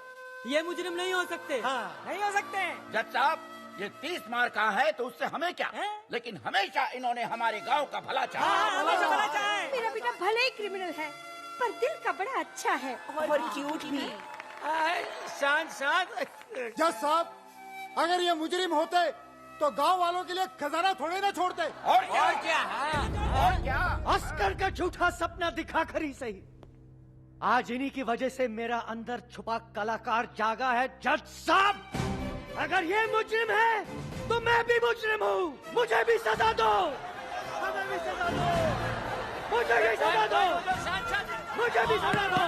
ये मुजरिम नहीं हो सकते।
नहीं हो सकते।
जज साहब, ये 30 मार का है तो उससे हमें क्या, लेकिन हमेशा इन्होंने हमारे गांव का भला चाहा।
मेरा बेटा भले ही क्रिमिनल है, पर दिल का बड़ा अच्छा है और क्यूट भी।
शांत शांत। जज साहब, अगर ये मुजरिम होते तो गांव वालों के लिए खजाना थोड़े ना छोड़ते।
और क्या?
अस्कर का झूठा सपना दिखाकर ही सही, आज इन्हीं की वजह से मेरा अंदर छुपा कलाकार जागा है। जज साहब, अगर ये मुजरिम है तो मैं भी मुजरिम हूँ। मुझे भी सजा दो, मुझे भी सजा दो, मुझे भी सजा दो, मुझे भी सजा दो।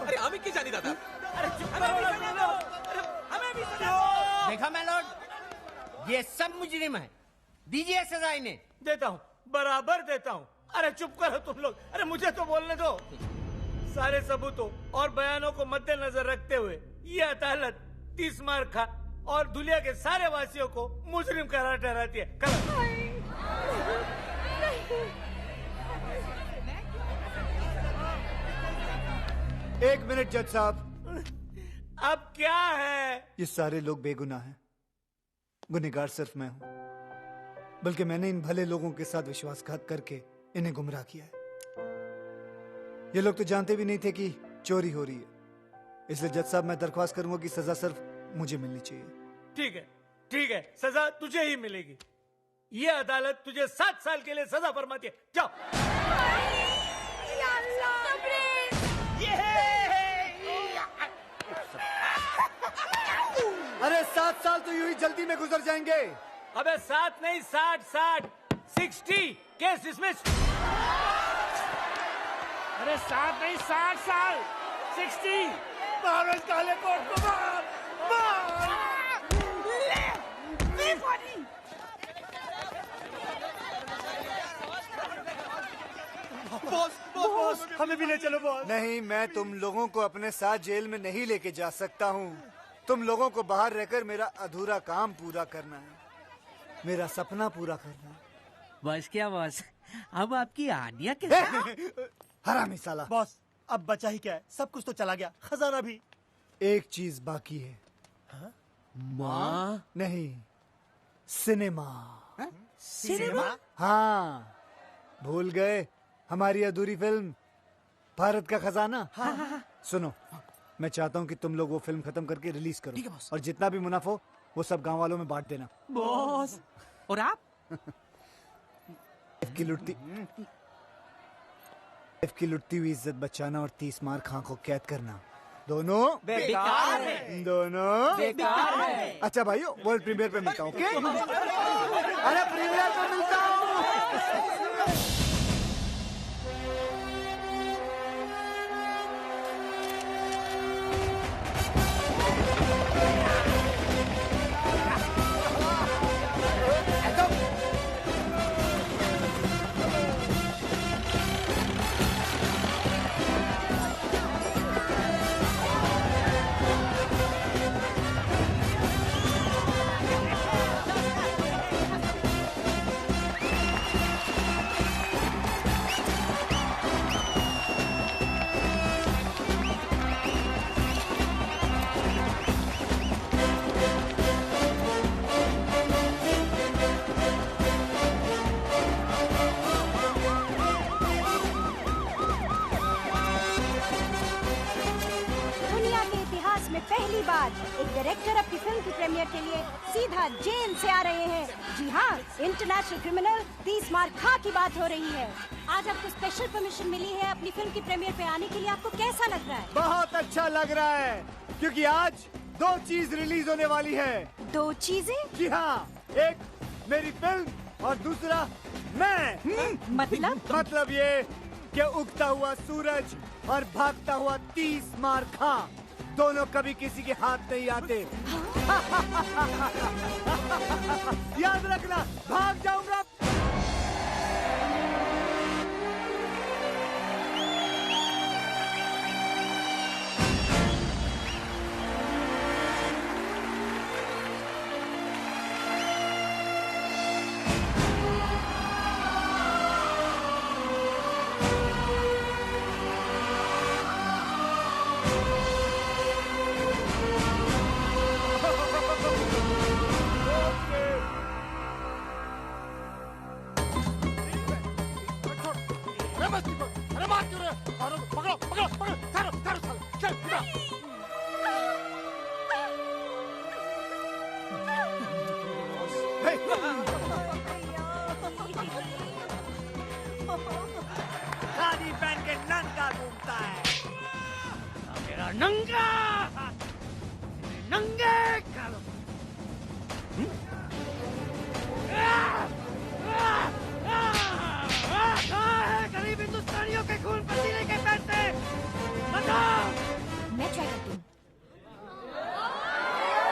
अरे हमें की जानी दादा।
अरे चुप करो, हमें भी सजा दो। देखा मैं लॉर्ड, ये सब मुजरिम है, दीजिए सजा इन्हें।
देता हूँ, बराबर देता हूँ। अरे चुप करो तुम लोग, अरे मुझे तो बोलने दो। सारे सबूतों और बयानों को मद्देनजर रखते हुए ये अदालत 30 मार खा और दुनिया के सारे वासियों को मुजरिम करार ठहराती है।
एक मिनट जज साहब,
अब क्या है?
ये सारे लोग बेगुनाह हैं, गुनहगार सिर्फ मैं हूं। बल्कि मैंने इन भले लोगों के साथ विश्वासघात करके इन्हें गुमराह किया है। ये लोग तो जानते भी नहीं थे कि चोरी हो रही है। इसलिए जज साहब, मैं दरख्वास्त करूंगा कि सजा सिर्फ मुझे मिलनी चाहिए।
ठीक है, ठीक है, सजा तुझे ही मिलेगी। ये अदालत तुझे 7 साल के लिए सजा फरमाती है। जाओ।
अरे 7 साल तो यूं ही जल्दी में गुजर जाएंगे।
अबे 7 नहीं, 60 केस डिसमिस।
अरे 7 नहीं, 60 साल, 60। मारो इस काले कोट को, मार, मार। बॉस, हमें भी ले चलो बॉस।
नहीं, मैं तुम लोगों को अपने साथ जेल में नहीं लेके जा सकता हूँ। तुम लोगों को बाहर रहकर मेरा अधूरा काम पूरा करना है, मेरा सपना पूरा करना है।
बस क्या बॉस, अब आपकी आनिया के
हरामी साला।
बॉस, अब बचा ही क्या है, सब कुछ तो चला गया, खजाना भी।
एक चीज बाकी है।
माँ?
नहीं, सिनेमा।
सिनेमा?
हाँ, भूल गए हमारी अधूरी फिल्म भारत का खजाना। सुनो, मैं चाहता हूँ कि तुम लोग वो फिल्म खत्म करके रिलीज करो, और जितना भी मुनाफा हो वो सब गांव वालों में बांट देना।
बॉस, और आप?
की लुटती हुई इज्जत बचाना और 30 मार खां को कैद करना, दोनों
बेकार है।
दोनों
बेकार है।
अच्छा भाइयों, वर्ल्ड प्रीमियर पे मिलता हूँ। ओके? अरे प्रीमियर पे मिलता हूँ।
पहली बार एक डायरेक्टर अपनी फिल्म की प्रीमियर के लिए सीधा जेल से आ रहे हैं। जी हाँ, इंटरनेशनल क्रिमिनल 30 मार खां की बात हो रही है। आज आपको स्पेशल परमिशन मिली है अपनी फिल्म की प्रीमियर पे आने के लिए। आपको कैसा लग रहा है?
बहुत अच्छा लग रहा है, क्योंकि आज 2 चीज रिलीज होने वाली है।
2 चीजें?
जी हाँ, एक मेरी फिल्म और दूसरा मैं।
मतलब
ये
कि उगता हुआ सूरज और भागता हुआ 30 मार खा दोनों कभी किसी के हाथ नहीं आते। याद रखना, भाग जाऊंगा।
साड़ी पहन के नंगा घूमता है।
मेरा नंगा नंगे कालो। गरीब हिंदुस्तानियों के खून पसीने के पैसे बताओ।
मैं ट्राई करती हूँ।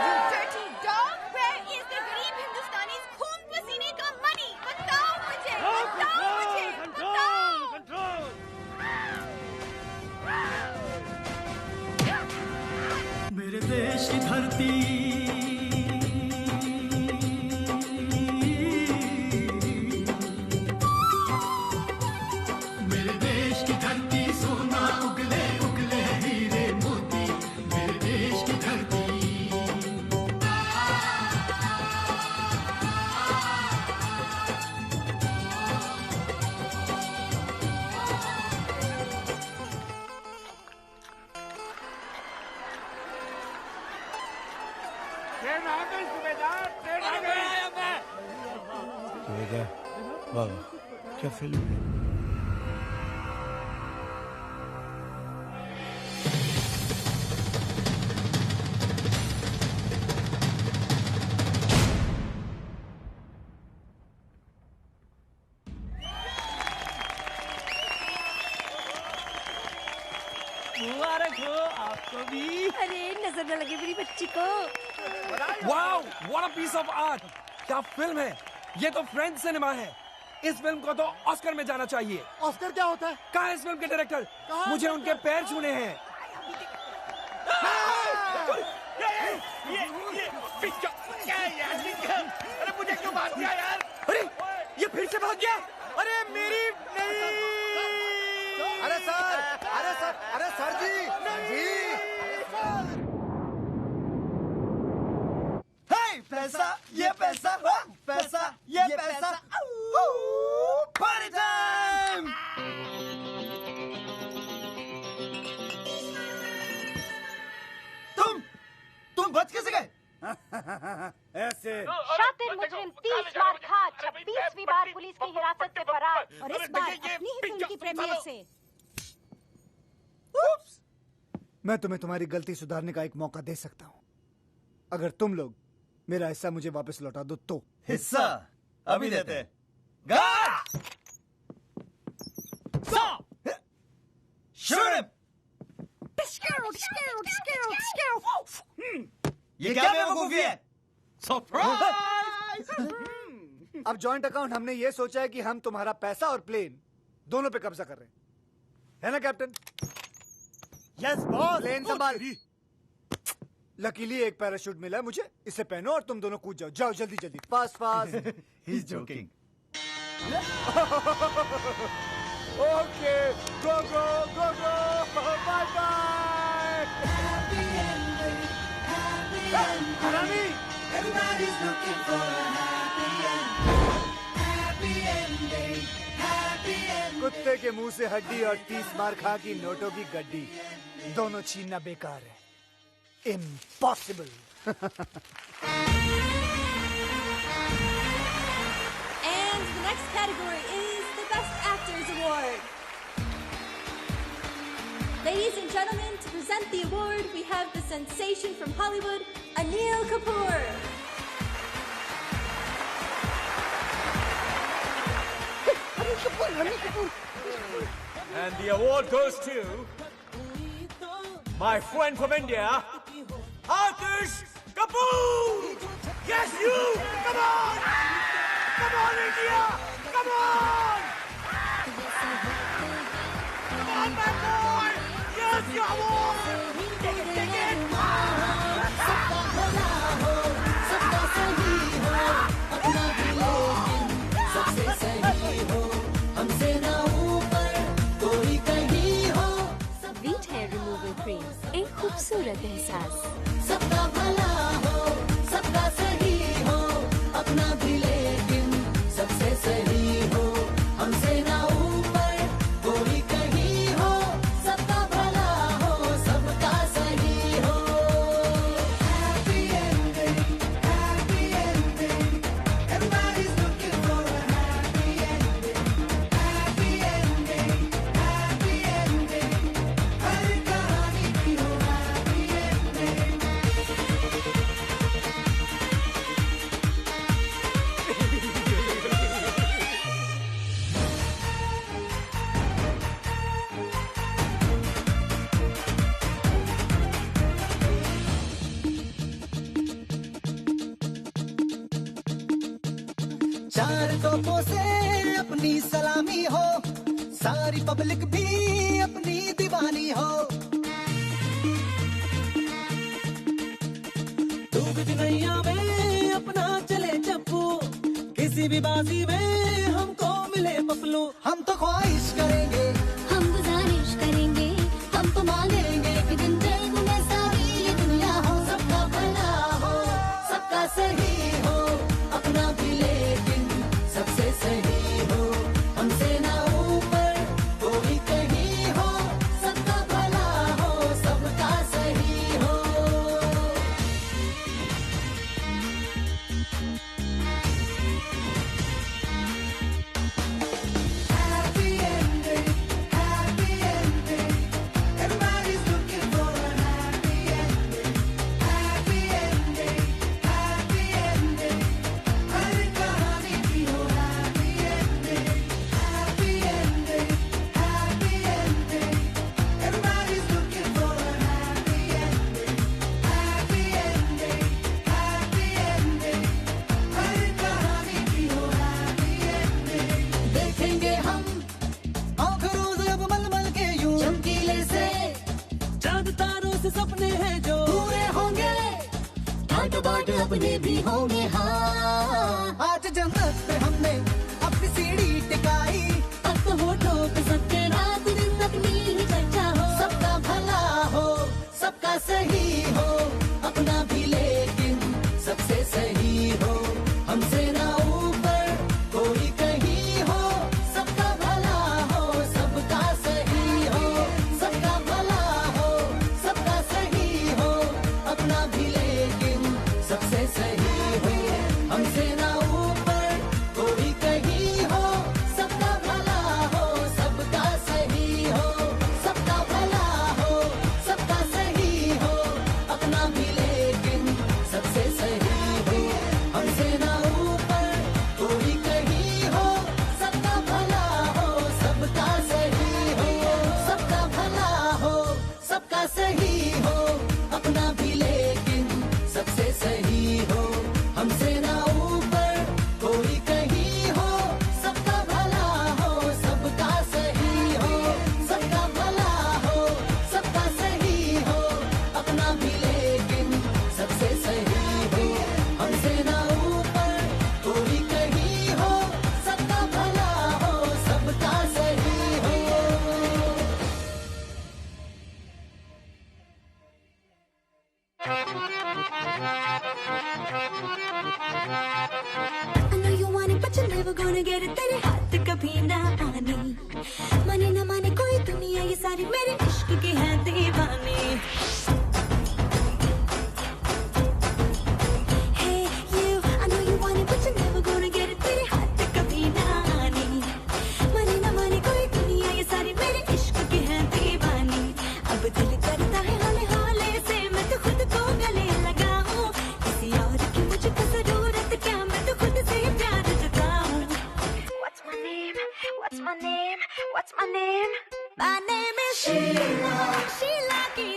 You dirty dog, where is the गरीब हिंदुस्तानी's खून पसीने का money? बताओ मुझे, बताओ मुझे, बताओ।
मेरे देश की धरती मेरे देश की धरती सोना उगले उगले हीरे मोती मेरे देश की धरती
ट्रेन आ गई सुबेदार, ट्रेन आ गई।
वाह, क्या फिल्म है।
मुबारक हो आपको भी।
अरे नजर न लगे मेरी बच्ची को।
Wow, what a piece of art. क्या फिल्म है ये, तो फ्रेंच सिनेमा है। इस फिल्म को तो ऑस्कर में जाना चाहिए।
ऑस्कर क्या होता है?
कहाँ है इस फिल्म के डायरेक्टर? मुझे उनके पैर छूने हैं।
अरे मुझे क्यों मार दिया यार?
अरे ये फिर से भाग गया।
अरे मेरी नहीं।
अरे सर, अरे सर, अरे सर जी, जी।
पैसा, ये पैसा, पैसा, ये पैसा। Party time. तुम बच कैसे गए?
ऐसे
शातिर मुजरिम 30 मार खा 26वीं बार पुलिस की हिरासत से फरार और इस बार अपनी ही फिल्म की प्रीमियर से।
मैं तुम्हें तुम्हारी गलती सुधारने का एक मौका दे सकता हूँ। अगर तुम लोग मेरा हिस्सा मुझे वापस लौटा दो तो।
हिस्सा अभी देते हैं। ये क्या बेवकूफी है?
सरप्राइज! अब जॉइंट अकाउंट हमने ये सोचा है कि हम तुम्हारा पैसा और प्लेन दोनों पे कब्जा कर रहे हैं, है ना कैप्टन?
Yes boss.
प्लेन संभाल। लकीली एक पैराशूट मिला है मुझे, इसे पहनो और तुम दोनों कूद जाओ। जाओ जल्दी जल्दी, fast fast.
He is joking.
Okay, go go go go, bye bye.
Rami! Everybody's looking for a happy end. Happy ending, happy ending.
कुत्ते के मुंह से हड्डी और 30 मार खा की नोटों की गड्डी दोनों छीनना बेकार है। Impossible.
And the next category is the Best Actors Award. Ladies and gentlemen, to present the award, we have the sensation from Hollywood, Anil Kapoor.
Anil Kapoor.
And the award goes to my friend from India, Aatish Kapoor! Yes, you! Come on! Come on, India! Come on! Come on, my boy! Yes, your award! Take it, take it!
Veet hair removal cream, एक खूबसूरत एहसास।
सबका भला हो, सबका सही हो, अपना भी लेकिन सबसे सही हो, हमसे ना ऊपर कोई कहीं हो, सबका भला हो, सबका सही हो। Happy ending, happy ending, everybody's looking for a happy ending, happy ending, happy ending, हर कहानी की हो happy ending। चार तोपों से अपनी सलामी हो, सारी पब्लिक भी अपनी दीवानी हो।
डूब नैया में अपना चले चप्पू, किसी भी बाजी में हमको मिले पपलू।
हम तो ख्वाहिश करेंगे, हम गुजारिश करेंगे, हम तो मांगेंगे कि दिन दिन में सारी ये दुनिया हो, सबका भला हो, सबका सही हो, अपना भी लेकिन सबसे सही हो, हमसे ना ऊपर कोई कहीं हो, सबका भला हो, सबका सही हो। Happy ending, happy ending, everybody's looking for a happy ending, happy ending, happy ending, हर कहानी की हो happy ending, happy ending, happy ending, everybody's looking for a happy ending, happy ending, happy ending, हर कहानी की हो happy ending। देखेंगे हम आंख रोज अब मलमल के यूं चमकीले से,
चांद तारों से सपने हैं जो
पूरे होंगे, ठाट बाट अपने भी होंगे। हाँ, आज जन्नत पे हमने अपनी सीढ़ी टिकाई, अब तो होठों पे सबके रात दिन अपनी ही चर्चा हो, सबका भला हो, सबका सही हो, अपना भी लेकिन सबसे सही हो, हमसे ना ऊपर कोई कहीं हो, सबका भला हो, सबका सही हो, सबका भला हो, सबका सही हो, अपना भी लेकिन सबसे सही हो, हमसे ना ऊपर कोई कहीं हो, सबका भला हो, सबका सही हो, सबका भला हो, सबका सही हो, अपना भी लेकिन सबसे सही हो, हमसे ना ऊपर कोई कहीं हो, सबका भला हो, सबका सही हो, सबका भला हो, सबका सही हो, अपना भी लेकिन सबसे सही हो, हमसे ना ऊपर कोई कहीं हो, सबका भला हो, सबका सही हो, सबका भला हो, सबका सही हो, अपना भी लेकिन सबसे सही हो, हमसे ना ऊपर कोई कहीं हो, सबका भला हो, सबका सही हो।
I know you want it, but you're never gonna get it. तेरे हाथ कभी ना आने, माने ना माने कोई दुनिया, ये सारी मेरे इश्क की है दीवानी। Hey you, I know you want it, but you're never gonna get it. तेरे हाथ कभी ना आने, माने ना माने कोई दुनिया, ये सारी मेरे इश्क की है दीवानी। अब दिल करता है हौले हौले से मैं तो खुद को गले लगाऊं, किसी और की मुझको जरूरत क्या, मैं तो खुद से प्यार जताऊं। What's my name? What's my name? What's my name? My name is Sheila. Sheila की